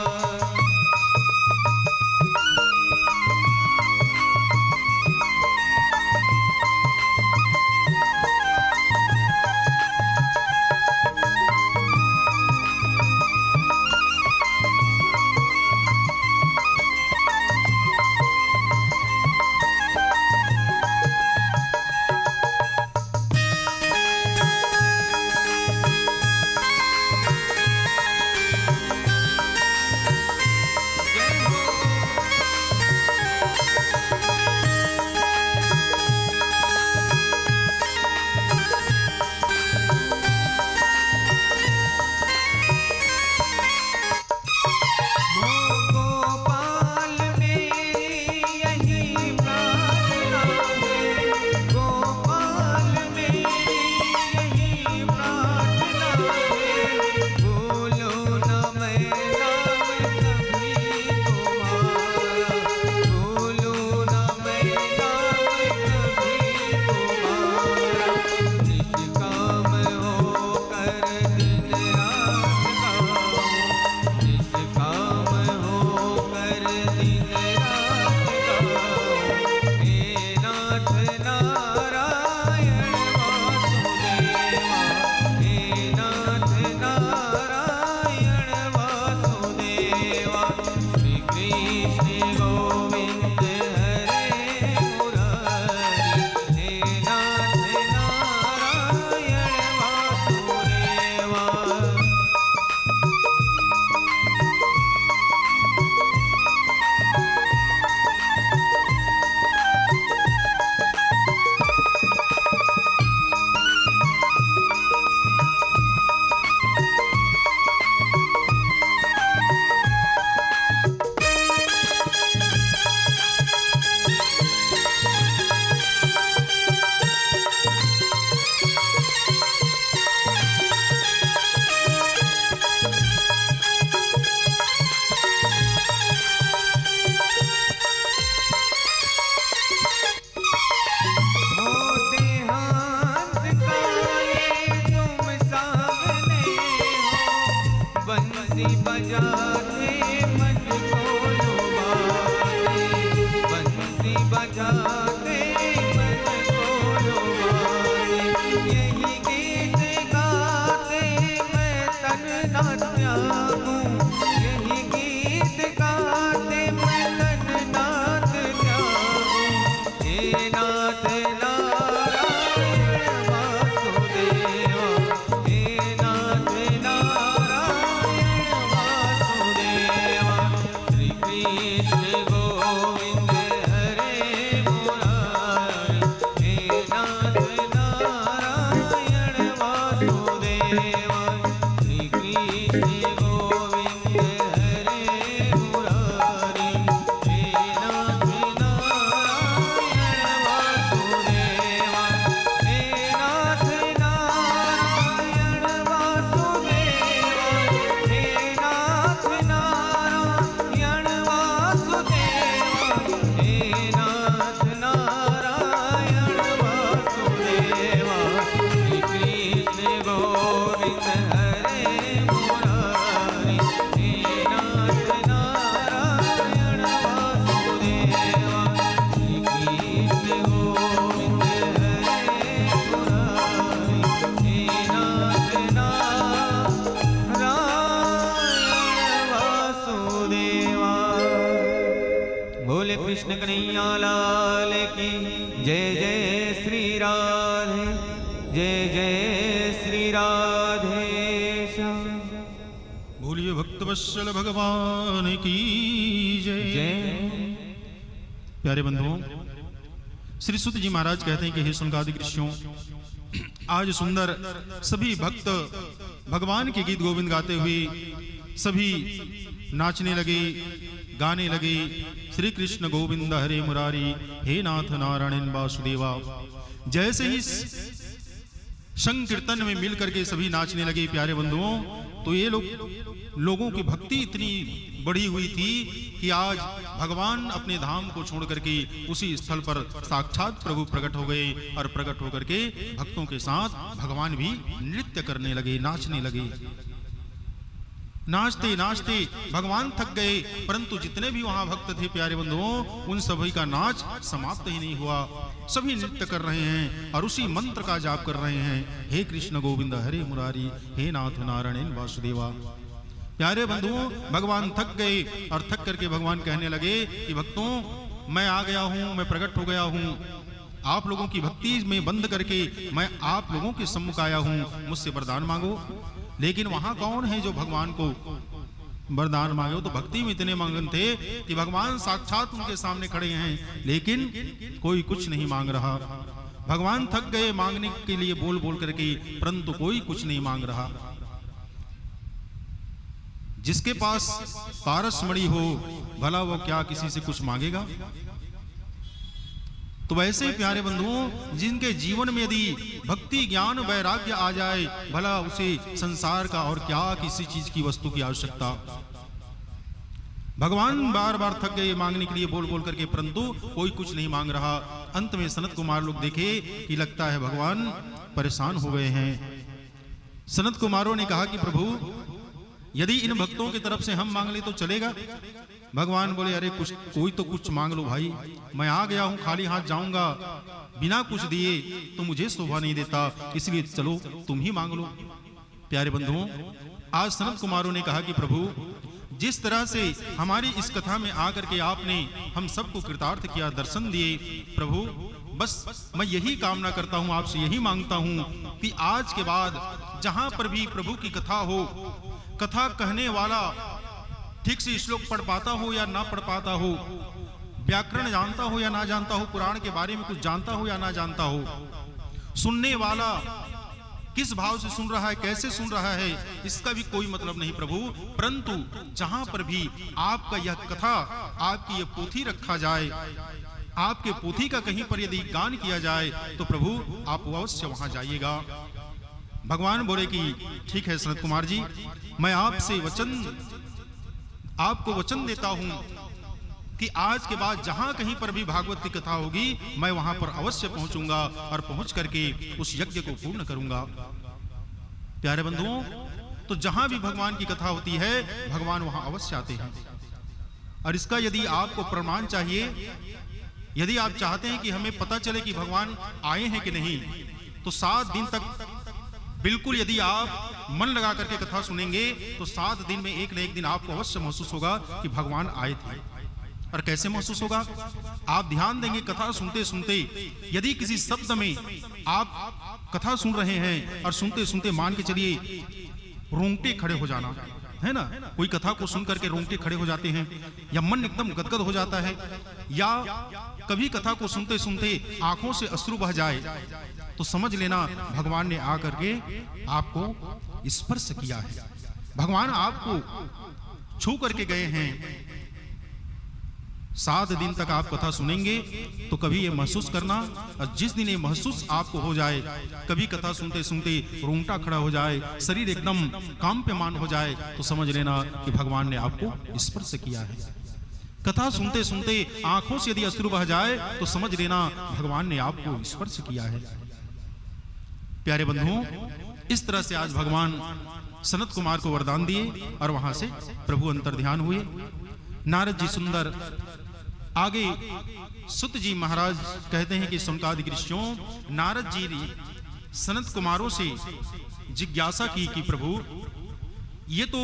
A: बजाते मन को लुभाते, बंसी बजाते मन को लुभाते, यही गीत गाते मैं तन ना त्यागूं, यही गीत गाते मैं तन नाथ त्यागूं। हे नाथ नारायण वासुदेवा, हे नाथ नारायण वासुदेवा, श्री कृष्ण गोविंद हरे मुरारी, हे नाथ नारायण वासुदेवा, श्री कृष्ण गोविंद हरे मुरारी, हे नाथ नारायण वासुदेवा, हे नाथ नारायण वासुदेवा, हे नाथ नारायण वासुदेवा, हे नाथ नारायण वासुदेवा, श्री कृष्ण गोविंद हरे मुरारी, हे नाथ नारायण वासुदेवा, श्री कृष्ण गोविंद हरे मुरारी, हे नाथ नारायण वासुदेवा। बोले कृष्ण कन्हैया लाल की जय। जय श्री राधे, जय जय श्री राधे श्याम।
B: बोलिए भक्तवत्सल भगवान की जय।
A: जय
B: प्यारे बंधुओं, श्री सुत जी महाराज कहते हैं कि हे सुनकादिक ऋषियों, आज सुंदर सभी भक्त भगवान के गीत गोविंद गाते हुए सभी नाचने लगे, गाने लगे। श्री कृष्ण गोविंद हरे मुरारी, हे नाथ नारायण वासुदेवा। जैसे ही संकीर्तन में मिल करके सभी नाचने लगे प्यारे बंधुओं, तो ये लोगों की भक्ति इतनी बढ़ी हुई थी कि आज भगवान अपने धाम को छोड़ करके उसी स्थल पर साक्षात प्रभु प्रकट हो गए और प्रकट होकर के भक्तों के साथ भगवान भी नृत्य करने लगे, नाचने लगे। नाचते नाचते भगवान थक गए, परंतु जितने भी वहां भक्त थे प्यारे बंधुओं, उन सभी का नाच समाप्त ही नहीं हुआ। सभी नृत्य कर रहे हैं और उसी मंत्र का जाप कर रहे हैं, हे कृष्ण गोविंद हरे मुरारी, हे नाथ नारायण वासुदेवा। प्यारे बंधुओं, भगवान थक गए और थक करके भगवान कहने लगे कि भक्तों, मैं आ गया हूं, मैं प्रकट हो गया हूं। आप लोगों की भक्ति में बंद करके मैं आप लोगों के सम्मुख आया हूं, मुझसे वरदान मांगो। लेकिन वहां कौन है जो भगवान को वरदान मांगे? तो भक्ति में इतने मगन थे कि भगवान साक्षात उनके सामने खड़े हैं, लेकिन कोई कुछ नहीं मांग रहा। भगवान थक गए मांगने के लिए बोल बोल करके, परंतु कोई कुछ नहीं मांग रहा। जिसके पास पारसमणि हो, भला वो क्या किसी से कुछ मांगेगा? तो वैसे ही प्यारे बंधुओं, जिनके जीवन में यदि भक्ति ज्ञान वैराग्य आ जाए, भला उसे संसार का और क्या किसी चीज की वस्तु की आवश्यकता। भगवान बार बार थक गए मांगने के लिए बोल बोल करके, परंतु कोई कुछ नहीं मांग रहा। अंत में सनत कुमार लोग देखे कि लगता है भगवान परेशान हो गए हैं। सनत कुमारों ने कहा कि प्रभु, यदि इन भक्तों की तरफ से हम मांग ले तो चलेगा? भगवान बोले, अरे कुछ कोई तो कुछ मांग लो भाई, मैं आ गया हूं, खाली हाथ जाऊंगा बिना कुछ दिए तो मुझे शोभा नहीं देता, इसलिए चलो तुम ही मांग लो। प्यारे बंधुओं, आज सनत कुमारों ने कहा कि प्रभु, जिस तरह से हमारी इस कथा में आकर के आपने हम सबको कृतार्थ किया, दर्शन दिए, प्रभु बस मैं यही कामना करता हूं, आपसे यही मांगता हूं कि आज के बाद जहां पर भी प्रभु की कथा हो, कथा कहने वाला ठीक से श्लोक पढ़ पाता हो या ना पढ़ पाता हो, व्याकरण जानता हो या ना जानता हो, पुराण के बारे में कुछ जानता हो या ना जानता हो, सुनने वाला किस भाव से सुन रहा है, कैसे सुन रहा है, इसका भी कोई मतलब नहीं प्रभु। परंतु जहां पर भी आपका यह कथा, आपकी यह पोथी रखा जाए, आपके पोथी का कहीं पर यदि गान किया जाए, तो प्रभु आप अवश्य वहां जाइएगा। भगवान बोले कि ठीक है सनत कुमार जी, मैं आपसे आपको वचन देता हूं कि आज के बाद जहां कहीं पर भी भागवत की कथा होगी, मैं वहां पर अवश्य पहुंचूंगा और पहुंच करके उस यज्ञ को पूर्ण करूंगा। प्यारे बंधुओं, तो जहां भी भगवान की कथा होती है भगवान वहां अवश्य आते हैं। और इसका यदि आपको प्रमाण चाहिए, यदि आप चाहते हैं कि हमें पता चले कि भगवान आए हैं कि नहीं, तो 7 दिन तक बिल्कुल यदि आप मन लगा करके कथा सुनेंगे तो 7 दिन में एक न एक दिन आपको अवश्य महसूस होगा कि भगवान आए थे। और कैसे महसूस होगा? आप ध्यान देंगे, कथा सुनते सुनते यदि किसी शब्द में आप कथा सुन रहे हैं और सुनते सुनते मान के चलिए रोंगटे खड़े हो जाना, है ना, कोई कथा को सुन करके रोंगटे खड़े हो जाते हैं, या मन एकदम गदगद हो जाता है, या कभी कथा को सुनते सुनते आंखों से अश्रु बह जाए, तो समझ लेना भगवान ने आकर के आपको स्पर्श किया है। भगवान आपको छू करके गए हैं। 7 दिन तक आप कथा सुनेंगे तो कभी ये महसूस करना, और जिस दिन ये महसूस आपको हो जाए, कभी कथा सुनते सुनते रोंगटा खड़ा हो जाए, शरीर एकदम कांप्यमान हो जाए, तो समझ लेना कि भगवान ने आपको स्पर्श किया है। कथा सुनते सुनते आंखों से यदि अश्रु बह जाए तो समझ लेना भगवान ने आपको स्पर्श किया है। प्यारे बंधुओं, इस तरह से आज भगवान सनत कुमार को वरदान दिए और वहां से प्रभु अंतर्ध्यान हुए। नारद जी सुंदर आगे सुत जी महाराज कहते हैं कि सनकादिक ऋषियों, नारद जी ने सनत कुमारों से जिज्ञासा की कि प्रभु, ये तो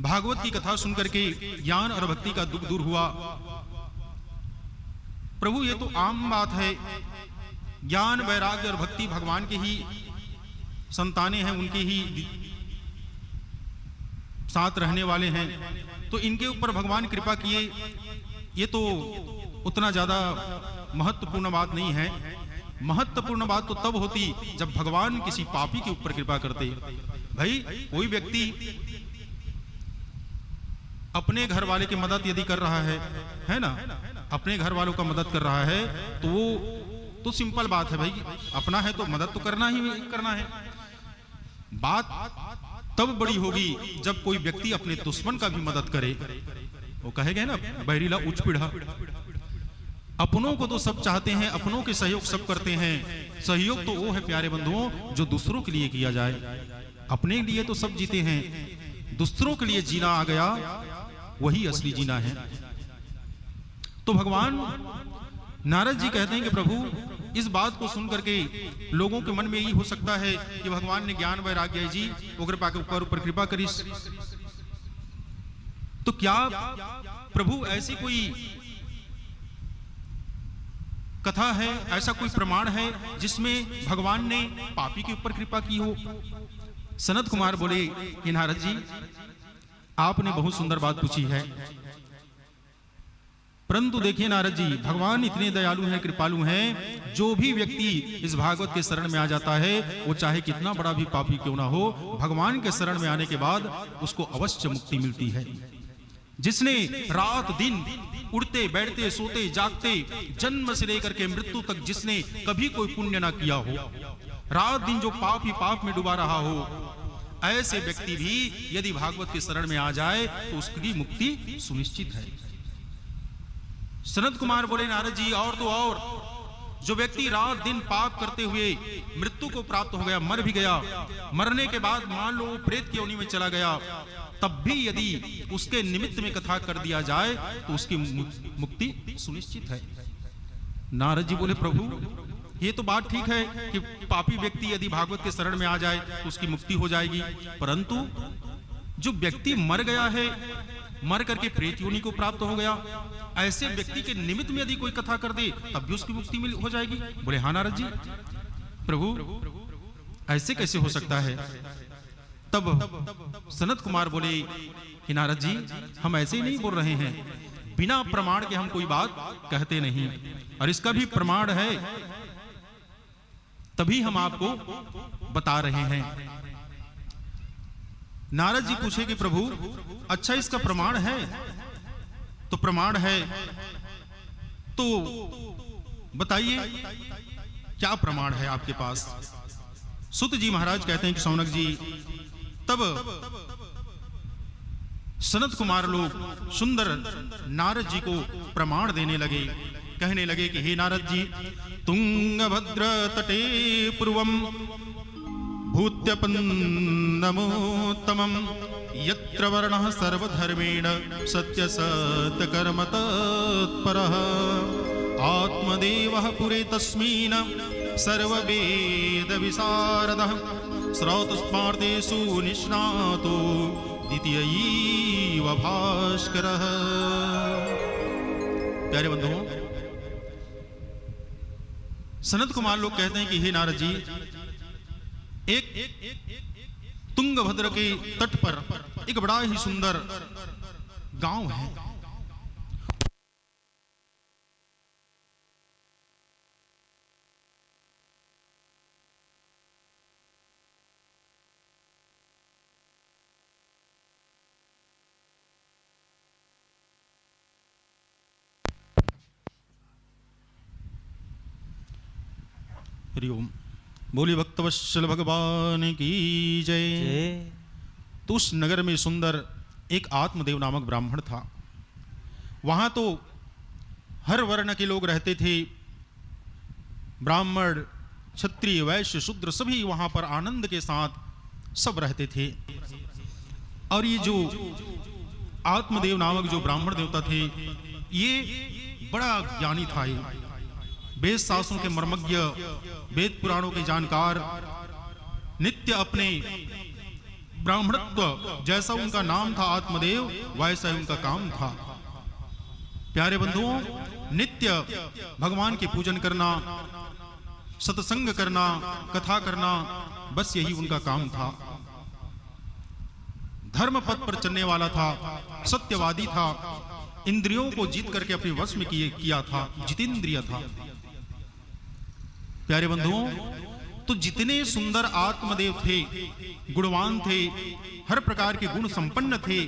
B: भागवत की कथा सुनकर के ज्ञान और भक्ति का दुख दूर हुआ। प्रभु, ये तो आम बात है, ज्ञान वैराग्य और भक्ति भगवान के ही संतानें हैं, उनके ही साथ रहने वाले हैं, तो इनके ऊपर भगवान कृपा किए, ये तो उतना ज्यादा महत्वपूर्ण बात नहीं है। महत्वपूर्ण बात तो तब होती जब भगवान किसी पापी के ऊपर कृपा करते। भाई, कोई व्यक्ति अपने घर वाले की मदद यदि कर रहा है ना, अपने घर वालों का मदद कर रहा है, तो वो तो सिंपल बात है, भाई अपना है तो मदद तो करना ही करना है। बात तब बड़ी होगी जब कोई व्यक्ति अपने दुश्मन का भी मदद करे। वो कहेगा ना, बहरीला उच्च पीढ़ा। अपनों को तो सब चाहते हैं, अपनों के सहयोग सब करते हैं। सहयोग तो वो है प्यारे बंधुओं जो दूसरों के लिए किया जाए। अपने लिए तो सब जीते हैं, दूसरों के लिए जीना आ गया, वही असली जीना है। तो भगवान नारद जी कहते हैं कि प्रभु, इस बात को सुन करके लोगों के मन में यही हो सकता है कि भगवान ने ज्ञान वैराग्य जी वो कृपा के ऊपर कृपा करी, तो क्या प्रभु ऐसी कोई कथा है, ऐसा कोई प्रमाण है जिसमें भगवान ने पापी के ऊपर कृपा की हो? सनत कुमार बोले कि नारद जी, आपने बहुत सुंदर बात पूछी है, परंतु देखिए नारद जी, भगवान इतने दयालु हैं, कृपालु हैं, जो भी व्यक्ति इस भागवत के शरण में आ जाता है, वो चाहे कितना बड़ा भी पापी क्यों ना हो, भगवान के शरण में आने के बाद उसको अवश्य मुक्ति मिलती है। जिसने रात दिन उड़ते बैठते सोते जागते जन्म से लेकर के मृत्यु तक जिसने कभी कोई पुण्य ना किया हो, रात दिन जो पाप ही पाप में डूबा रहा हो, ऐसे व्यक्ति भी यदि भागवत के शरण में आ जाए तो उसकी मुक्ति सुनिश्चित है। सनत कुमार बोले नारद जी, और तो और जो व्यक्ति रात दिन पाप करते हुए मृत्यु को प्राप्त हो गया, मर भी गया, मरने के बाद मान लो प्रेत की योनि में चला गया, तब भी यदि उसके निमित्त में कथा कर दिया जाए तो उसकी मुक्ति सुनिश्चित है। नारद जी बोले प्रभु, ये तो बात ठीक है कि पापी व्यक्ति यदि भागवत के शरण में आ जाए तो उसकी मुक्ति हो जाएगी, परंतु जो व्यक्ति मर गया है, मर करके प्रेत योनि को प्राप्त हो गया, ऐसे व्यक्ति के निमित्त में यदि कोई कथा कर दे तब भी उसकी मुक्ति हो जाएगी। बोले हाँ नारद जी, प्रभु ऐसे कैसे हो सकता है? तब सनत कुमार बोले कि नारद जी, हम ऐसे ही नहीं बोल रहे हैं, बिना प्रमाण के हम कोई बात कहते नहीं, और इसका भी प्रमाण है तभी हम आपको बता रहे हैं। नारद जी पूछे कि प्रभु, अच्छा इसका प्रमाण है? तो प्रमाण है तो बताइए क्या प्रमाण है आपके पास? सुत जी महाराज कहते हैं कि सौनक जी, तब सनत कुमार लोग सुंदर नारद जी को प्रमाण देने लगे, कहने लगे कि हे नारद जी, तुंगभद्र तटे पूर्वम भूत्यपन्नमोत्तमं यत्र वर्णः सर्वधर्मेण सत्यसत्यकर्म तत्परः आत्मदेवः पुरे तस्मिन् सर्ववेदविशारदः श्रौतस्मार्तेषु निष्णातो द्वितीयैव भास्करः। प्यारे बंधुओं, सनत कुमार लोग कहते हैं कि हे नारद जी, एक तुंगभद्र के तट पर एक बड़ा ही सुंदर गांव है। हरिओम। बोली भक्तवत्सल भगवान की जय। तो उस नगर में सुंदर एक आत्मदेव नामक ब्राह्मण था। वहां तो हर वर्ण के लोग रहते थे, ब्राह्मण क्षत्रिय वैश्य शूद्र सभी वहां पर आनंद के साथ सब रहते थे। और ये जो आत्मदेव नामक जो ब्राह्मण देवता थे, ये बड़ा ज्ञानी था। ये वेद शास्त्रों के मर्मज्ञ, वेद पुराणों के जानकार, नित्य अपने ब्राह्मणत्व जैसा उनका नाम था आत्मदेव, वैसा ही उनका काम था। प्यारे बंधुओं, नित्य भगवान के पूजन करना, सत्संग करना, कथा करना, बस यही उनका काम था। धर्म पथ पर चलने वाला था, सत्यवादी था, इंद्रियों को जीत करके अपने वश में किया था, जितेंद्रिय था। प्यारे बंधुओं, तो जितने सुंदर आत्मदेव थे, गुणवान थे, हर प्रकार के गुण संपन्न थे,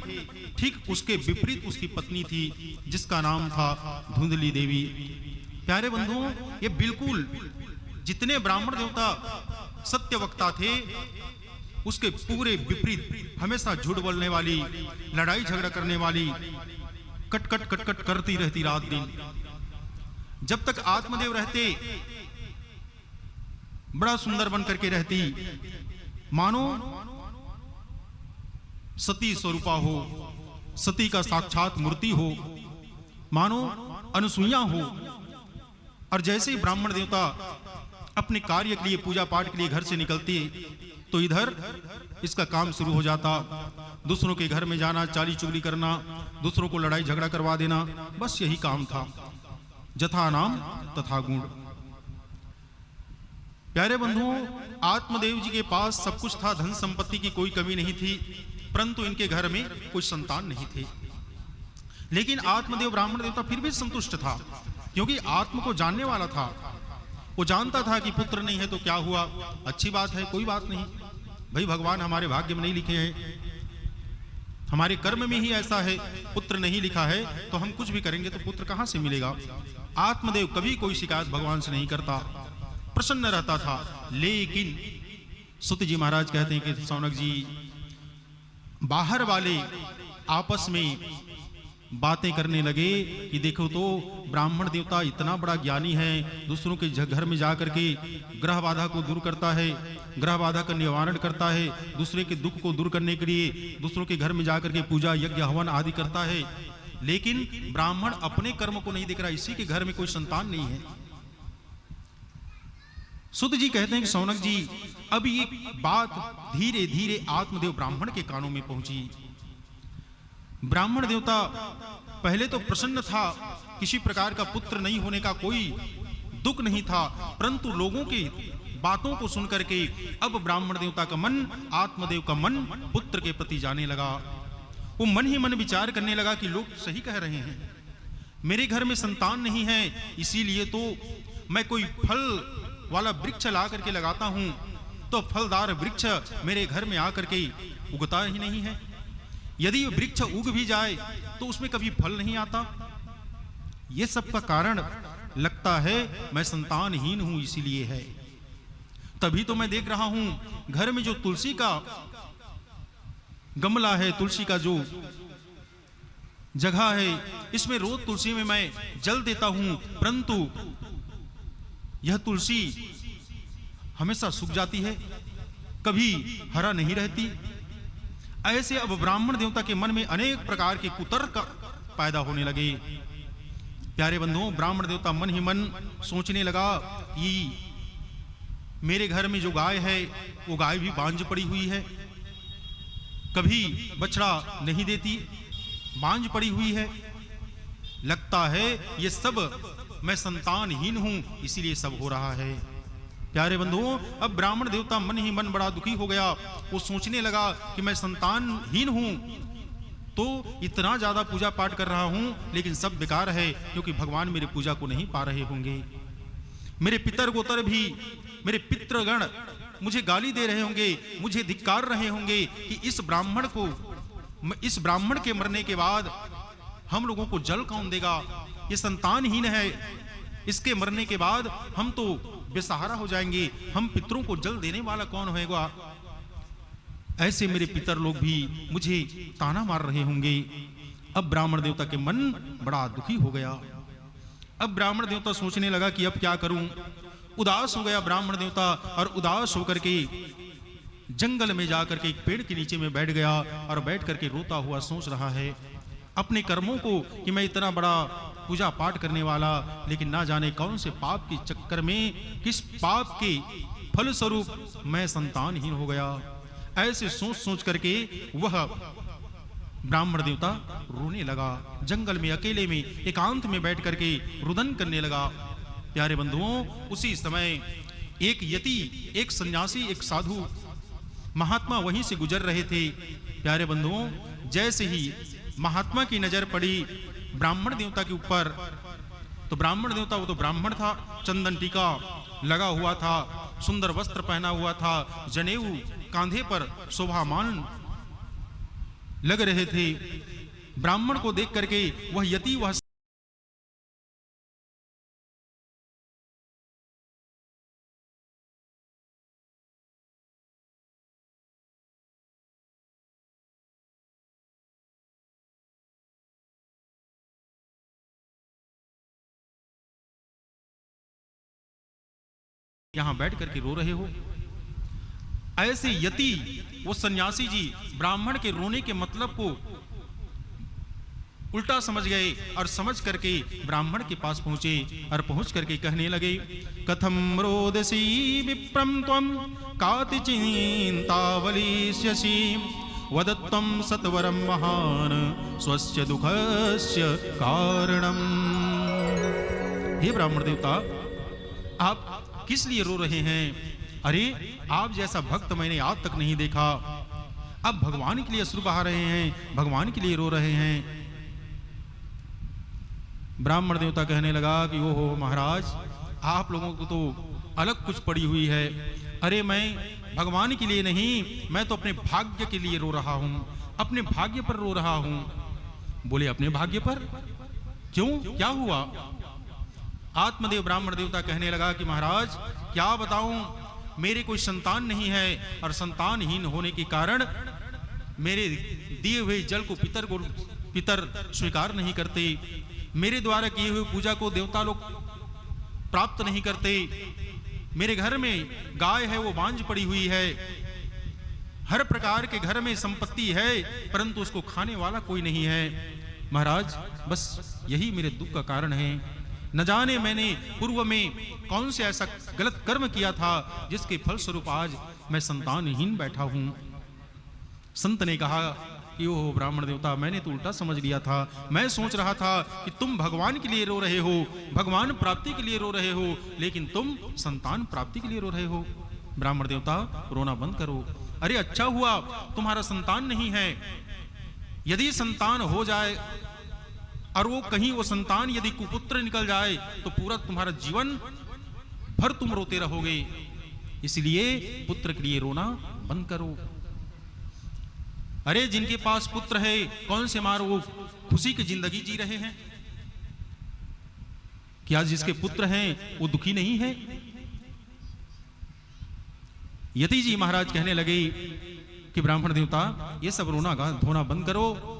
B: ठीक उसके विपरीत उसकी पत्नी थी जिसका नाम था धुंधली देवी। प्यारे बंधुओं, ये बिल्कुल जितने ब्राह्मण देवता सत्य वक्ता थे, उसके पूरे विपरीत, हमेशा झूठ बोलने वाली, लड़ाई झगड़ा करने वाली, कटकट कटकट करती रहती रात दिन। जब तक आत्मदेव रहते बड़ा सुंदर बन करके रहती, मानो सती स्वरूपा हो, सती का साक्षात मूर्ति हो, मानो अनुसुईया हो। और जैसे ही ब्राह्मण देवता अपने कार्य के लिए, पूजा पाठ के लिए घर से निकलती, तो इधर इसका काम शुरू हो जाता, दूसरों के घर में जाना, चाली चुगली करना, दूसरों को लड़ाई झगड़ा करवा देना, बस यही काम था। जथा नाम तथा गुण। प्यारे बंधुओं, आत्मदेव जी के पास सब कुछ था, धन संपत्ति की कोई कमी नहीं थी, परंतु इनके घर में कोई संतान नहीं थे। लेकिन आत्मदेव ब्राह्मण देवता फिर भी संतुष्ट था, क्योंकि आत्म को जानने वाला था। वो जानता था कि पुत्र नहीं है तो क्या हुआ, अच्छी बात है, कोई बात नहीं भाई, भगवान हमारे भाग्य में नहीं लिखे हैं, हमारे कर्म में ही ऐसा है, पुत्र नहीं लिखा है तो हम कुछ भी करेंगे तो पुत्र कहां से मिलेगा। आत्मदेव कभी कोई शिकायत भगवान से नहीं करता, प्रसन्न रहता था। लेकिन सुत जी महाराज कहते हैं कि सौनक जी, बाहर वाले आपस में बातें करने लगे कि देखो तो ब्राह्मण देवता इतना बड़ा ज्ञानी है, दूसरों के घर में जाकर के ग्रह बाधा को दूर करता है, ग्रह बाधा का निवारण करता है, दूसरे के दुख को दूर करने के लिए दूसरों के घर में जाकर के पूजा यज्ञ हवन आदि करता है। लेकिन ब्राह्मण अपने कर्म को नहीं देख रहा, इसी के घर में कोई संतान नहीं है। सुत जी कहते हैं कि सौनक जी, अब ये बात धीरे धीरे आत्मदेव ब्राह्मण के कानों में पहुंची। ब्राह्मण देवता पहले तो प्रसन्न था, किसी प्रकार का पुत्र नहीं होने का कोई दुख नहीं था, परंतु लोगों की बातों को सुनकर के अब ब्राह्मण देवता का मन, आत्मदेव का मन पुत्र के प्रति जाने लगा। वो मन ही मन विचार करने लगा कि लोग सही कह रहे हैं, मेरे घर में संतान नहीं है, इसीलिए तो मैं कोई फल वाला वृक्ष ला करके लगाता हूं, तो फलदार वृक्ष मेरे घर में आकर के उगता ही नहीं है। यदि वृक्ष उग भी जाए तो उसमें कभी फल नहीं आता। ये सब का कारण लगता है मैं संतानहीन हूं, इसीलिए है। तभी तो मैं देख रहा हूं घर में जो तुलसी का गमला है, तुलसी का जो जगह है, इसमें रोज तुलसी में मैं जल देता हूं, परंतु यह तुलसी हमेशा सूख जाती है, कभी हरा नहीं रहती। ऐसे अब ब्राह्मण देवता के मन में अनेक प्रकार के कुतर्क पैदा होने लगे। प्यारे बंधुओं, ब्राह्मण देवता मन ही मन सोचने लगा कि मेरे घर में जो गाय है वो गाय भी बांझ पड़ी हुई है, कभी बछड़ा नहीं देती, बांझ पड़ी हुई है। लगता है ये सब मैं संतानहीन हूं, इसीलिए सब हो रहा है। प्यारे बंधुओं, अब ब्राह्मण देवता मन ही मन बड़ा दुखी हो गया। वो सोचने लगा कि मैं संतानहीन हूं तो इतना ज्यादा पूजा पाठ कर रहा हूं, लेकिन सब बेकार है, क्योंकि भगवान मेरी पूजा को नहीं पा रहे होंगे। मेरे पितर गोतर भी, मेरे पितृगण मुझे गाली दे रहे होंगे, मुझे धिक्कार रहे होंगे कि इस ब्राह्मण के मरने के बाद हम लोगों को जल कौन देगा, ये संतानहीन है, इसके मरने के बाद हम तो बेसहारा हो जाएंगे, हम पितरों को जल देने वाला कौन होएगा। ऐसे मेरे पितर लोग भी मुझे ताना मार रहे होंगे। अब ब्राह्मण देवता के मन बड़ा दुखी हो गया। अब ब्राह्मण देवता सोचने लगा कि अब क्या करूं। उदास हो गया ब्राह्मण देवता, और उदास होकर के जंगल में जाकर के एक पेड़ के नीचे में बैठ गया, और बैठ करके रोता हुआ सोच रहा है अपने कर्मों को कि मैं इतना बड़ा पूजा पाठ करने वाला, लेकिन ना जाने कौन से पाप के चक्कर में, किस पाप के फल स्वरूप मैं संतानहीन हो गया। ऐसे सोच सोच करके वह ब्राह्मण देवता रोने लगा। जंगल में अकेले में एकांत में बैठ करके रुदन करने लगा। प्यारे बंधुओं, उसी समय एक यति, एक सन्यासी, एक साधु महात्मा वहीं से गुजर रहे थे। प्यारे बंधुओं, जैसे ही महात्मा की नजर पड़ी ब्राह्मण देवता के ऊपर, तो ब्राह्मण देवता, वो तो ब्राह्मण था, चंदन टीका लगा हुआ था, सुंदर वस्त्र पहना हुआ था, जनेऊ कांधे पर शोभामान लग रहे थे। ब्राह्मण को देख करके वह यति, वह यहां बैठ करके रो रहे हो। ऐसे यति, वो सन्यासी जी ब्राह्मण के रोने के मतलब को उल्टा समझ गए, और समझ करके ब्राह्मण के पास पहुंचे, और पहुंच करके कहने लगे, कथम रोदसी विप्रम त्वं काति चिंतावलिष्यसि वदत्वं सत्वरं महान स्वस्य दुःखस्य कारणम। हे ब्राह्मण देवता, आप किस लिए रो रहे हैं? अरे, आप जैसा भक्त मैंने आज तक नहीं देखा। अब भगवान के लिए अश्रु बहा रहे हैं, भगवान के लिए रो रहे हैं। ब्राह्मण देवता कहने लगा कि ओहो महाराज, आप लोगों को तो अलग कुछ पड़ी हुई है। अरे, मैं भगवान के लिए नहीं, मैं तो अपने भाग्य के लिए रो रहा हूं, अपने भाग्य पर रो रहा हूं। बोले, अपने भाग्य पर? क्यों, क्या हुआ? आत्मदेव ब्राह्मण देवता कहने लगा कि महाराज, क्या बताऊं, मेरे कोई संतान नहीं है, और संतानहीन होने के कारण मेरे दिए हुए जल को पितर स्वीकार नहीं करते, मेरे द्वारा किए हुए पूजा को देवता लोग प्राप्त नहीं करते, मेरे घर में गाय है वो बांझ पड़ी हुई है, हर प्रकार के घर में संपत्ति है, परंतु उसको खाने वाला कोई नहीं है। महाराज, बस यही मेरे दुख का कारण है। न जाने मैंने पूर्व में कौन से ऐसा गलत कर्म किया था जिसके फल स्वरूप आज मैं संतानहीन बैठा हूं। संत ने कहा कि ओह ब्राह्मण देवता, मैंने तो उल्टा समझ लिया था। मैं सोच रहा था कि तुम भगवान के लिए रो रहे हो, भगवान प्राप्ति के लिए रो रहे हो, लेकिन तुम संतान प्राप्ति के लिए रो रहे हो। ब्राह्मण देवता, रोना बंद करो। अरे, अच्छा हुआ तुम्हारा संतान नहीं है। यदि संतान हो जाए और वो कहीं वो संतान यदि कुपुत्र निकल जाए तो पूरा तुम्हारा जीवन भर तुम रोते रहोगे। इसलिए पुत्र के लिए रोना बंद करो। अरे, जिनके पास पुत्र है, कौन से मारो वो खुशी की जिंदगी जी रहे हैं? क्या जिसके पुत्र हैं वो दुखी नहीं है? यति जी महाराज कहने लगे कि ब्राह्मण देवता, ये सब रोना धोना बंद करो।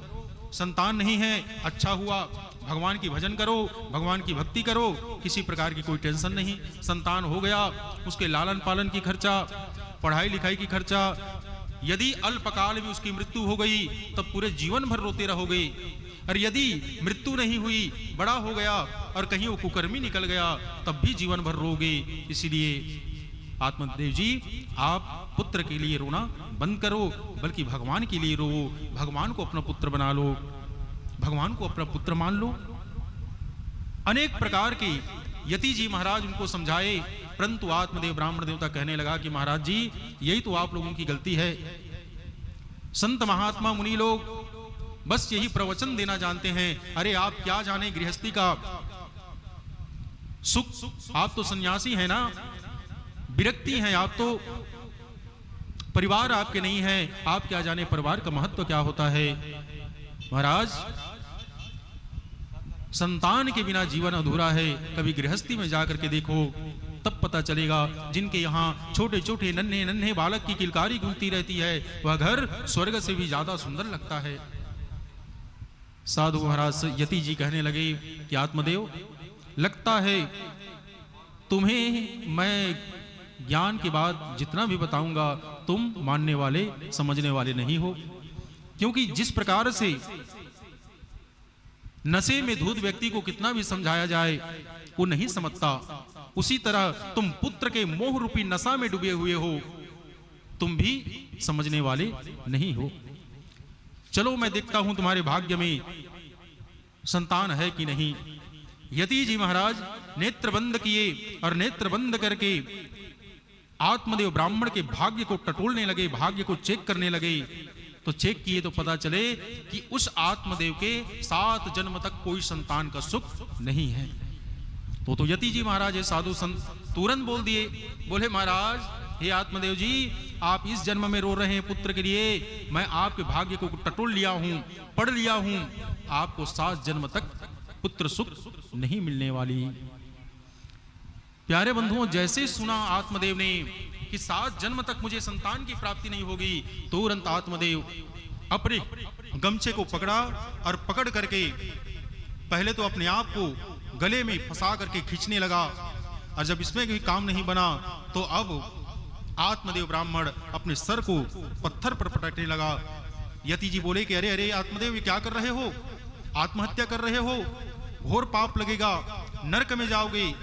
B: संतान नहीं है, अच्छा हुआ, भगवान की भजन करो, भगवान की भक्ति करो, किसी प्रकार की कोई टेंशन नहीं। संतान हो गया, उसके लालन पालन की खर्चा, पढ़ाई लिखाई की खर्चा, यदि अल्पकाल में उसकी मृत्यु हो गई तब पूरे जीवन भर रोते रहोगे, और यदि मृत्यु नहीं हुई, बड़ा हो गया और कहीं वो कुकर्मी निकल गया तब भी जीवन भर रोगे। इसीलिए आत्मदेव जी, आप पुत्र के लिए रोना बंद करो, बल्कि भगवान के लिए रो, भगवान को अपना पुत्र बना लो, भगवान को अपना पुत्र मान लो। अनेक प्रकार के यति जी महाराज उनको समझाए, परंतु आत्मदेव ब्राह्मण देवता कहने लगा कि महाराज जी, यही तो आप लोगों की गलती है। संत महात्मा मुनि लोग बस यही प्रवचन देना जानते हैं। अरे आप क्या जाने गृहस्थी का सुख, आप तो सन्यासी हैं ना, विरक्ति हैं आप तो, परिवार आपके नहीं है, आप क्या जाने परिवार का महत्व क्या होता है। महाराज, संतान के बिना जीवन अधूरा है। कभी गृहस्थी में जाकर के देखो, तब पता चलेगा। जिनके यहाँ छोटे छोटे नन्हे नन्हे बालक की किलकारी गूंजती रहती है, वह घर स्वर्ग से भी ज्यादा सुंदर लगता है। साधु महाराज यति जी कहने लगे कि आत्मदेव, लगता है तुम्हें मैं ज्ञान के बाद जितना भी बताऊंगा तुम मानने वाले, समझने वाले नहीं हो। क्योंकि जिस प्रकार से नशे में धूत व्यक्ति को कितना भी समझाया जाए वो नहीं समझता, उसी तरह तुम पुत्र के मोह रूपी नशा में डूबे हुए हो, तुम भी समझने वाले नहीं हो। चलो मैं देखता हूं तुम्हारे भाग्य में संतान है कि नहीं। यति जी महाराज नेत्र बंद किए और नेत्र बंद करके आत्मदेव ब्राह्मण के भाग्य को टटोलने लगे, भाग्य को चेक करने लगे। तो चेक किए तो पता चले कि उस आत्मदेव के 7 जन्म तक कोई संतान का सुख नहीं है। तो यति जी महाराज साधु संत तुरंत बोल दिए, बोले महाराज, हे आत्मदेव जी, आप इस जन्म में रो रहे हैं पुत्र के लिए, मैं आपके भाग्य को टटोल लिया हूं, पढ़ लिया हूं, आपको 7 जन्म तक पुत्र सुख नहीं मिलने वाली। प्यारे बंधुओं, जैसे सुना आत्मदेव ने कि 7 जन्म तक मुझे संतान की प्राप्ति नहीं होगी, तुरंत आत्मदेव अपने गमछे को पकड़ा और पकड़ करके पहले तो अपने आप को गले में फंसा करके खींचने लगा, और जब इसमें भी काम नहीं बना तो अब आत्मदेव ब्राह्मण अपने सर को पत्थर पर पटकने लगा। यति जी बोले कि अरे अरे आत्मदेव, ये क्या कर रहे हो, आत्महत्या कर रहे हो, घोर पाप लगेगा, नरक में जाओगे।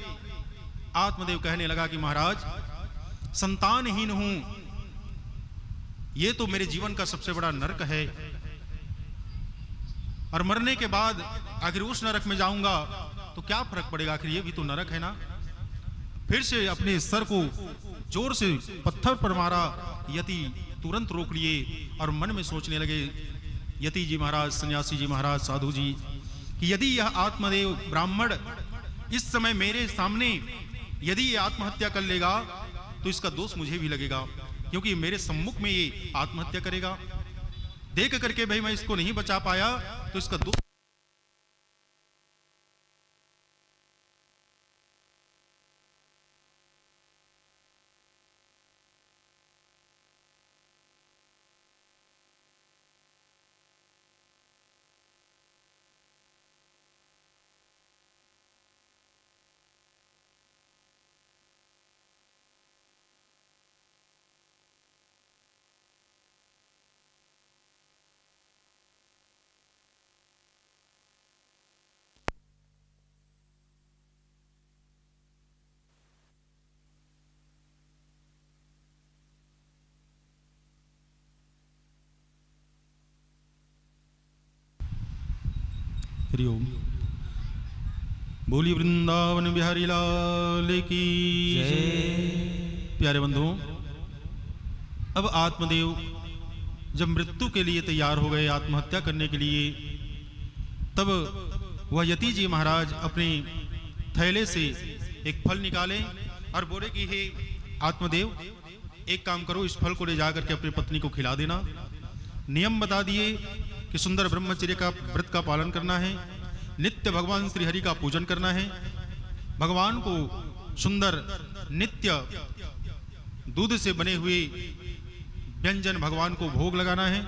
B: आत्मदेव कहने लगा कि महाराज, संतानहीन हूं, ये तो मेरे जीवन का सबसे बड़ा नरक है, और मरने के बाद आखिर उस नरक में जाऊंगा तो क्या फर्क पड़ेगा, आखिर ये भी तो नरक है ना। फिर से अपने सर को जोर से पत्थर पर मारा। यति तुरंत रोक लिए और मन में सोचने लगे, यति जी महाराज, सन्यासी जी महाराज, साधु जी, कि यदि यह आत्मदेव ब्राह्मण इस समय मेरे सामने यदि ये आत्महत्या कर लेगा तो इसका दोष मुझे भी लगेगा, क्योंकि मेरे सम्मुख में ये आत्महत्या करेगा। देख करके भाई मैं इसको नहीं बचा पाया तो इसका दोष। हरिओम। बोली वृंदावन बिहारी लाल की जय। प्यारे बंधुओं, अब आत्मदेव जब मृत्यु के लिए तैयार हो गए, आत्महत्या करने के लिए, तब वह यति जी महाराज अपने थैले से एक फल निकाले और बोले कि हे आत्मदेव, एक काम करो, इस फल को ले जाकर के अपनी पत्नी को खिला देना। नियम बता दिए कि सुंदर ब्रह्मचर्य का व्रत का पालन करना है, नित्य भगवान श्री हरि का पूजन करना है, भगवान को सुंदर नित्य दूध से बने हुए व्यंजन भगवान को भोग लगाना है।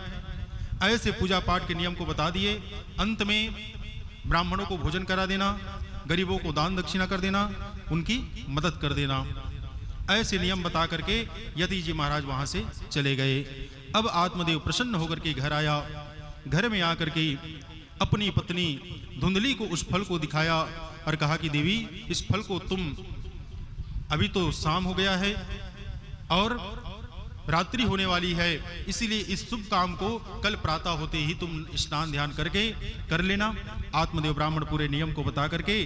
B: ऐसे पूजा पाठ के नियम को बता दिए। अंत में ब्राह्मणों को भोजन करा देना, गरीबों को दान दक्षिणा कर देना, उनकी मदद कर देना। ऐसे नियम बता करके यति जी महाराज वहां से चले गए। अब आत्मदेव प्रसन्न होकर के घर आया। घर में आकर के अपनी पत्नी धुंधली को उस फल को दिखाया और कहा कि देवी, इस फल को तुम, अभी तो शाम हो गया है और रात्रि होने वाली है, इसीलिए इस शुभ काम को कल प्रातः होते ही तुम स्नान ध्यान करके कर लेना। आत्मदेव ब्राह्मण पूरे नियम को बता करके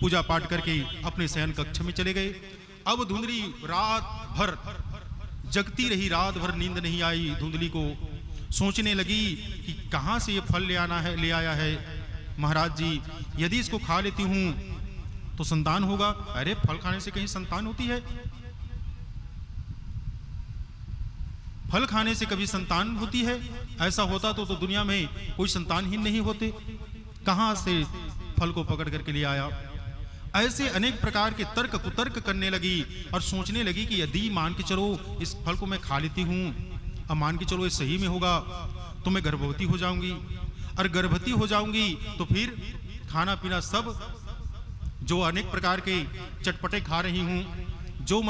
B: पूजा पाठ करके अपने शयन कक्ष में चले गए। अब धुंधली रात भर जगती रही, रात भर नींद नहीं आई। धुंधली को सोचने लगी कि कहां से ये फल ले आया है महाराज जी, यदि इसको खा लेती हूं तो संतान होगा। अरे फल खाने से कहीं संतान होती है? फल खाने से कभी संतान होती है? ऐसा होता तो दुनिया में कोई संतान ही नहीं होते। कहां से फल को पकड़ करके ले आया? ऐसे अनेक प्रकार के तर्क कुतर्क करने लगी और सोचने लगी कि यदि मान के चलो इस फल को मैं खा लेती हूं, अब मान के चलो ये सही में होगा तो मैं गर्भवती हो जाऊंगी, और गर्भवती हो जाऊंगी तो फिर खाना पीना सब जो अनेक प्रकार के चटपटे खा रही हूं, जो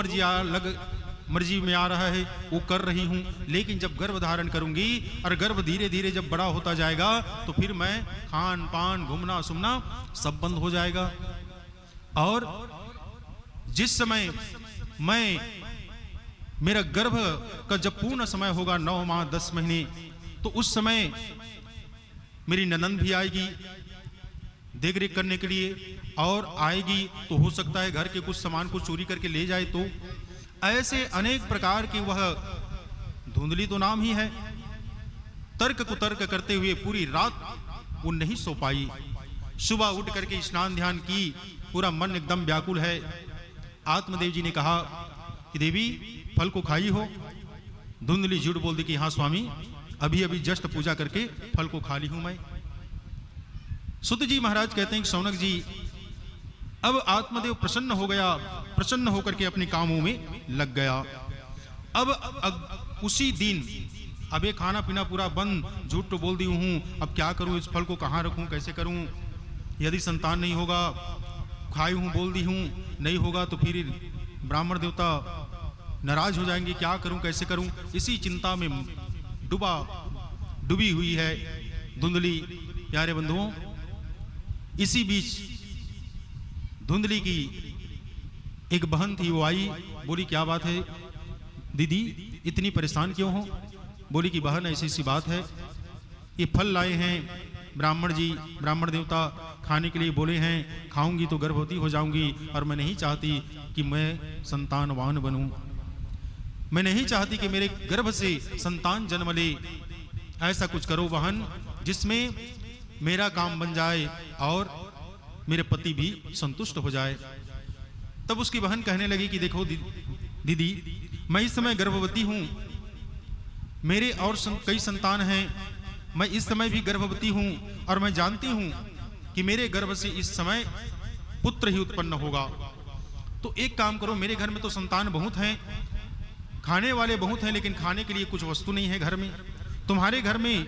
B: मर्जी में आ रहा है वो कर रही हूं। लेकिन जब गर्भ धारण करूंगी और गर्भ धीरे धीरे जब बड़ा होता जाएगा तो फिर मैं खान पान घूमना सुमना सब बंद हो जाएगा। और जिस समय मेरा गर्भ का जब पूर्ण समय होगा 9 माह 10 महीने, तो उस समय मेरी ननंद भी आएगी देख रेख करने के लिए, और आएगी तो हो सकता है घर के कुछ सामान को चोरी करके ले जाए। तो ऐसे अनेक प्रकार के, वह धुंधली तो नाम ही है, तर्क कुतर्क करते हुए पूरी रात वो नहीं सो पाई। सुबह उठ करके स्नान ध्यान की, पूरा मन एकदम व्याकुल है। आत्मदेव जी ने कहा कि देवी फल को खाई हो? धुंधली झूठ बोल दी कि हाँ स्वामी, अभी अभी जस्ट पूजा करके फल को खा ली हूं मैं। सुत जी महाराज कहते हैं कि सौनक जी, अब आत्मदेव प्रसन्न हो गया, प्रसन्न होकर के अपने कामों में लग गया। अब उसी दिन अब ये खाना पीना पूरा बंद, झूठ तो बोल दी हूं, अब क्या करूं, इस फल को कहां रखूं, कैसे करूं, यदि संतान नहीं होगा, खाई हूं बोल दी हूं, नहीं होगा तो फिर ब्राह्मण देवता नाराज हो जाएंगे, क्या करूं कैसे करूं, इसी चिंता में डूबी हुई है धुंधली। प्यारे बंधुओं, इसी बीच धुंधली की एक बहन थी, वो आई, बोली क्या बात है दीदी, इतनी परेशान क्यों हो? बोली कि बहन ऐसी सी बात है, ये फल लाए हैं ब्राह्मण जी, ब्राह्मण देवता खाने के लिए बोले हैं, खाऊंगी तो गर्भवती हो जाऊंगी, और मैं नहीं चाहती कि मैं संतानवान बनूं, मैं नहीं चाहती कि मेरे गर्भ से संतान जन्म ले। ऐसा कुछ करो बहन जिसमें मेरा काम बन जाए और मेरे पति भी संतुष्ट हो जाए। तब उसकी बहन कहने लगी कि देखो दीदी, मैं इस समय गर्भवती हूं, मेरे और कई संतान हैं, मैं इस समय भी गर्भवती हूं, और मैं जानती हूं कि मेरे गर्भ से इस समय पुत्र ही उत्पन्न होगा। तो एक काम करो, मेरे घर में तो संतान बहुत हैं, खाने वाले बहुत हैं, लेकिन खाने के लिए कुछ वस्तु नहीं है घर में। तुम्हारे घर में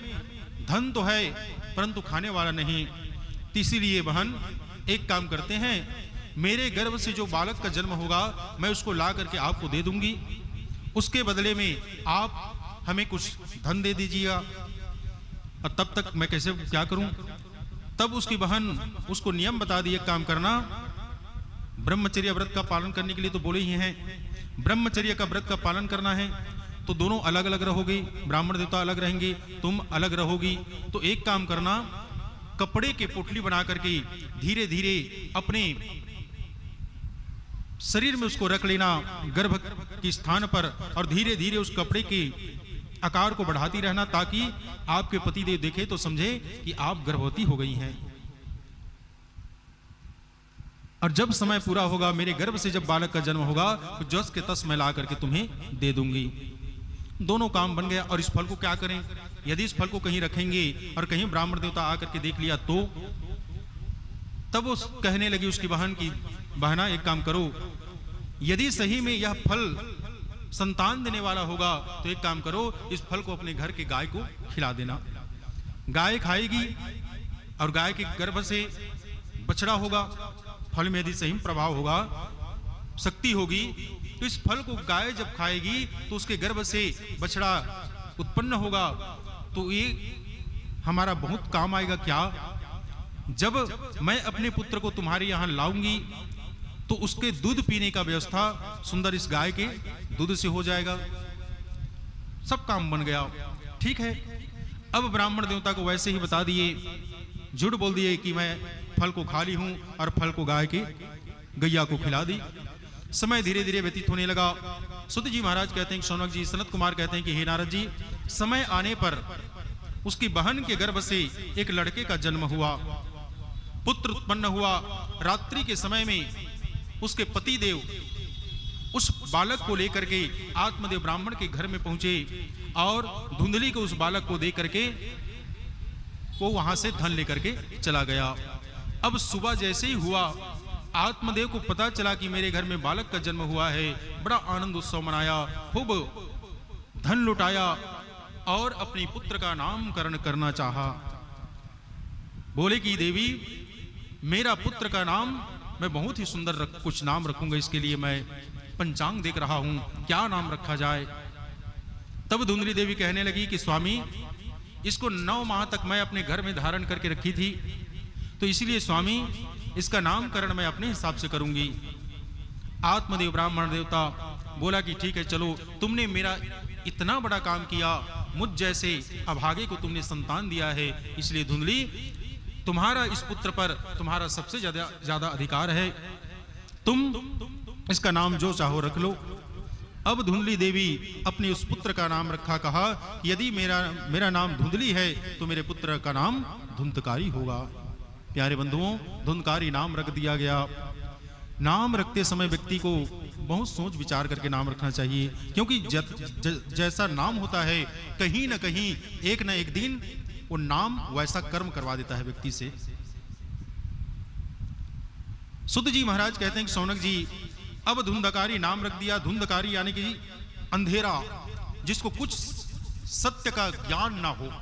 B: धन तो है परंतु खाने वाला नहीं, तो इसीलिए बहन एक काम करते हैं, मेरे गर्भ से जो बालक का जन्म होगा मैं उसको ला करके आपको दे दूंगी, उसके बदले में आप हमें कुछ धन दे दीजिएगा, और तब तक मैं कैसे क्या करूं। तब उसकी बहन उसको नियम बता दी, एक काम करना, ब्रह्मचर्य व्रत का पालन करने के लिए तो बोले ही हैं, ब्रह्मचर्य का व्रत का पालन करना है, तो दोनों अलग अलग रहोगे, ब्राह्मण देवता अलग रहेंगे, तुम अलग रहोगी। तो एक काम करना, कपड़े के पोटली बना करके धीरे धीरे अपने शरीर में उसको रख लेना गर्भ के स्थान पर, और धीरे धीरे उस कपड़े के आकार को बढ़ाती रहना, ताकि आपके पतिदेव देखे तो समझे कि आप गर्भवती हो गई हैं। और जब समय पूरा होगा, मेरे गर्भ से जब बालक का जन्म होगा, तो जस के तस मैं ला करके तुम्हें दे दूंगी। दोनों काम बन गया। और इस फल को क्या करें, यदि इस फल को कहीं रखेंगे और कहीं ब्राह्मण देवता आकर के देख लिया तो? तब वो कहने लगी उसकी बहन की, बहना एक काम करो, यदि सही में यह फल संतान देने वाला होगा तो एक काम करो, इस फल को अपने घर के गाय को खिला देना, गाय खाएगी और गाय के गर्भ से बछड़ा होगा, फल में यदि सही प्रभाव होगा शक्ति होगी तो इस फल को गाय जब खाएगी तो उसके गर्भ से बछड़ा उत्पन्न होगा, तो ये हमारा बहुत काम आएगा। क्या? जब मैं अपने पुत्र को तुम्हारे यहां लाऊंगी तो उसके दूध पीने का व्यवस्था सुंदर इस गाय के दूध से हो जाएगा। सब काम बन गया। ठीक है, अब ब्राह्मण देवता को वैसे ही बता दिए, झूठ बोल दिए कि मैं फल को खा ली हूं और फल को गाय के गैया को खिला दी। समय धीरे धीरे व्यतीत होने लगा। सुत जी महाराज कहते हैं कि शौनक जी, सनत कुमार कहते हैं कि हे नारद जी, समय आने पर उसकी बहन के गर्भ से एक लड़के का जन्म हुआ, पुत्र उत्पन्न हुआ। रात्रि के समय में उसके पति देव उस बालक को लेकर के आत्मदेव ब्राह्मण के घर में पहुंचे और धुंधली को उस बालक को दे करके वो वहां से धन लेकर के चला गया। अब सुबह जैसे ही हुआ, आत्मदेव को पता चला कि मेरे घर में बालक का जन्म हुआ है। बड़ा आनंद उत्सव मनाया, खूब धन लुटाया और अपने पुत्र का नामकरण करना चाहा। बोले कि देवी, मेरा पुत्र का नाम मैं बहुत ही सुंदर कुछ नाम रखूंगा, इसके लिए मैं पंचांग देख रहा हूं, क्या नाम रखा जाए। तब धुंधली देवी कहने लगी कि स्वामी, इसको 9 माह तक मैं अपने घर में धारण करके रखी थी, तो इसलिए स्वामी इसका नामकरण मैं अपने हिसाब से करूंगी। आत्मदेव ब्राह्मण देवता बोला कि ठीक है, चलो, तुमने मेरा इतना बड़ा काम किया, मुझ जैसे अभागे को तुमने संतान दिया है, इसलिए धुंधली तुम्हारा इस पुत्र पर तुम्हारा सबसे ज्यादा अधिकार है, तुम इसका नाम जो चाहो रख लो। अब धुंधली देवी अपने उस पुत्र का नाम रखा, कहा यदि मेरा नाम धुंधली है तो मेरे पुत्र का नाम धुंधकारी होगा। प्यारे बंधुओं, धुंधकारी नाम रख दिया गया। नाम रखते समय व्यक्ति को बहुत सोच विचार करके नाम रखना चाहिए, क्योंकि जैसा नाम होता है कहीं ना कहीं एक न एक दिन वो नाम वैसा कर्म करवा देता है व्यक्ति से। सुत जी महाराज कहते हैं कि शौनक जी, अब धुंधकारी नाम रख दिया। धुंधकारी यानी कि अंधेरा, जिसको कुछ सत्य का ज्ञान ना हो।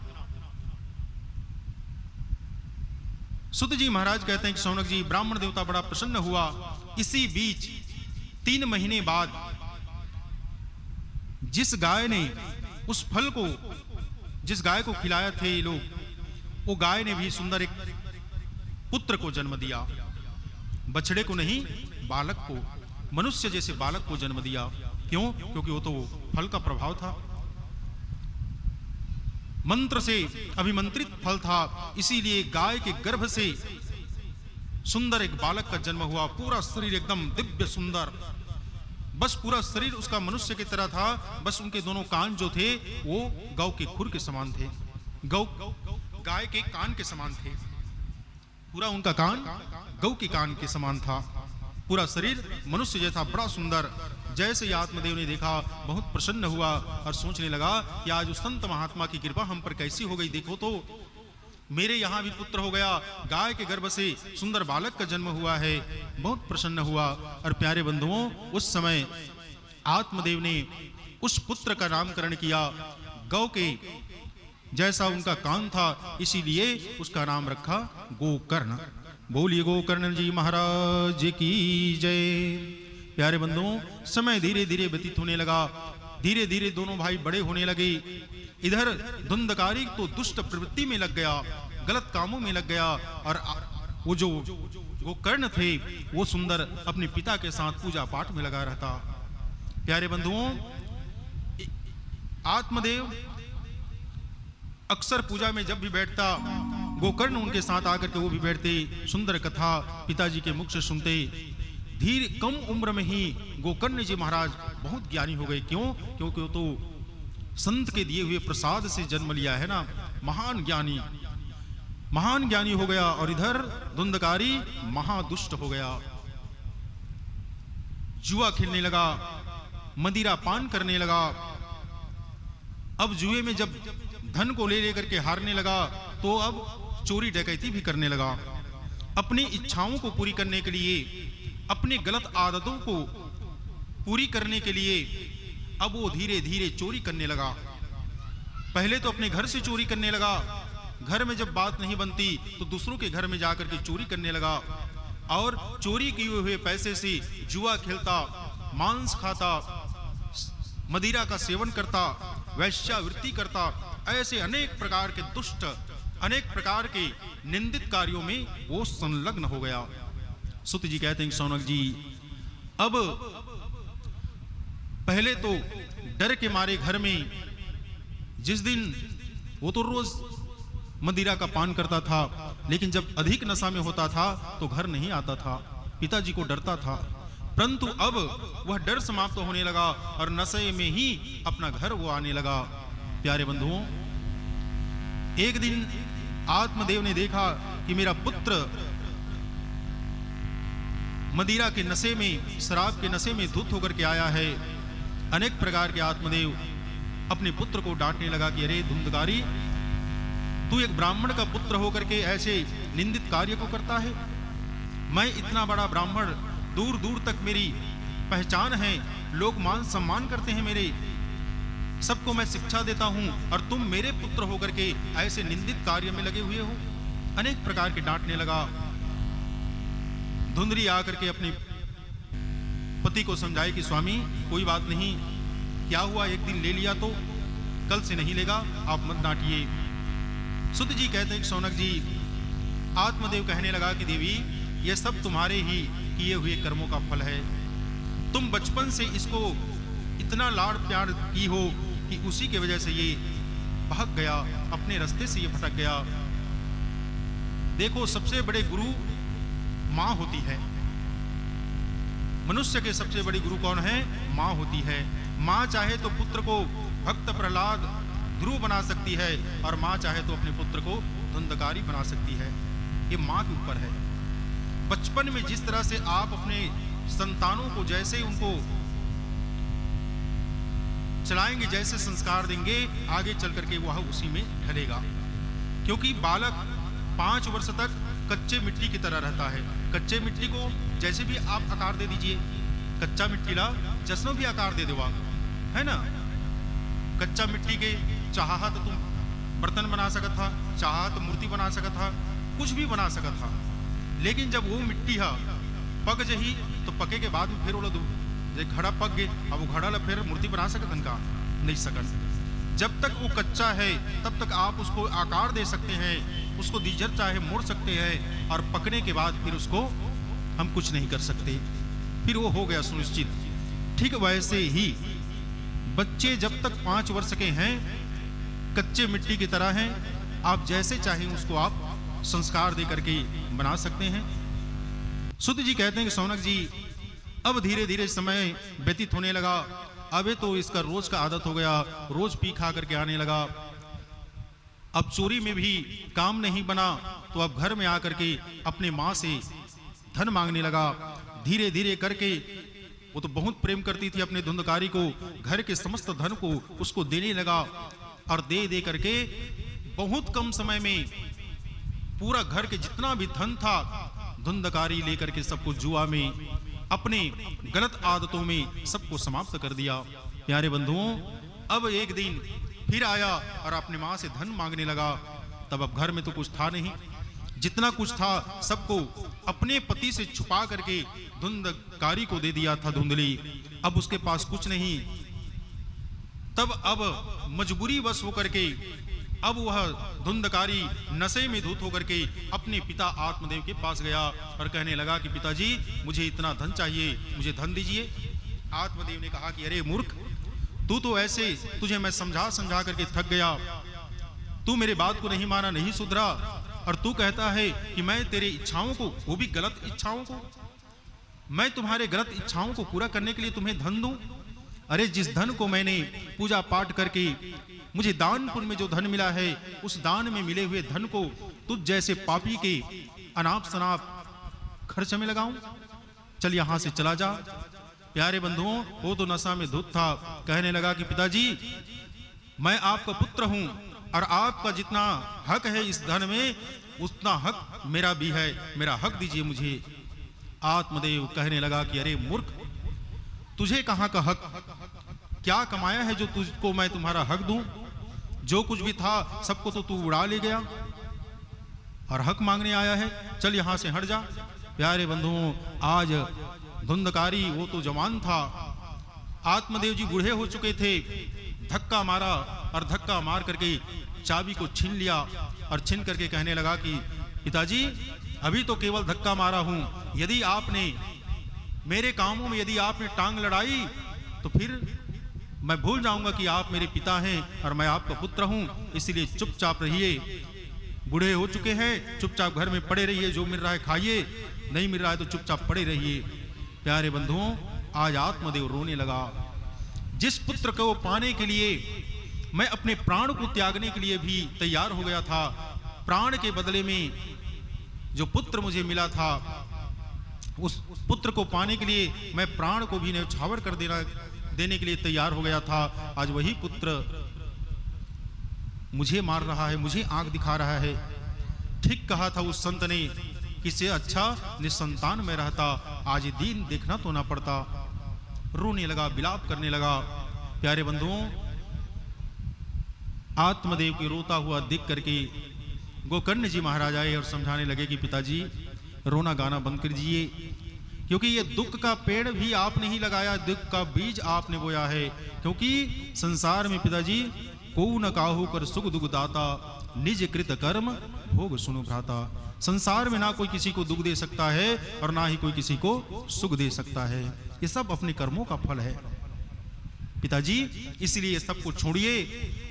B: सुत जी महाराज कहते हैं कि शौनक जी, ब्राह्मण देवता बड़ा प्रसन्न हुआ। इसी बीच 3 महीने बाद जिस गाय ने उस फल को, जिस गाय को खिलाया थे ये लोग, वो गाय ने भी सुंदर एक पुत्र को जन्म दिया। बछड़े को नहीं, बालक को, मनुष्य जैसे बालक को जन्म दिया। क्यों? क्योंकि वो तो फल का प्रभाव था, मंत्र से अभिमंत्रित फल था, इसीलिए गाय के गर्भ से सुंदर एक बालक का जन्म हुआ। पूरा शरीर एकदम दिव्य सुंदर, बस पूरा शरीर उसका मनुष्य की तरह था, बस उनके दोनों कान जो थे वो गौ के खुर के समान थे, गाय के कान के समान थे। पूरा उनका कान गौ के कान के समान था, पूरा शरीर मनुष्य जैसा बड़ा सुंदर। जैसे ही आत्मदेव ने देखा बहुत प्रसन्न हुआ और सोचने लगा कि आज उस संत महात्मा की कृपा हम पर कैसी हो गई। देखो तो मेरे यहाँ भी पुत्र हो गया, गाय के गर्भ से सुंदर बालक का जन्म हुआ है। बहुत प्रसन्न हुआ। और प्यारे बंधुओं, उस समय आत्मदेव ने उस पुत्र का नामकरण किया गौ के जैसा उनका कान था, इसीलिए उसका नाम रखा गोकर्ण। बोलिए गोकर्ण जी महाराज की जय। प्यारे बंधुओं, समय धीरे धीरे व्यतीत होने लगा। धीरे धीरे दोनों भाई बड़े होने लगे। इधर धुंधकारी तो दुष्ट प्रवृत्ति में लग गया, गलत कामों में लग गया, और वो जो गोकर्ण थे वो सुंदर अपने पिता के साथ पूजा पाठ में लगा रहता। प्यारे बंधुओं, आत्मदेव अक्सर पूजा में जब भी बैठता, गोकर्ण उनके साथ आकर के वो भी बैठते, सुंदर कथा पिताजी के मुख से सुनते। धीरे कम उम्र में ही गोकर्ण जी महाराज बहुत ज्ञानी हो गए। क्यों? क्योंकि वो तो संत के दिए हुए प्रसाद से जन्म लिया है ना। महान ज्ञानी हो गया। और इधर धुंधकारी महादुष्ट हो गया, जुआ खेलने लगा, मदिरा पान करने लगा। अब जुए में जब धन को ले लेकर के हारने लगा तो अब चोरी डकैती भी करने लगा। अपनी इच्छाओं को पूरी करने के लिए, अपने गलत आदतों को पूरी करने के लिए अब वो धीरे धीरे चोरी करने लगा। पहले तो अपने घर से चोरी करने लगा, घर में जब बात नहीं बनती तो दूसरों के घर में जाकर के चोरी करने लगा। और चोरी किए हुए पैसे से जुआ खेलता, मांस खाता, मदिरा का सेवन करता, वैश्यावृत्ति करता, ऐसे अनेक प्रकार के दुष्ट, अनेक प्रकार के निंदित कार्यों में वो संलग्न हो गया। सुत जी कहते हैं शौनक जी, अब पहले तो डर के मारे घर में, जिस दिन वो तो रोज मदिरा का पान करता था, लेकिन जब अधिक नशा में होता था तो घर नहीं आता था, पिताजी को डरता था। परंतु अब वह डर समाप्त होने लगा और नशे में ही अपना घर वो आने लगा। प्यारे बंधुओं, एक दिन आत्मदेव ने देखा कि मेरा पुत्र मदिरा के नशे में, शराब के नशे में धुत होकर के आया है। अनेक प्रकार के आत्मदेव अपने पुत्र को डांटने लगा कि अरे धुंधकारी, तू एक ब्राह्मण का पुत्र होकर के ऐसे निंदित कार्य को करता है। मैं इतना बड़ा ब्राह्मण, दूर दूर तक मेरी पहचान है, लोग मान सम्मान करते हैं मेरे, सबको मैं शिक्षा देता हूं, और तुम मेरे पुत्र होकर के ऐसे निंदित कार्य में लगे हुए हो। अनेक प्रकार के डांटने लगा। धुंधली आकर के अपने पति को समझाए कि स्वामी कोई बात नहीं, क्या हुआ, एक दिन ले लिया तो कल से नहीं लेगा, आप मत डांटिए। सुत जी कहते हैं शौनक जी, आत्मदेव कहने लगा कि देवी, यह सब तुम्हारे ही किए हुए कर्मों का फल है। तुम बचपन से इसको इतना लाड़ प्यार की हो कि उसी के वजह से ये भाग गया, अपने रास्ते से ये भटक गया। देखो, सबसे बड़े गुरु माँ होती है। मनुष्य के सबसे बड़ी गुरु कौन है? माँ होती है। माँ चाहे तो पुत्र को भक्त प्रहलाद ध्रुव बना सकती है, और माँ चाहे तो अपने पुत्र को धुंधकारी बना सकती है। ये माँ के ऊपर है। बचपन में जिस तरह से आप अपने संतानों को जैसे उनको चलाएंगे, जैसे संस्कार देंगे, आगे चल करके वह उसी में ढलेगा। क्योंकि बालक 5 वर्ष तक कच्चे मिट्टी की तरह रहता है। कच्चे मिट्टी को जैसे भी आप आकार दे दीजिए, कच्चा मिट्टी ला जैसनो भी आकार दे देवा, है ना। कच्चा मिट्टी के चाहत तुम बर्तन बना सकत था, चाहत मूर्ति बना सकत था, कुछ भी बना सकत था। लेकिन जब वो मिट्टी है पक जही, तो पके के बाद में फिर वो घड़ा पक गए, अब वो घड़ा ला फिर मूर्ति बना सकत का नहीं सकत। जब तक वो कच्चा है तब तक आप उसको आकार दे सकते हैं, उसको दीजर चाहे मोड़ सकते हैं, और पकने के बाद फिर उसको हम कुछ नहीं कर सकते, फिर वो हो गया सुनिश्चित। ठीक वैसे ही बच्चे जब तक 5 वर्ष के हैं कच्चे मिट्टी की तरह हैं, आप जैसे चाहें उसको आप संस्कार दे करके बना सकते हैं। सुत जी कहते हैं कि शौनक जी, अब धीरे धीरे समय व्यतीत होने लगा। अबे तो इसका रोज का आदत हो गया, रोज पी खा करके आने लगा। अब चोरी में भी काम नहीं बना, तो अब घर में आकर के अपने माँ से धन मांगने लगा। धीरे धीरे करके वो तो बहुत प्रेम करती थी अपने धुंधकारी को, घर के समस्त धन को उसको देने लगा, और दे दे करके बहुत कम समय में पूरा घर के जितना भी धन था धुंधकारी लेकर के सबको जुआ में, अपने गलत आदतों में सबको समाप्त कर दिया। प्यारे बंधुओं, अब एक दिन फिर आया और अपने माँ से धन मांगने लगा। तब अब घर में तो कुछ था नहीं, जितना कुछ था सबको अपने पति से छुपा करके धुंधकारी को दे दिया था धुंधली। अब उसके पास कुछ नहीं। तब अब मजबूरी वश होकर के अब वह धुंधकारी नशे में धुत होकर के अपने पिता आत्मदेव के पास गया और कहने लगा कि पिताजी, मुझे इतना धन चाहिए, मुझे धन दीजिए। आत्मदेव ने कहा कि अरे मूर्ख, तू तो ऐसे, तुझे मैं समझा समझा करके थक गया, तू मेरे बात को नहीं माना, नहीं सुधरा, और तू कहता है कि मैं तेरे इच्छाओं को, वो भी गलत इच्छाओं को, मैं तुम्हारे गलत इच्छाओं को पूरा करने के लिए तुम्हें धन दूं। अरे जिस धन को मैंने पूजा पाठ करके मुझे दान पुण्य में जो धन मिला है, उस दान में मिले हुए धन को तुझ जैसे पापी के अनाप शनाप खर्च में लगाऊं? चल यहां से चला जा। प्यारे बंधुओं, वो तो नशा में धुत था। कहने लगा कि पिताजी, मैं आपका पुत्र हूं और आपका जितना हक है इस धन में, उतना हक मेरा भी है, मेरा हक दीजिए मुझे। आत्मदेव कहने लगा कि अरे मूर्ख, तुझे कहां का हक, क्या कमाया है जो तुझको मैं तुम्हारा हक दूं? जो कुछ भी था सबको तो तू उड़ा ले गया और हक मांगने आया है, चल यहां से हट जा। प्यारे बंधुओं, आज धुंधकारी वो तो जवान था, आत्मदेव जी बूढ़े हो चुके थे। धक्का मारा और धक्का मार करके चाबी को छीन लिया और छीन करके कहने लगा कि पिताजी, अभी तो केवल धक्का मारा हूं, यदि आपने मेरे कामों में यदि आपने टांग लड़ाई तो फिर मैं भूल जाऊंगा कि आप मेरे पिता हैं और मैं आपका पुत्र हूं, इसलिए चुपचाप रहिए। बूढ़े हो चुके हैं, चुपचाप घर में पड़े रहिए, जो मिल रहा है खाइए, नहीं मिल रहा है तो चुपचाप पड़े रहिए। प्यारे बंधुओं, आज आत्मदेव रोने लगा। जिस पुत्र को पाने के लिए मैं अपने प्राण को त्यागने के लिए भी तैयार हो गया था, प्राण के बदले में जो पुत्र मुझे मिला था, उस पुत्र को पाने के लिए मैं प्राण को भी न्यौछावर कर देने के लिए तैयार हो गया था। आज वही पुत्र मुझे मार रहा है, मुझे आंख दिखा रहा है। ठीक कहा था उस संत ने, किसे अच्छा निसंतान में रहता, आज दीन देखना तो ना पड़ता। रोने लगा, विलाप करने लगा। प्यारे बंधुओं, आत्मदेव के रोता हुआ देख करके गोकर्ण जी महाराज आए और समझाने लगे कि पिताजी, रोना गाना बंद कर दीजिए, क्योंकि ये दुख का पेड़ भी आपने ही लगाया, दुख का बीज आपने बोया है। क्योंकि संसार में पिताजी को न काहू कर सुख दुख दाता, निज कृत कर्म भोग सुनु भ्राता। संसार में ना कोई किसी को दुख दे सकता है और ना ही कोई किसी को सुख दे सकता है, ये सब अपने कर्मों का फल है पिताजी। इसलिए सब को छोड़िए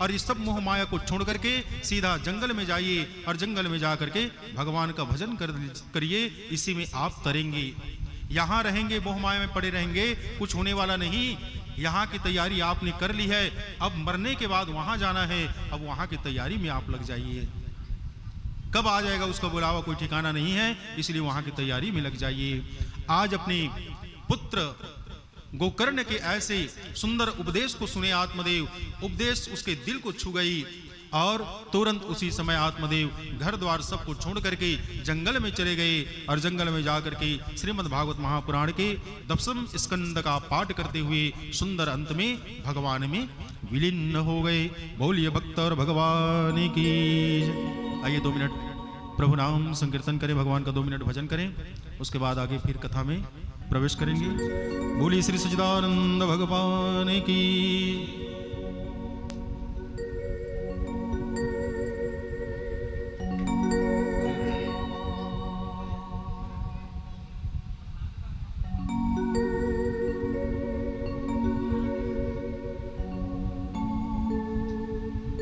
B: और इस सब मोह माया को छोड़ करके सीधा जंगल में जाइए और जंगल में जा करके भगवान का भजन करिए, इसी में आप तरेंगे। यहाँ रहेंगे मोह माया में पड़े रहेंगे, कुछ होने वाला नहीं। यहाँ की तैयारी आपने कर ली है, अब मरने के बाद वहां जाना है, अब वहां की तैयारी में आप लग जाइए। कब आ जाएगा उसका बुलावा कोई ठिकाना नहीं है, इसलिए वहां की तैयारी में लग जाइए। आज अपने पुत्र गोकर्ण के ऐसे सुंदर उपदेश को सुने आत्मदेव, उपदेश उसके दिल को छू गई और तुरंत उसी समय आत्मदेव घर द्वार सबको छोड़ करके जंगल में चले गए और जंगल में जाकर के श्रीमद् भागवत महापुराण के 10वें स्कंद का पाठ करते हुए सुंदर अंत में भगवान में विलीन हो गए। बोलिए भक्त और भगवान की। आइए 2 मिनट प्रभु नाम संकीर्तन करें, भगवान का 2 मिनट भजन करें, उसके बाद आगे फिर कथा में प्रवेश करेंगे। बोलिए श्री सच्चिदानंद भगवान की।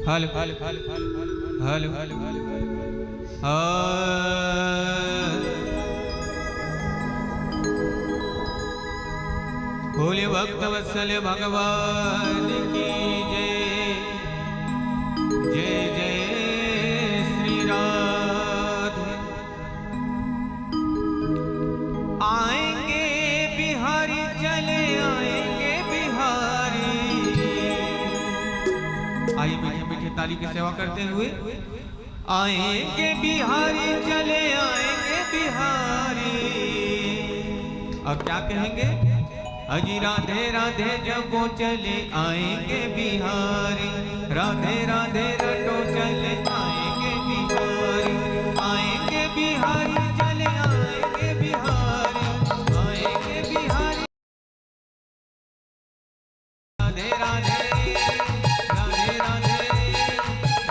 A: हल हल हल हल हल हल बोले भक्त वत्सल भगवान की जय। जय जय श्री राधे। आएंगे बिहारी, चले आएंगे बिहारी। आइए मीठे मीठे ताली की सेवा करते हुए। आएंगे बिहारी, चले आएंगे बिहारी। अब क्या कहेंगे? अजी राधे राधे जब वो चले आएंगे बिहारी, राधे राधे रटो चले आएंगे बिहारी। आएंगे बिहारी, चले आएंगे बिहारी, आएंगे बिहारी। राधे राधे राधे राधे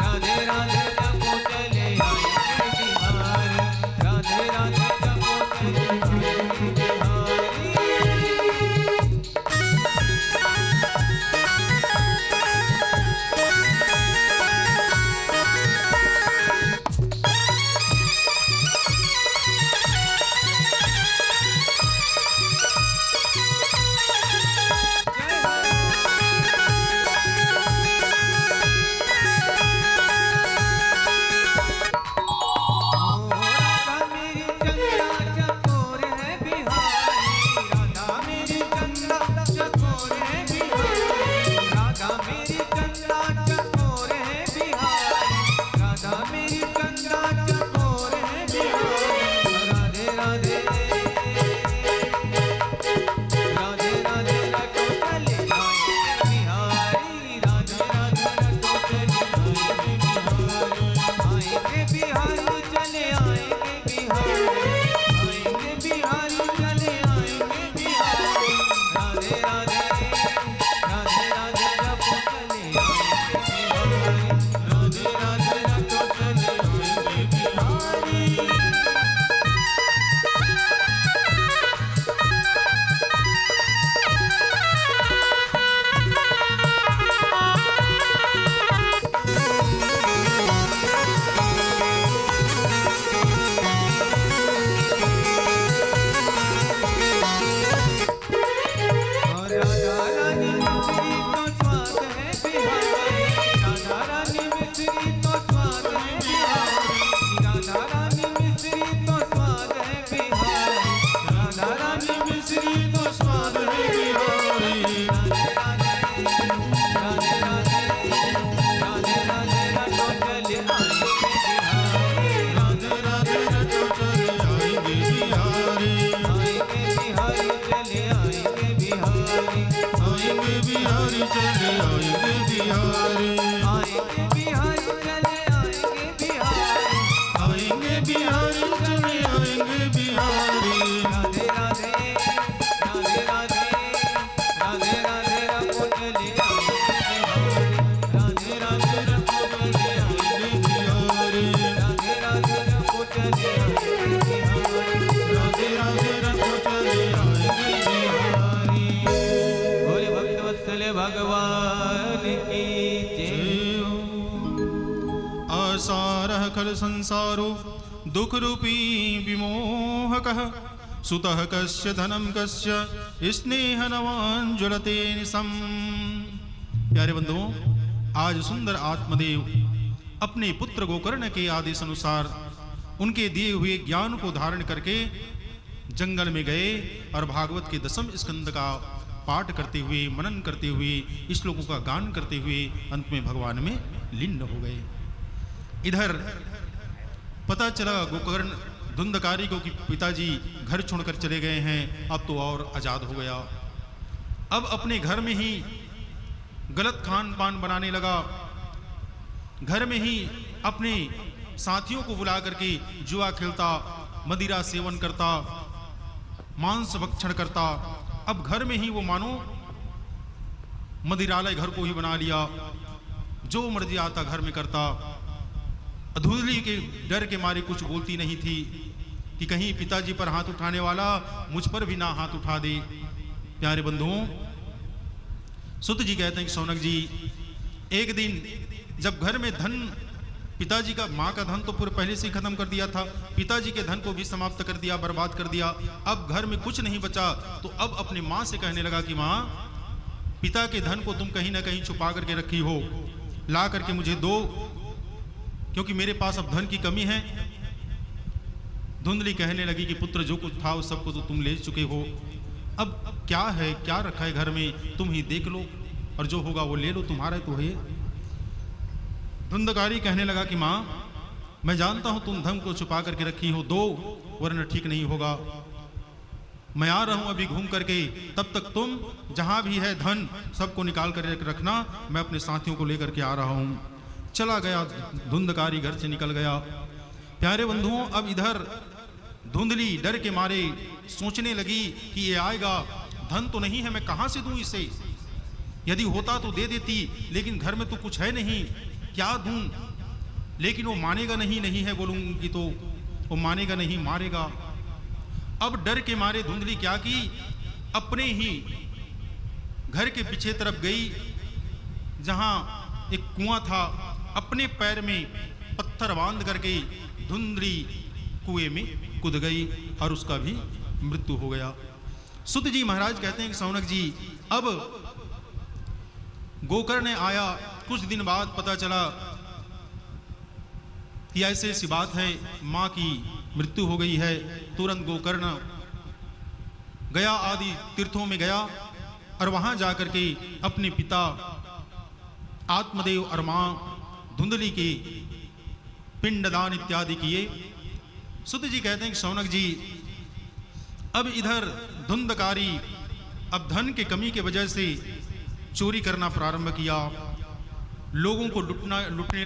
A: राधे राधे जब वो चले आएंगे बिहारी, राधे राधे जब वो चले आएंगे बिहारी।
B: सारः खल संसारो दुख रूपी विमोहकः सुतः कस्य धनं कस्य स्नेहनवान् ज्वलते निशम्। प्यारे बंधुओं, आज सुंदर आत्मदेव अपने पुत्र गोकर्ण के आदेश अनुसार उनके दिए हुए ज्ञान को धारण करके जंगल में गए और भागवत के 10वें स्कंद का पाठ करते हुए, मनन करते हुए, श्लोकों का गान करते हुए अंत में भगवान में लीन हो गए। इधर पता चला गोकर्ण धुंधकारी को कि पिताजी घर छोड़कर चले गए हैं, अब तो और आजाद हो गया। अब अपने घर में ही गलत खान पान बनाने लगा, घर में ही अपने साथियों को बुला करके जुआ खेलता, मदिरा सेवन करता, मांस भक्षण करता। अब घर में ही वो मानो मदिरालय घर को ही बना लिया, जो मर्जी आता घर में करता। धुंधली के डर के मारे कुछ बोलती नहीं थी कि कहीं पिताजी पर हाथ उठाने वाला मुझ पर भी ना हाथ उठा दे। प्यारे बंधुओं, सुत जी कहते हैं कि सौनक जी, एक दिन जब घर में धन, पिताजी का, माँ का धन तो पूरे पहले से ही खत्म कर दिया था, पिताजी के धन को भी समाप्त कर दिया, बर्बाद कर दिया। अब घर में कुछ नहीं बचा, तो अब अपनी माँ से कहने लगा कि माँ, पिता के धन को तुम कहीं ना कहीं छुपा करके रखी हो, ला करके मुझे दो, क्योंकि मेरे पास अब धन की कमी है। धुंधली कहने लगी कि पुत्र, जो कुछ था उस सबको तो तुम ले चुके हो, अब क्या है, क्या रखा है घर में, तुम ही देख लो और जो होगा वो ले लो, तुम्हारा तो है। धुंधकारी कहने लगा कि माँ, मैं जानता हूं तुम धन को छुपा करके रखी हो, दो वरना ठीक नहीं होगा। मैं आ रहा हूं अभी घूम करके, तब तक तुम जहां भी है धन सबको निकाल कर रखना, मैं अपने साथियों को लेकर के आ रहा हूं। चला गया धुंधकारी, घर से निकल गया। प्यारे बंधुओं, अब इधर धुंधली डर के मारे सोचने लगी कि ये आएगा, धन तो नहीं है, मैं कहां से दूं इसे, यदि होता तो दे देती, लेकिन घर में तो कुछ है नहीं, क्या दूं। लेकिन वो मानेगा नहीं, नहीं है बोलूंगी तो वो मानेगा नहीं, मारेगा। अब डर के मारे धुंधली क्या की, अपने ही घर के पीछे तरफ गई, जहां एक कुआं था, अपने पैर में पत्थर बांध करके धुंधली कुएं में कूद गई और उसका भी मृत्यु हो गया। सुत जी महाराज कहते हैं कि सौनक जी, अब गोकर्ण आया, कुछ दिन बाद पता चला कि ऐसे ऐसी बात है, मां की मृत्यु हो गई है। तुरंत गोकर्ण गया, आदि तीर्थों में गया और वहां जाकर के अपने पिता आत्मदेव और मां धुंधली के पिंडदान इत्यादि किए। सुत जी कहते हैं कि सौनक जी, अब इधर धुंधकारी अब धन के कमी के वजह से चोरी करना प्रारंभ किया, लोगों को लुटने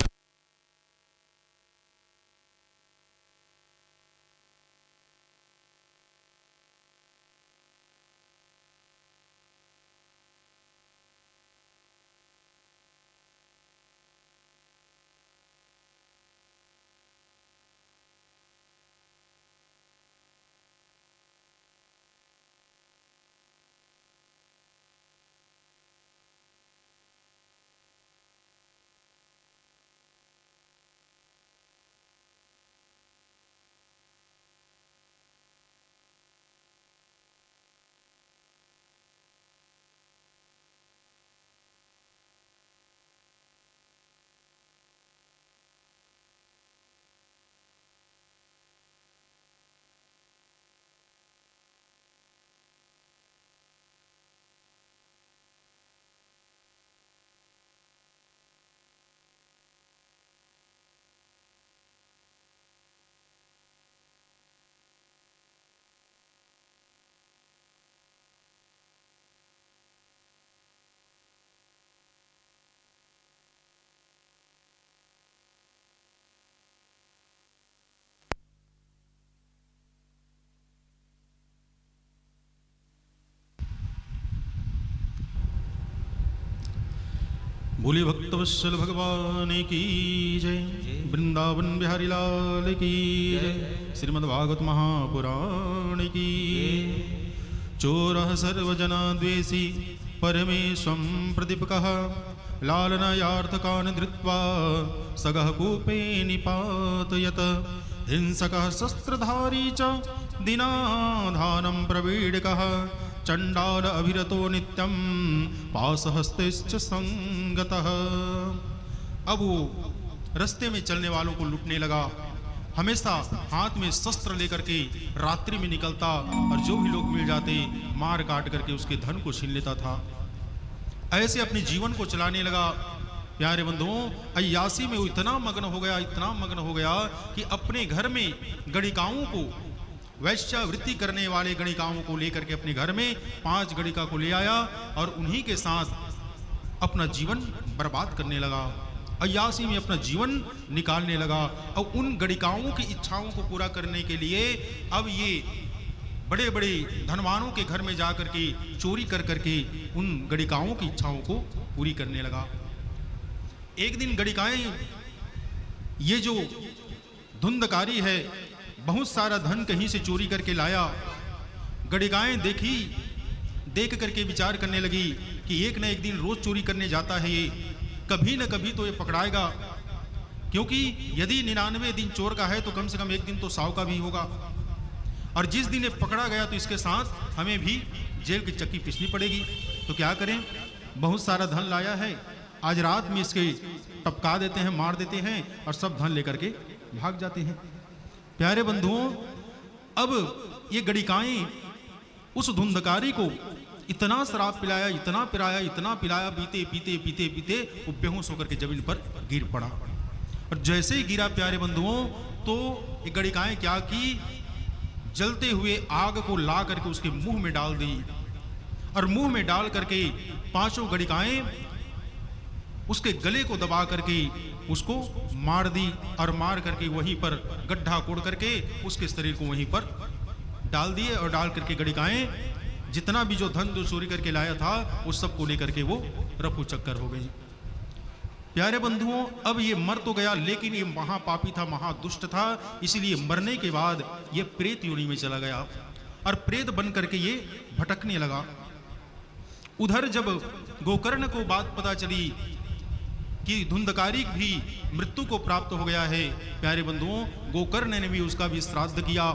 B: बोले भक्तवत्सल भगवान की जय, वृंदावन बिहारी लाल की जय, श्रीमद्भागवत महापुराण की। चोरः सर्वजना द्वेषी परमेशं प्रदीपकः लालनयार्थकान् धृत्वा सगः कूपे निपातयत्। हिंसकः शस्त्रधारी च दीनाधानं प्रवीडकः चंडाल अभिरतो नित्यं पाशहस्तेश्च संगतः। अब वो रास्ते में चलने वालों को लूटने लगा, हमेशा हाथ में शस्त्र लेकर के रात्रि में निकलता और जो भी लोग मिल जाते मार काट करके उसके धन को छीन लेता था। ऐसे अपने जीवन को चलाने लगा। प्यारे बंधुओं, अय्यासी में वो इतना मग्न हो गया कि अपने घर में गणिकाओं को, वैश्यावृत्ति करने वाले गणिकाओं को लेकर के अपने घर में 5 गणिका को ले आया और उन्हीं के साथ अपना जीवन बर्बाद करने लगा। अय्यासी में अपना जीवन निकालने लगा और उन गणिकाओं की इच्छाओं को पूरा करने के लिए अब ये बड़े बड़े धनवानों के घर में जा करके चोरी कर करके उन गणिकाओं की इच्छाओं को पूरी करने लगा। एक दिन गणिकाएं, ये जो धुंधकारी है, बहुत सारा धन कहीं से चोरी करके लाया। गणिकाएं देख करके विचार करने लगी कि एक न एक दिन रोज चोरी करने जाता है ये, कभी न कभी तो ये पकड़ाएगा, क्योंकि यदि 99 दिन चोर का है तो कम से कम एक दिन तो 100 का भी होगा, और जिस दिन ये पकड़ा गया तो इसके साथ हमें भी जेल की चक्की पीसनी पड़ेगी। तो क्या करें, बहुत सारा धन लाया है, आज रात में इसके टपका देते हैं, मार देते हैं और सब धन लेकर के भाग जाते हैं। प्यारे बंधुओं, अब ये गणिकाएं उस धुंधकारी को इतना शराब पिलाया, इतना पिलाया, पीते वो बेहोश होकर के जमीन पर गिर पड़ा। और जैसे ही गिरा प्यारे बंधुओं, तो ये गणिकाएं क्या की, जलते हुए आग को ला करके उसके मुंह में डाल दी और मुंह में डाल करके 5 गणिकाएं उसके गले को दबा करके उसको मार दी और मार करके वहीं पर गड्ढा कोड़ करके उसके शरीर को वहीं पर डाल दिए। और डाल करके गणिकाएं जितना भी जो धन जो चोरी करके लाया था उस सब को लेकर के वो रफू चक्कर हो गई। प्यारे बंधुओं, अब ये मर तो गया, लेकिन ये महापापी था, महादुष्ट था, इसलिए मरने के बाद ये प्रेत योनि में चला गया और प्रेत बन करके ये भटकने लगा। उधर जब गोकर्ण को बात पता चली कि धुंधकारी भी मृत्यु को प्राप्त हो गया है, प्यारे बंधुओं, गोकर्ण ने भी उसका भी श्राद्ध किया,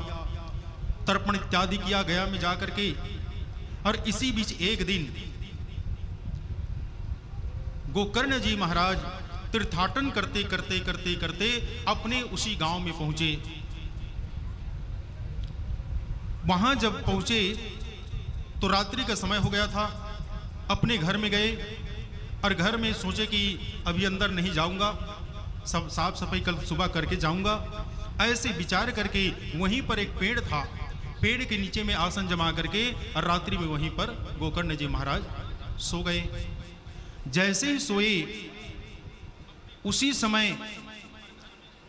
B: तर्पण इत्यादि किया गया में जाकर के। और इसी बीच एक दिन गोकर्ण जी महाराज तीर्थाटन करते अपने उसी गांव में पहुंचे। वहां जब पहुंचे तो रात्रि का समय हो गया था। अपने घर में गए और घर में सोचे कि अभी अंदर नहीं जाऊंगा, सब साफ सफाई कल सुबह करके जाऊंगा। ऐसे विचार करके वहीं पर एक पेड़ था, पेड़ के नीचे में आसन जमा करके और रात्रि में वहीं पर गोकर्ण जी महाराज सो गए। जैसे ही सोए उसी समय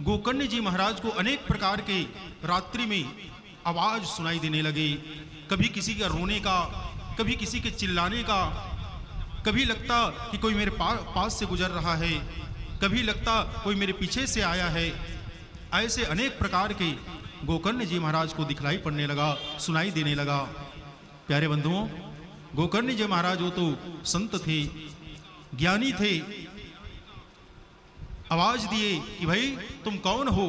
B: गोकर्ण जी महाराज को अनेक प्रकार के रात्रि में आवाज सुनाई देने लगी। कभी किसी का रोने का, कभी किसी के चिल्लाने का, कभी लगता कि कोई मेरे पास से गुजर रहा है, कभी लगता कोई मेरे पीछे से आया है। ऐसे अनेक प्रकार के गोकर्ण जी महाराज को दिखलाई पड़ने लगा, सुनाई देने लगा। प्यारे बंधुओं, गोकर्ण जी महाराज वो तो संत थे, ज्ञानी थे। आवाज दिए कि भाई तुम कौन हो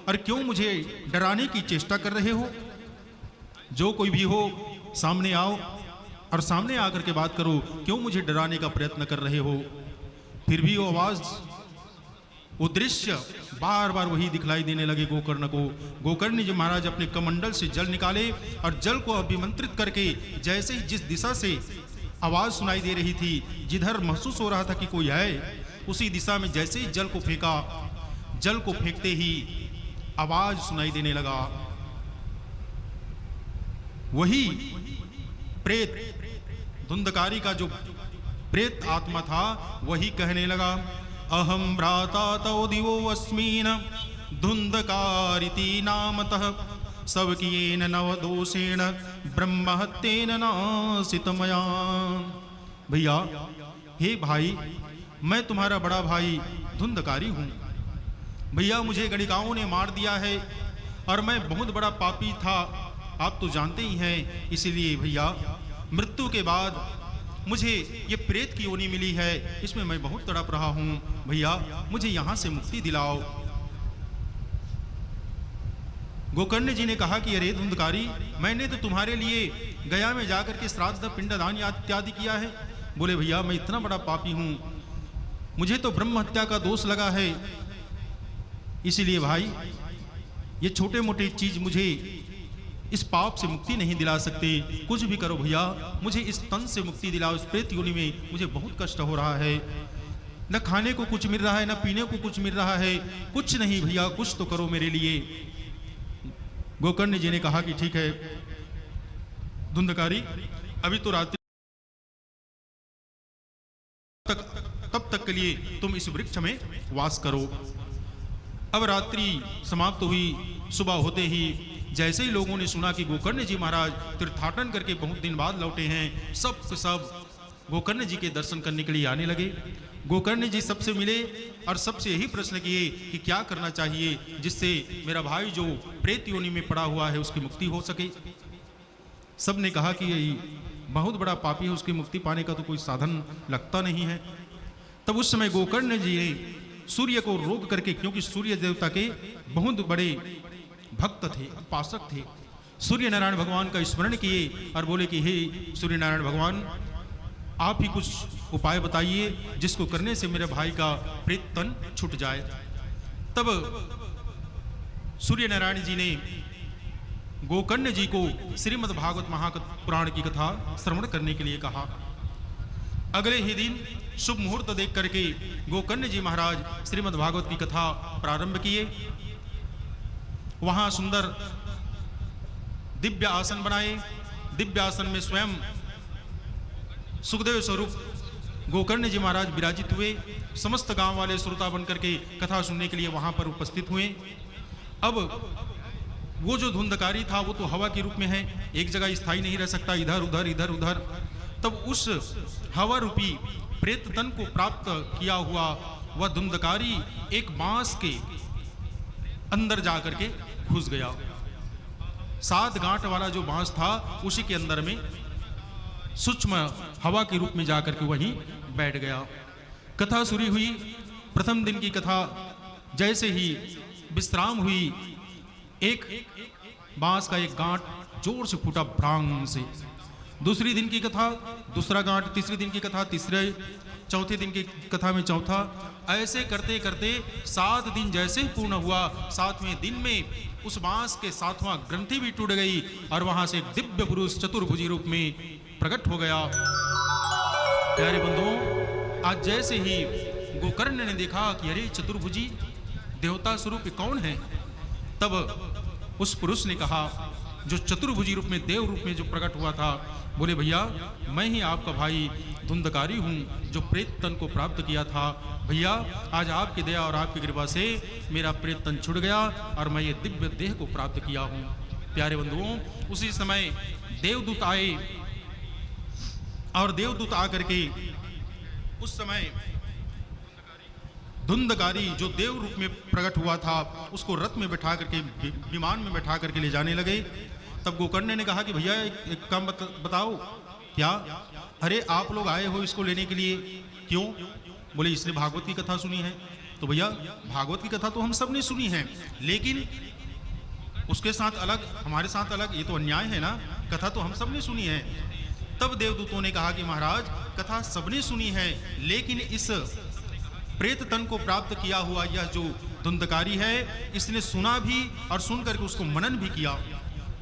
B: और क्यों मुझे डराने की चेष्टा कर रहे हो? जो कोई भी हो सामने आओ और सामने आकर के बात करो, क्यों मुझे डराने का प्रयत्न कर रहे हो? फिर भी वो आवाज, वो दृश्य बार बार वही दिखलाई देने लगे गोकर्ण को। गोकर्ण जी महाराज अपने कमंडल से जल निकाले और जल को अभिमंत्रित करके जैसे ही जिस दिशा से आवाज सुनाई दे रही थी, जिधर महसूस हो रहा था कि कोई है, उसी दिशा में जैसे ही जल को फेंका, जल को फेंकते ही आवाज सुनाई देने लगा। वही प्रेत, धुंधकारी का जो प्रेत आत्मा था, वही कहने लगा, अहम भ्राता तौ दिवो अस्मीन धुंधकारिति नामतः स्वकीयेन नवदोषेण ब्रह्महत्येन नासित मया। भैया, हे भाई, मैं तुम्हारा बड़ा भाई धुंधकारी हूँ। भैया, मुझे गणिकाओं ने मार दिया है और मैं बहुत बड़ा पापी था, आप तो जानते ही हैं। इसीलिए भैया, मृत्यु के बाद मुझे ये प्रेत की योनि मिली है, इसमें मैं बहुत तड़प रहा हूं, भैया मुझे यहां से मुक्ति दिलाओ। गोकर्ण जी ने कहा कि अरे धुंधकारी, मैंने तो तुम्हारे लिए गया में जाकर के श्राद्ध पिंडदान इत्यादि किया है। बोले भैया मैं इतना बड़ा पापी हूं, मुझे तो ब्रह्म हत्या का दोष लगा है, इसीलिए भाई ये छोटे मोटे चीज मुझे इस पाप से मुक्ति नहीं दिला सकते। कुछ भी करो भैया, मुझे इस तन से मुक्ति दिलाओ, इस प्रेत योनि में मुझे बहुत कष्ट हो रहा है, न खाने को कुछ मिल रहा है, न पीने को कुछ मिल रहा है, कुछ नहीं भैया, कुछ तो करो मेरे लिए। गोकर्ण जी ने कहा कि ठीक है धुंधकारी, अभी तो रात्रि तब तक के लिए तुम इस वृक्ष में वास करो। अब रात्रि समाप्त हुई, सुबह होते ही जैसे ही लोगों ने सुना कि गोकर्ण जी महाराज तीर्थाटन करके बहुत दिन बाद लौटे हैं, सब गोकर्ण जी के दर्शन करने के लिए आने लगे। गोकर्ण जी सबसे मिले और सबसे यही प्रश्न किए कि क्या करना चाहिए जिससे मेरा भाई जो प्रेत योनि में पड़ा हुआ है उसकी मुक्ति हो सके। सब ने कहा कि यही बहुत बड़ा पापी है, उसकी मुक्ति पाने का तो कोई साधन लगता नहीं है। तब उस समय गोकर्ण जी ने सूर्य को रोक करके, क्योंकि सूर्य देवता के बहुत बड़े भक्त थे, उपासक थे, सूर्य नारायण भगवान का स्मरण किए और बोले कि हे सूर्य नारायण भगवान, आप ही कुछ उपाय बताइए जिसको करने से मेरे भाई का प्रेत तन छूट जाए। तब सूर्य नारायण जी ने गोकर्ण जी को श्रीमद् भागवत महापुराण की कथा श्रवण करने के लिए कहा। अगले ही दिन शुभ मुहूर्त देख करके गोकर्ण जी महाराज श्रीमद् भागवत की कथा प्रारंभ किए। वहां सुंदर दिव्य आसन बनाए, दिव्य आसन में स्वयं सुखदेव स्वरूप गोकर्ण जी महाराज विराजित हुए। समस्त गांव वाले श्रोता बन करके कथा सुनने के लिए वहां पर उपस्थित हुए। अब वो जो धुंधकारी था वो तो हवा के रूप में है, एक जगह स्थायी नहीं रह सकता, इधर उधर इधर उधर। तब उस हवा रूपी प्रेत तन को प्राप्त किया हुआ वह धुंधकारी एक बांस के अंदर जाकर के घुस गया। 7 गांठ वाला जो बांस था उसी के अंदर में सूक्ष्म हवा के रूप में जाकर के वहीं बैठ गया। कथा शुरू हुई। प्रथम दिन की कथा जैसे ही विश्राम हुई, एक बांस का एक गांठ जोर से फूटा भ्रांग से। दूसरी दिन की कथा दूसरा गांठ, तीसरी दिन की कथा तीसरे, चौथे दिन की कथा में चौथा। ऐसे करते करते 7 दिन जैसे ही पूर्ण हुआ, 7वें दिन में उस बांस के 7वां ग्रंथि भी टूट गई और वहां से एक दिव्य पुरुष चतुर्भुजी रूप में प्रकट हो गया। प्यारे बंधुओं, आज जैसे ही गोकर्ण ने देखा कि अरे चतुर्भुजी देवता स्वरूप कौन है, तब उस पुरुष ने कहा, जो चतुर्भुजी रूप में देव रूप में जो प्रकट हुआ था, बोले भैया मैं ही आपका भाई धुंधकारी हूँ जो प्रेत तन को प्राप्त किया था। भैया आज आपकी दया और आपकी कृपा से मेरा प्रेत तन छुट गया और मैं ये दिव्य देह को प्राप्त किया हूँ। प्यारे बंधुओं, उसी समय देवदूत आए और देवदूत आकर के उस समय धुंधकारी जो देव रूप में प्रकट हुआ था उसको रथ में बैठा करके, विमान में बैठा करके ले जाने लगे। तब गोकर्ण ने कहा कि भैया एक काम बताओ। क्या? अरे आप लोग आए हो इसको लेने के लिए, क्यों? बोले इसने भागवत की कथा सुनी है। तो भैया भागवत की कथा तो हम सब ने सुनी है, लेकिन उसके साथ अलग, हमारे साथ अलग, ये तो अन्याय है ना। कथा तो हम सब ने सुनी है। तब देवदूतों ने कहा कि महाराज कथा सबने सुनी है, लेकिन इस प्रेत तन को प्राप्त किया हुआ यह जो धुंधकारी है, इसने सुना भी और सुन करके उसको मनन भी किया।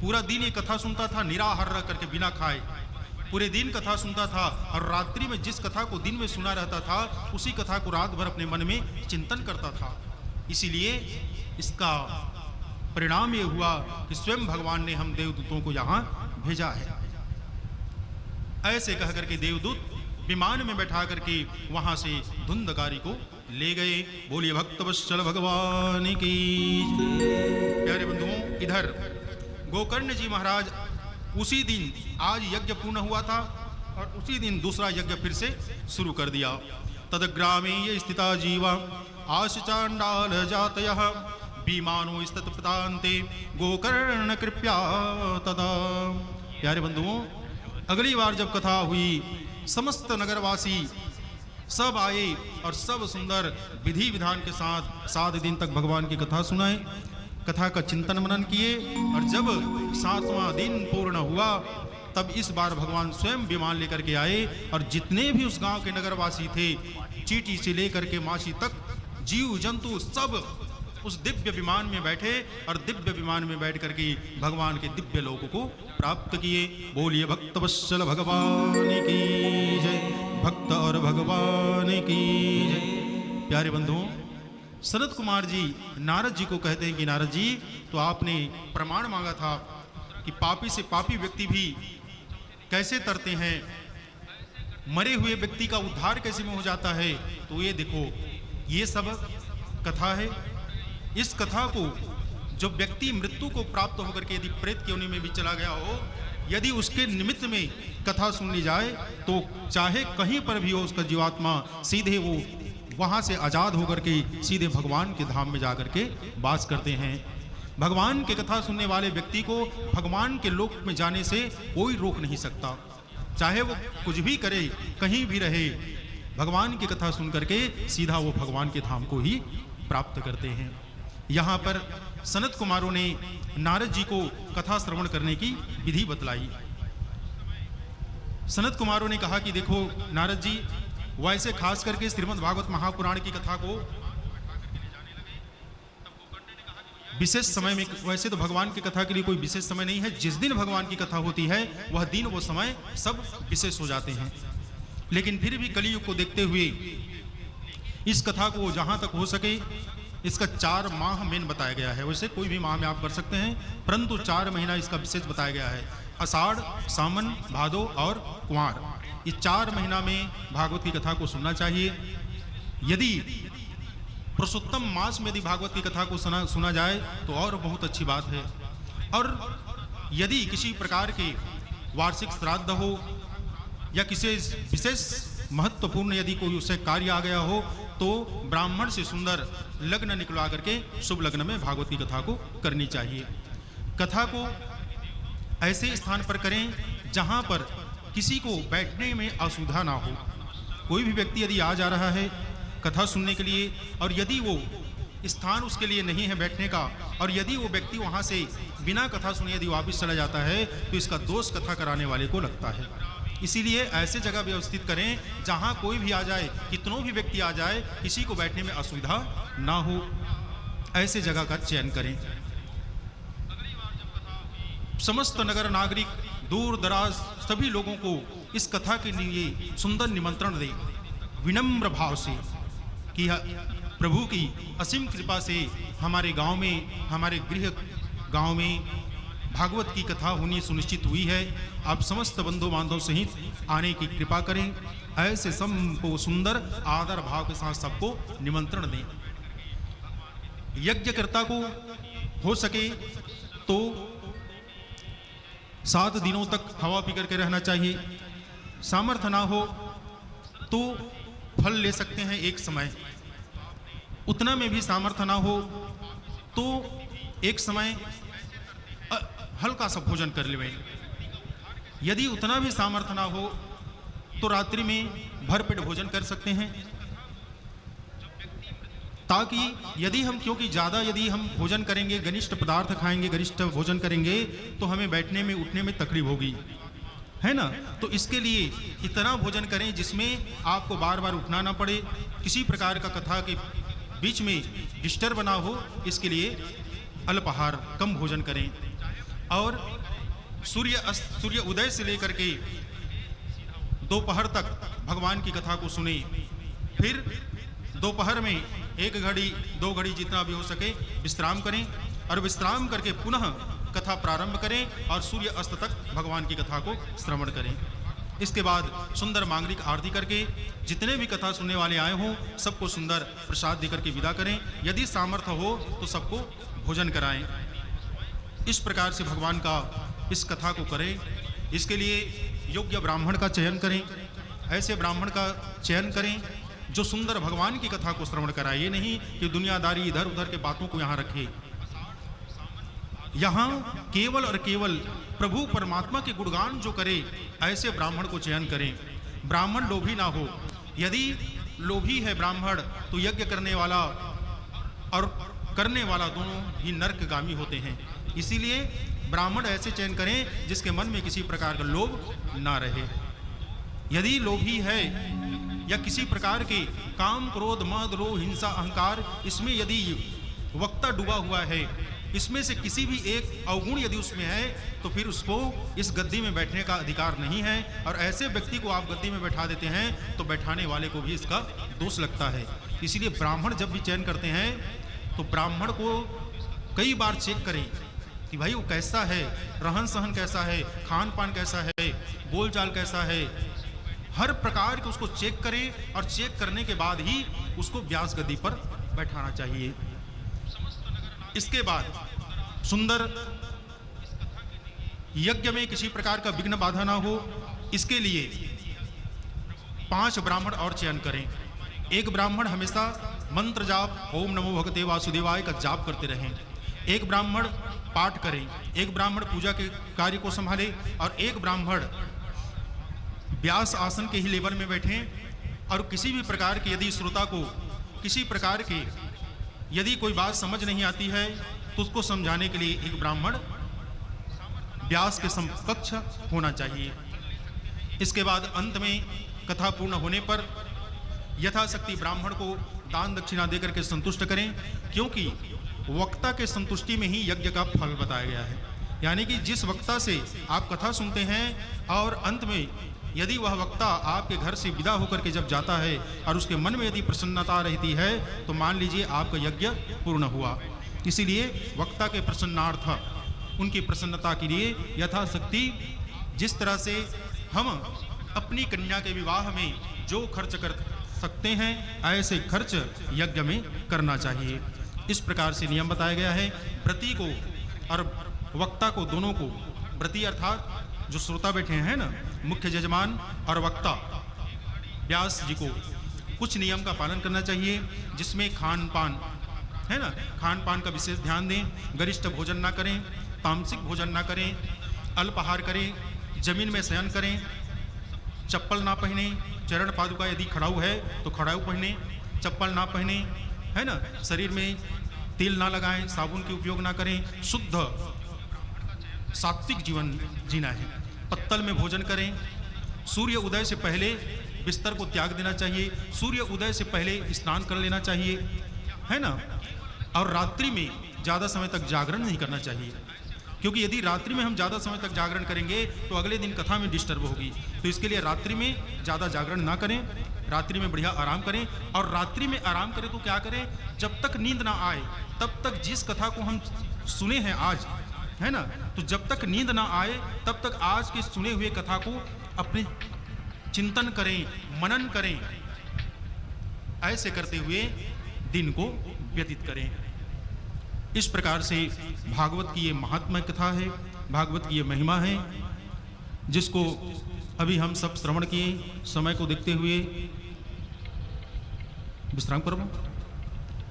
B: पूरा दिन ये कथा सुनता था निराहार रह करके, बिना खाए पूरे दिन कथा सुनता था, और रात्रि में जिस कथा को दिन में सुना रहता था उसी कथा को रात भर अपने मन में चिंतन करता था। इसीलिए इसका परिणाम ये हुआ कि स्वयं भगवान ने हम देवदूतों को यहाँ भेजा है। ऐसे कह करके देवदूत विमान में बैठा करके वहां से धुंधकारी को ले गए। बोलिए भक्तवत्सल भगवान की। प्यारे बंधुओं, इधर गोकर्ण जी महाराज उसी दिन, आज यज्ञ पूर्ण हुआ था और उसी दिन दूसरा यज्ञ फिर से शुरू कर दिया। तदग्रामे ये स्थिता जीवा आश चांडाल जातयः विमानो स्थित प्रतांते गोकर्ण कृपया तदा। प्यारे बंधुओं, अगली बार जब कथा हुई समस्त नगरवासी सब आए और सब सुंदर विधि विधान के साथ 7 दिन तक भगवान की कथा सुनाए, कथा का चिंतन मनन किए। और जब 7वां दिन पूर्ण हुआ तब इस बार भगवान स्वयं विमान लेकर के आए और जितने भी उस गांव के नगरवासी थे, चींटी से लेकर के माछी तक, जीव जंतु सब उस दिव्य विमान में बैठे और दिव्य विमान में बैठ करके भगवान के दिव्य लोक को प्राप्त किए। बोलिए भक्तवत्सल भगवान की जय, भक्त और भगवान की जय। प्यारे बंधुओं, सनत कुमार जी नारद जी को कहते हैं कि नारद जी, तो आपने प्रमाण मांगा था कि पापी से पापी व्यक्ति भी कैसे तरते हैं, मरे हुए व्यक्ति का उद्धार कैसे में हो जाता है। तो ये देखो, ये सब कथा है। इस कथा को जो व्यक्ति मृत्यु को प्राप्त होकर के यदि प्रेत योनि में भी चला गया हो, यदि उसके निमित्त में कथा सुन ली जाए तो चाहे कहीं पर भी हो उसका जीवात्मा सीधे वो वहां से आजाद होकर के सीधे भगवान के धाम में जाकर के वास करते हैं। भगवान की कथा सुनने वाले व्यक्ति को भगवान के लोक में जाने से कोई रोक नहीं सकता, चाहे वो कुछ भी करे, कहीं भी रहे, भगवान की कथा सुन करके सीधा वो भगवान के धाम को ही प्राप्त करते हैं। यहाँ पर सनत कुमारों ने नारद जी को कथा श्रवण करने की विधि बतलाई। सनत कुमारों ने कहा कि देखो नारद जी, वैसे खास करके श्रीमद् भागवत महापुराण की कथा को विशेष समय में, वैसे तो भगवान की कथा के लिए कोई विशेष समय नहीं है, जिस दिन भगवान की कथा होती है वह दिन वो समय सब विशेष हो जाते हैं। लेकिन फिर भी कलियुग को देखते हुए इस कथा को जहां तक हो सके इसका 4 माह मेन बताया गया है। वैसे कोई भी माह में आप कर सकते हैं, परंतु 4 महीना इसका विशेष बताया गया है। आषाढ़, सावन, भादो और कुंवार, ये 4 महीना में भागवत की कथा को सुनना चाहिए। यदि पुरुषोत्तम मास में यदि भागवत की कथा को सुना जाए तो और बहुत अच्छी बात है। और यदि किसी प्रकार के वार्षिक श्राद्ध हो या किसी विशेष महत्वपूर्ण यदि कोई उसे कार्य आ गया हो तो ब्राह्मण से सुंदर लग्न निकलवा करके शुभ लग्न में भागवत की कथा को करनी चाहिए। कथा को ऐसे स्थान पर करें जहां पर किसी को बैठने में असुविधा ना हो। कोई भी व्यक्ति यदि आ जा रहा है कथा सुनने के लिए और यदि वो स्थान उसके लिए नहीं है बैठने का, और यदि वो व्यक्ति वहां से बिना कथा सुने यदि वापस चला जाता है तो इसका दोष कथा कराने वाले को लगता है। इसीलिए ऐसे जगह व्यवस्थित करें जहां कोई भी आ जाए, कितनों भी व्यक्ति आ जाए, किसी को बैठने में असुविधा ना हो, ऐसे जगह का चयन करें। समस्त नगर नागरिक दूर दराज सभी लोगों को इस कथा के लिए सुंदर निमंत्रण दें, विनम्र भाव से कि प्रभु की असीम कृपा से हमारे गांव में, हमारे गृह गांव में भागवत की कथा होनी सुनिश्चित हुई है। आप समस्त बंधु बांधव सहित आने की कृपा करें। ऐसे सबको सुंदर आदर भाव के साथ सबको निमंत्रण दें। यज्ञकर्ता को हो सके तो 7 दिनों तक हवा पी करके रहना चाहिए। सामर्थ्य ना हो तो फल ले सकते हैं एक समय, उतना में भी सामर्थ्य ना हो तो एक समय हल्का सा भोजन कर लें। यदि उतना भी सामर्थ्य ना हो तो रात्रि में भरपेट भोजन कर सकते हैं, ताकि यदि हम, क्योंकि ज़्यादा यदि हम भोजन करेंगे, घनिष्ठ पदार्थ खाएंगे, गरिष्ठ भोजन करेंगे तो हमें बैठने में उठने में तकलीफ होगी, है ना। तो इसके लिए इतना भोजन करें जिसमें आपको बार बार उठना ना पड़े, किसी प्रकार का कथा के बीच में डिस्टर्ब ना हो। इसके लिए अल्पाहार, कम भोजन करें। और सूर्य उदय से लेकर के दोपहर तक भगवान की कथा को सुने। फिर दोपहर में 1 घड़ी 2 घड़ी जितना भी हो सके विश्राम करें और विश्राम करके पुनः कथा प्रारंभ करें और सूर्य अस्त तक भगवान की कथा को श्रवण करें। इसके बाद सुंदर मांगलिक आरती करके जितने भी कथा सुनने वाले आए हों सबको सुंदर प्रसाद देकर के विदा करें। यदि सामर्थ्य हो तो सबको भोजन कराएं। इस प्रकार से भगवान का इस कथा को करें। इसके लिए योग्य ब्राह्मण का चयन करें। ऐसे ब्राह्मण का चयन करें जो सुंदर भगवान की कथा को श्रवण कराए। ये नहीं कि दुनियादारी इधर उधर के बातों को यहाँ रखे। यहाँ केवल और केवल प्रभु परमात्मा के गुणगान जो करे ऐसे ब्राह्मण को चयन करें। ब्राह्मण लोभी ना हो। यदि लोभी है ब्राह्मण तो यज्ञ करने वाला और करने वाला दोनों ही नरकगामी होते हैं। इसीलिए ब्राह्मण ऐसे चयन करें जिसके मन में किसी प्रकार का लोभ ना रहे। यदि लोभी है या किसी प्रकार के काम, क्रोध, मद, लोभ, हिंसा, अहंकार, इसमें यदि वक्ता डूबा हुआ है, इसमें से किसी भी एक अवगुण यदि उसमें है, तो फिर उसको इस गद्दी में बैठने का अधिकार नहीं है। और ऐसे व्यक्ति को आप गद्दी में बैठा देते हैं तो बैठाने वाले को भी इसका दोष लगता है। इसीलिए ब्राह्मण जब भी चयन करते हैं तो ब्राह्मण को कई बार चेक करें कि भाई वो कैसा है, रहन सहन कैसा है, खान पान कैसा है, बोलचाल कैसा है, हर प्रकार के उसको चेक करें। और चेक करने के बाद ही उसको व्यास गद्दी पर बैठाना चाहिए। इसके बाद सुंदर यज्ञ में किसी प्रकार का विघ्न बाधा ना हो, इसके लिए 5 ब्राह्मण और चयन करें। एक ब्राह्मण हमेशा मंत्र जाप ओम नमो भगवते वासुदेवाय का जाप करते रहें। एक ब्राह्मण पाठ करें, एक ब्राह्मण पूजा के कार्य को संभाले और एक ब्राह्मण व्यास आसन के ही लेवल में बैठें। और किसी भी प्रकार के यदि श्रोता को किसी प्रकार के यदि कोई बात समझ नहीं आती है तो उसको समझाने के लिए एक ब्राह्मण व्यास के समकक्ष होना चाहिए। इसके बाद अंत में कथा पूर्ण होने पर यथाशक्ति ब्राह्मण को दान दक्षिणा देकर के संतुष्ट करें, क्योंकि वक्ता के संतुष्टि में ही यज्ञ का फल बताया गया है। यानी कि जिस वक्ता से आप कथा सुनते हैं और अंत में यदि वह वक्ता आपके घर से विदा होकर के जब जाता है और उसके मन में यदि प्रसन्नता रहती है तो मान लीजिए आपका यज्ञ पूर्ण हुआ। इसीलिए वक्ता के प्रसन्नार्थ उनकी प्रसन्नता के लिए यथाशक्ति जिस तरह से हम अपनी कन्या के विवाह में जो खर्च कर सकते हैं ऐसे खर्च यज्ञ में करना चाहिए। इस प्रकार से नियम बताया गया है। व्रती को और वक्ता को दोनों को, व्रती अर्थात जो श्रोता बैठे हैं ना, मुख्य यजमान और वक्ता व्यास जी को कुछ नियम का पालन करना चाहिए, जिसमें खान पान है ना, खान पान का विशेष ध्यान दें। गरिष्ठ भोजन ना करें, तामसिक भोजन ना करें, अल्पाहार करें, जमीन में शयन करें, चप्पल ना पहने, चरण पादुका यदि खड़ाऊ है तो खड़ाऊ पहने, चप्पल ना पहने, है ना, शरीर में तेल ना लगाएं, साबुन के उपयोग ना करें, शुद्ध सात्विक जीवन जीना है। पत्तल में भोजन करें, सूर्य उदय से पहले बिस्तर को त्याग देना चाहिए, सूर्य उदय से पहले स्नान कर लेना चाहिए, है ना। और रात्रि में ज़्यादा समय तक जागरण नहीं करना चाहिए, क्योंकि यदि रात्रि में हम ज़्यादा समय तक जागरण करेंगे तो अगले दिन कथा में डिस्टर्ब होगी। तो इसके लिए रात्रि में ज़्यादा जागरण ना करें, रात्रि में बढ़िया आराम करें। और रात्रि में आराम करें तो क्या करें, जब तक नींद ना आए तब तक जिस कथा को हम सुने हैं आज, है ना, तो जब तक नींद ना आए तब तक आज के सुने हुए कथा को अपने चिंतन करें, मनन करें। ऐसे करते हुए दिन को व्यतीत करें। इस प्रकार से भागवत की ये महात्मा कथा है, भागवत की ये महिमा है, जिसको अभी हम सब श्रवण किए। समय को देखते हुए विश्राम करो,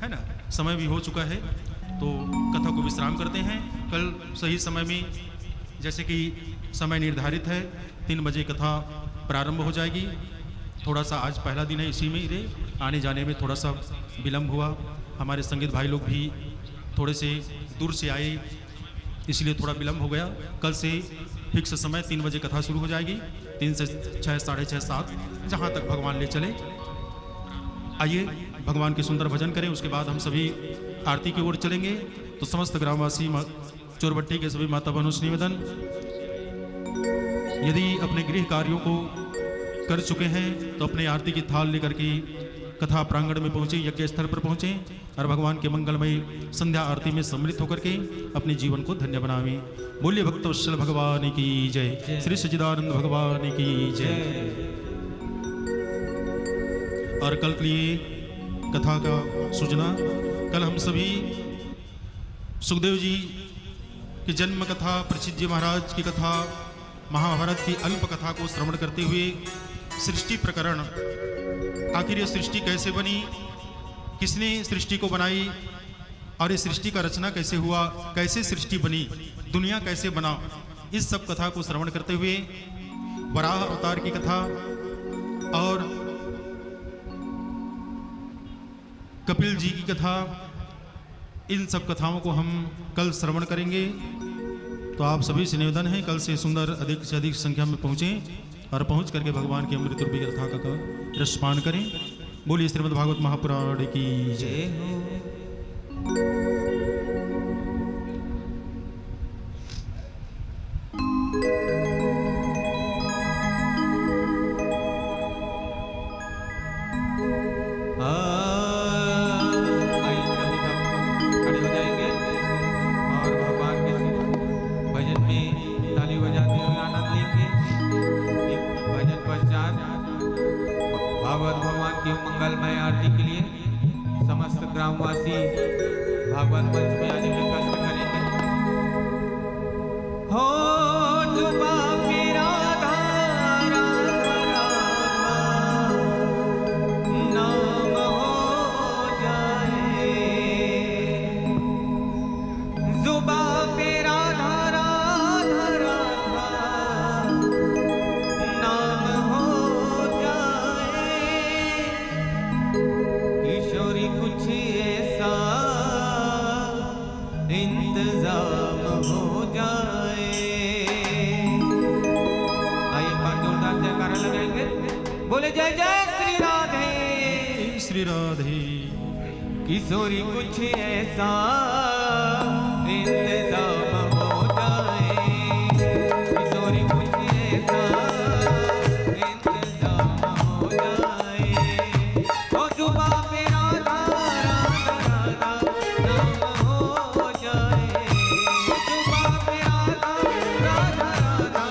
B: है ना, समय भी हो चुका है तो कथा को विश्राम करते हैं। कल सही समय में, जैसे कि समय निर्धारित है 3 बजे कथा प्रारंभ हो जाएगी। थोड़ा सा आज पहला दिन है, इसी में ही आने जाने में थोड़ा सा विलम्ब हुआ। हमारे संगीत भाई लोग भी थोड़े से दूर से आए, इसलिए थोड़ा विलम्ब हो गया। कल से फिक्स समय 3 बजे कथा शुरू हो जाएगी, 3 से 6, साढ़े 6, 7, जहाँ तक भगवान ले चले। आइए भगवान के सुंदर भजन करें, उसके बाद हम सभी आरती की ओर चलेंगे। तो समस्त ग्रामवासी चोरबट्टी के सभी माता बहनों से निवेदन, यदि अपने गृह कार्यों को कर चुके हैं तो अपने आरती की थाल लेकर के कथा प्रांगण में पहुँचे, यज्ञ स्थल पर पहुँचे और भगवान के मंगलमय संध्या आरती में सम्मिलित होकर के अपने जीवन को धन्य बनावें। बोलिए भक्तवत्सल भगवान की जय, श्री सच्चिदानंद भगवान की जय। और कल के लिए कथा का सूचना, कल हम सभी सुखदेव जी की जन्म कथा, परीक्षित जी महाराज की कथा, महाभारत की अल्प कथा को श्रवण करते हुए सृष्टि प्रकरण, आखिर ये सृष्टि कैसे बनी, किसने सृष्टि को बनाई और ये सृष्टि का रचना कैसे हुआ, कैसे सृष्टि बनी, दुनिया कैसे बना, इस सब कथा को श्रवण करते हुए वराह अवतार की कथा, और कपिल जी की कथा, इन सब कथाओं को हम कल श्रवण करेंगे। तो आप सभी से निवेदन है कल से सुंदर अधिक से अधिक संख्या में पहुँचें और पहुँच करके भगवान की अमृत रूपी कथा का रसपान करें। बोलिए श्रीमद् भागवत महापुराण की जय हो।
A: मंगलमय आरती के लिए समस्त ग्रामवासी भागवत मंच में आने के कष्ट करेंगे। हो जुबा पे राधा राधा राधा नाम हो जाए, जुबा पे राधा राधा राधा नाम हो जाए, किशोरी कुछ ऐसा इंतजाम हो जाए। आइए बात जोरदार जयकारा लगाएंगे, बोले जय जय श्री राधे
B: श्री राधे।
A: किशोरी कुछ ऐसा इंतजाम हो जाए, किशोरी कुछ ऐसा इंतजाम हो जाए। ओ जुबा पे राधा राधा राधा नाम हो जाए, जुबा पे राधा राधा राधा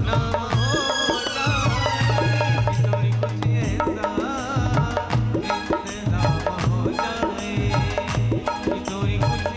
A: नाम हो जाए, किशोरी कुछ ऐसा इंतजाम हो जाए, किशोरी कुछ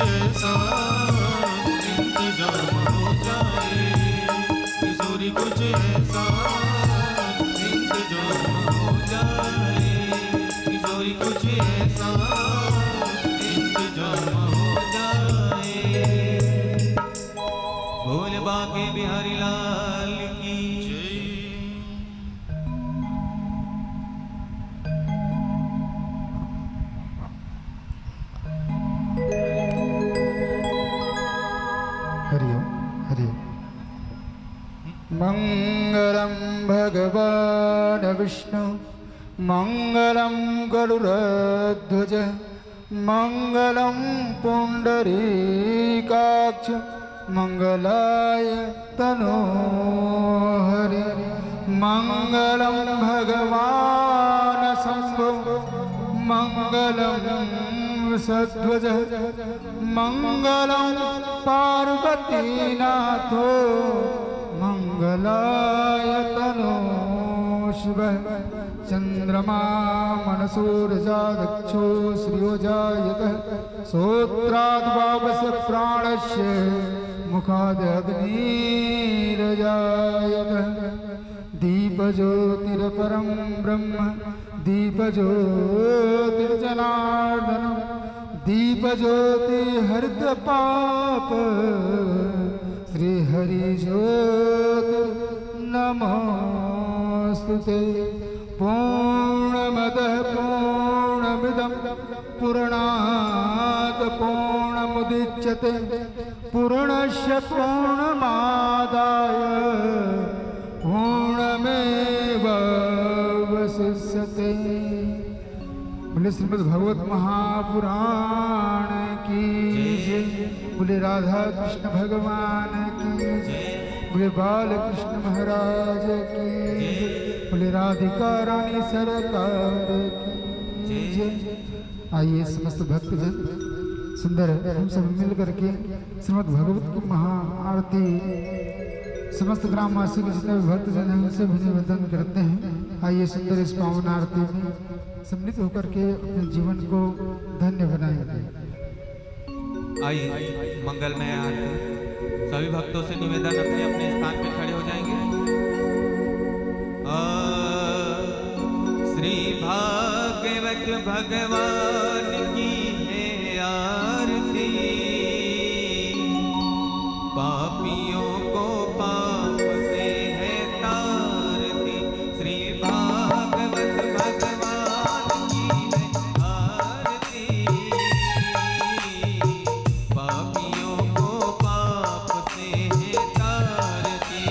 B: ऐसा इंतजाम हो जाए, किशोरी कुछ ऐसा इंतजाम हो जाए, किशोरी कुछ ऐसा इंतजाम हो जाए।
A: भोले बाके बिहारी लाल की
C: हरिओम हरिओम। मंगलम भगवान विष्णु मंगलम गरुड़ध्वज मंगलम पुंडरीकाक्ष मंगलाय तनोहरि मंगलम भगवान शंभो मंगलम सध्वज मंगलम पार्वतीनाथो मंगलाय तनो शिव चंद्रमा मनसूरजा दक्षो श्रियोजायतः श्रोत्राद्वावस्य प्राणस्य मुखादग्निरजायतः दीपज्योतिरपरं ब्रह्म दीपज्योतिर्जनार्दनं दीपज्योति हरित पाप श्रीहरिज्योति नमोस्तुते। पूर्णमदः पूर्णमिदं पूर्णात् पूर्णमुदच्यते पूर्णस्य पूर्णमादाय पूर्णमेवावशिष्यते। बोले श्रीमद् भागवत महापुराण की जय। बोले राधा कृष्ण भगवान की जय। बोले बाल कृष्ण महाराज की जय। बोले राधिका रानी सरकार की जय। आइए समस्त भक्तजन सुंदर हम सब मिल करके श्रीमद् भागवत की महाआरती समस्त ग्रामवासी के जितने भी भक्तजन हैं उनसे भी निवेदन करते हैं। आइए सुंदर इस पावन आरती में सम्मिलित होकर के अपने जीवन को धन्य बनाएंगे।
A: आइए मंगलमय आरती। सभी भक्तों से निवेदन अपने अपने स्थान पे खड़े हो जाएंगे। श्री भागवत भगवान की है आरती, पापियों को पाप से है तारती। श्री भागवत भगवान की है आरती, पापियों को पाप से है तारती।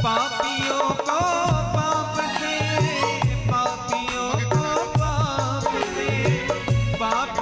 A: पापियों को पाप से, पापियों को पाप से, पाप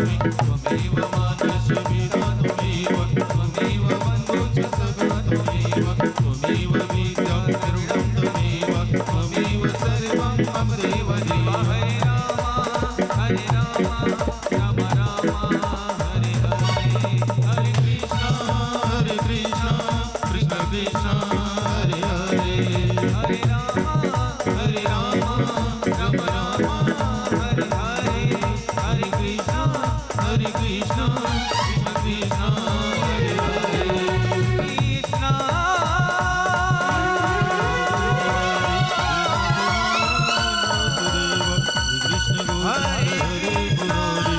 B: स्वामी त्वमेव मानस विराममेव त्वमेव बन्धु च सखा त्वमेव त्वमेव विद्या करुणं त्वमेव त्वमेव सर्वं मम देव देव
A: हरे राम राम राम हरे हरे हरे
B: कृष्ण कृष्ण कृष्ण हरे हरे
A: हरे राम
B: हरे राम
A: राम राम हरे हरे हरे कृष्ण
B: हरे कृष्ण कृष्ण कृष्ण हरे हरे
A: कृष्ण
B: कृष्ण हरे हरे मुरारी हे नाथ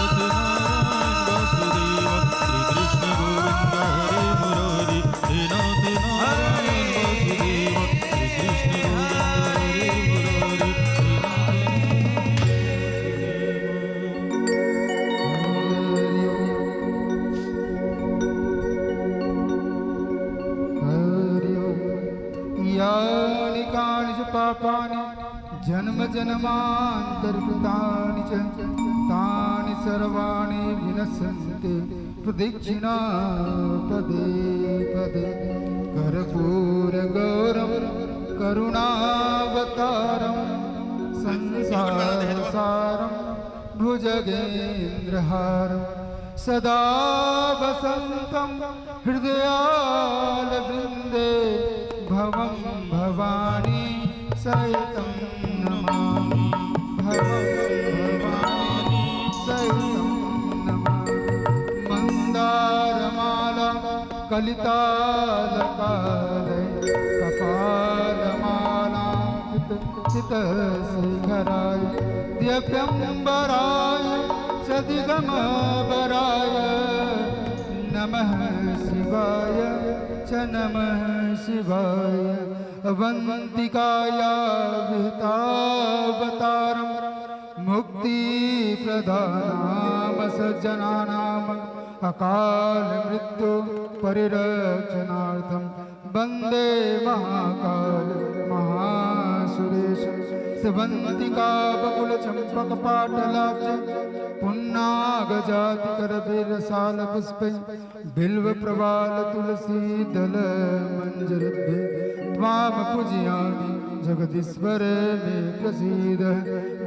B: नारायण वासुदेव श्री कृष्ण गोविंद हरे मुरारी हे नाथ नारायण वासुदेव श्री कृष्ण गोविंद हरे मुरारी हे नाथ
C: यानि कानि च पापानि जन्म जन्मान्तर्कृतानि च तानि सर्वाणि विनश्यन्ति प्रदक्षिणा पदे पदे कर्पूरगौरं करुणावतारं संसारसारं भुजगेन्द्रहारं सदा वसन्तं हृदयालवृन्दे भवं भवानी सहितं नमामि भवं भवानी सहितं नमामि मन्दारमाला कलितालकालय कपालमालाङ्कितशिखराय दिव्यम्बराय च दिगमबराय नमः शिवाय च नमः शिवाय अवन्तिकाया विहितावतारं मुक्तिप्रदानाम सज्जनानाम् अकालमृत्यु परिरक्षणार्थं वन्दे महाकाल महासुरेशं स्रवन्तिका बकुलचम्पकपाटलाब्जे पुन्नागजातिकरविरसालपुष्पै बिल्वप्रवालतुलसीदलमञ्जरिभ्ये त्वां पूजयामि जगदीश्वर मे प्रसीद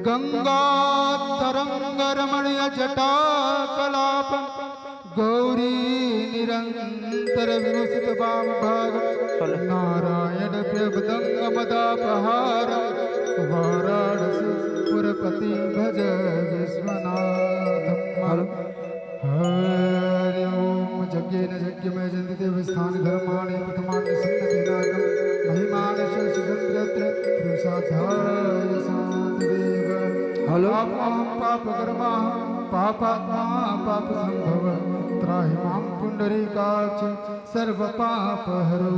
C: गङ्गातरङ्गरमणीयजटाकलापं गौरी निरन्तर विमुसित वामभाग नारायण प्रियपदङ्गमदापहार वाराणसी पुरपति भज विश्वनाथं हरि ओम यज्ञेन यज्ञमय जयन्ति देवस्थान धर्माणि प्रथमानि सन्नतिनाकं महिमानि सुगन्धत्र प्रसादाय शान्तिदेव पापं पापकर्मा पापात्मा पापसम्भव त्राहि मां पुण्डरीकाक्ष सर्वपापहरो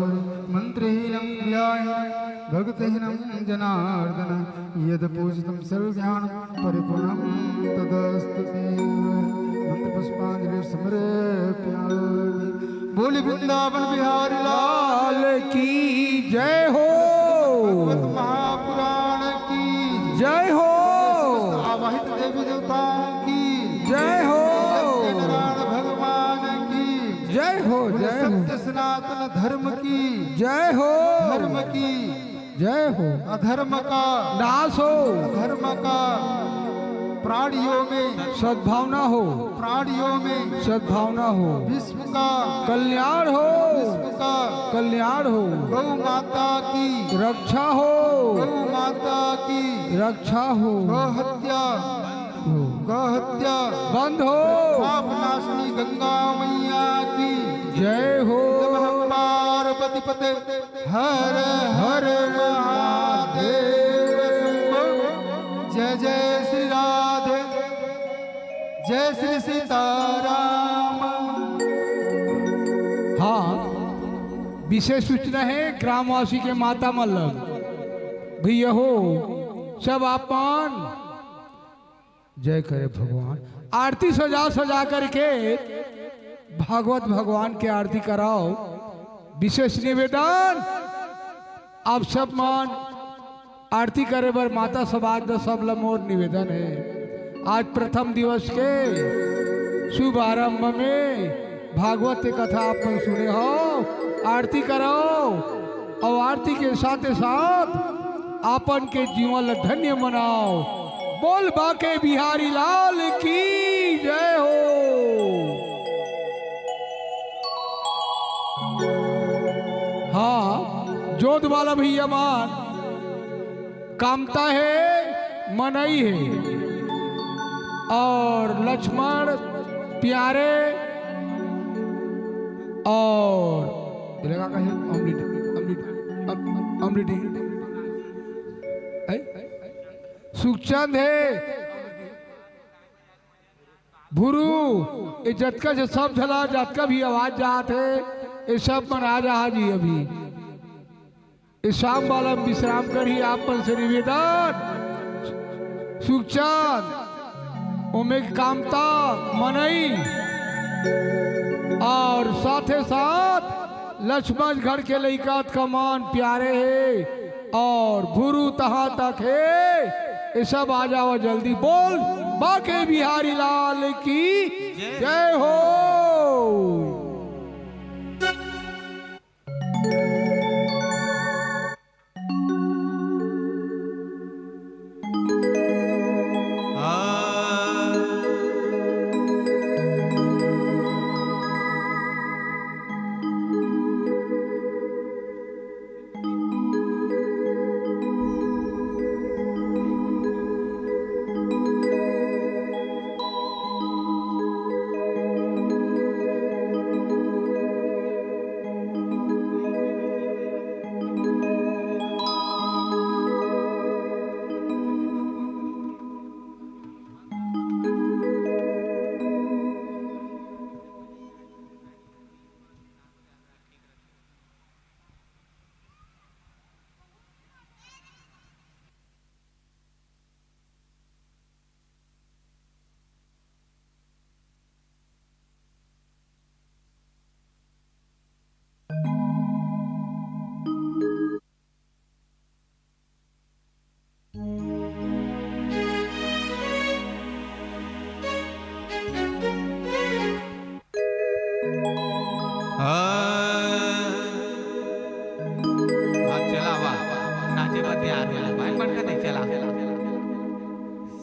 C: मन्त्रहीनं क्रियाहीनं भक्तिहीनं जनार्दन यद्पूजितं सर्वज्ञानं परिपूर्णं तदस्तु ते मंत्रपुष्पांजलि समर्पयामि। बोली वृंदावन बिहारी लाल
D: की जय हो,
C: भगवत महापुराण की
D: जय हो,
C: आवाहित देवी देवताओं की
D: जय हो,
C: नारायण भगवान की
D: जय हो, जय हो,
C: सत्य सनातन धर्म की
D: जय हो,
C: धर्म की
D: जय हो,
C: अधर्म का
D: नाश हो,
C: धर्म का प्राणियों में
D: सद्भावना हो,
C: प्राणियों में
D: सद्भावना हो,
C: विश्व का
D: कल्याण हो,
C: विश्व का
D: कल्याण हो,
C: गौ माता की
D: रक्षा हो,
C: गौ माता की
D: रक्षा हो,
C: गौ हत्या
D: बंद हो,
C: पाप नाशनी गंगा मैया की
D: जय हो,
C: नमः पार्वती पते हर हर महादेव शंभो। जय जय श्री राधे जय श्री सीताराम।
D: हाँ, विशेष सूचना है ग्रामवासी के माता मल्लभ भैया हो, सब आपन जय करे भगवान। आरती सजा करके भागवत भगवान के आरती कराओ। विशेष निवेदन आप सब मान आरती करे बर माता समाज द सब ल मोर निवेदन है आज प्रथम दिवस के शुभ आरंभ में भागवत की कथा आपन सुने हो, आरती करो और आरती के साथ साथ आपन के जीवन धन्य मनाओ। बोल बाके बिहारी लाल की जय हो। हाँ, जोत वाला भैया मान कामता है मनई है और लक्ष्मण प्यारे और लगा का है अमृत सुखचंद है भुरु ये जतका जो सब झला जतका भी आवाज जात है ये सब मना रहा जी। अभी इस शाम वाला विश्राम कर ही आप पर से निवेदन सुखचंद उमे कामता मनई और साथे साथ लक्ष्मण घर के लइकात का मान प्यारे है और भुरु तहा तक है। ये सब आ जाओ जल्दी। बोल बाके बिहारी लाल की जय हो।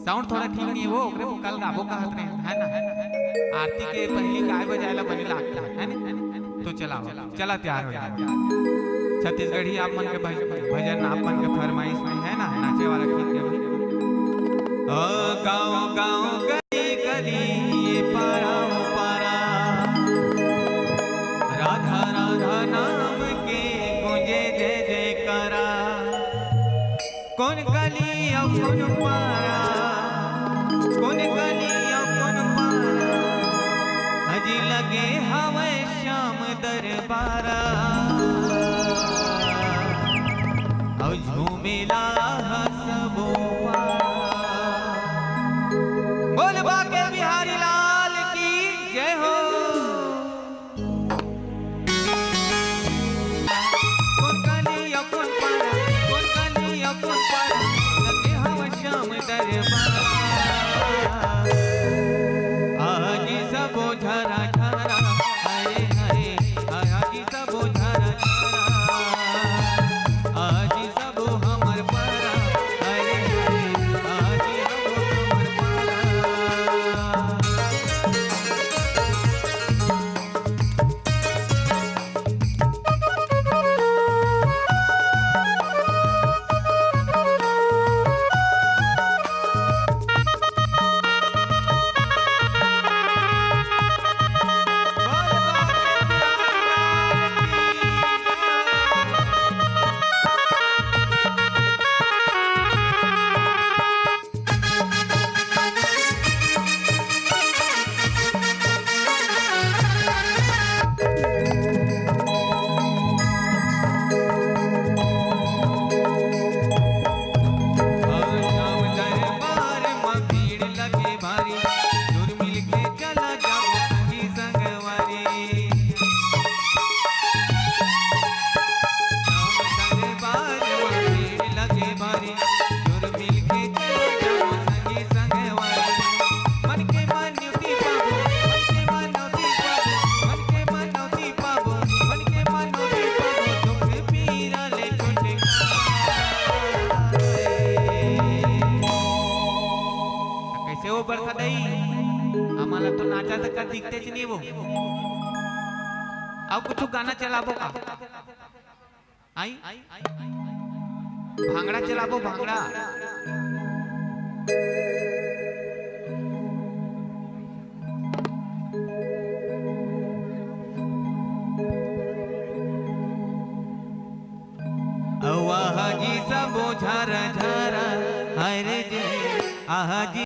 A: साउंड थोड़ा ठीक नहीं है वो ओकरे को कल गाबो कहत रहे है ना आरती के पहली गाय बजाएला बने लागता है ना। तो चला तैयार हो जा। छत्तीसगढ़ी आप मन के भजन आप मन के फरमाइश में है ना नाचे वाला ठीक है। गाँव गाँव गली गली ये पारा पारा राधा राधा नाम के गुंजे जय जयकारा। कौन गली और कौन पारा कौन गली और कौन पारा हजी लगे हवे श्याम दरबारा और झूमेला सबो बोल बाके बिहारी लाल की जय हो। कौन गली और कौन पारा कौन गली और कौन पारा लगे हवे श्याम दरबारा। आज सबो झरा झरा हरे हरे आज सबो झरा आम्हाला तो नाचायचं का दिखतेच नाही वो अब कुछ गाना चलाबो का आई भांगड़ा चलाबो भांगड़ा आहा जी सब झरा झरा हरे जे आहा जी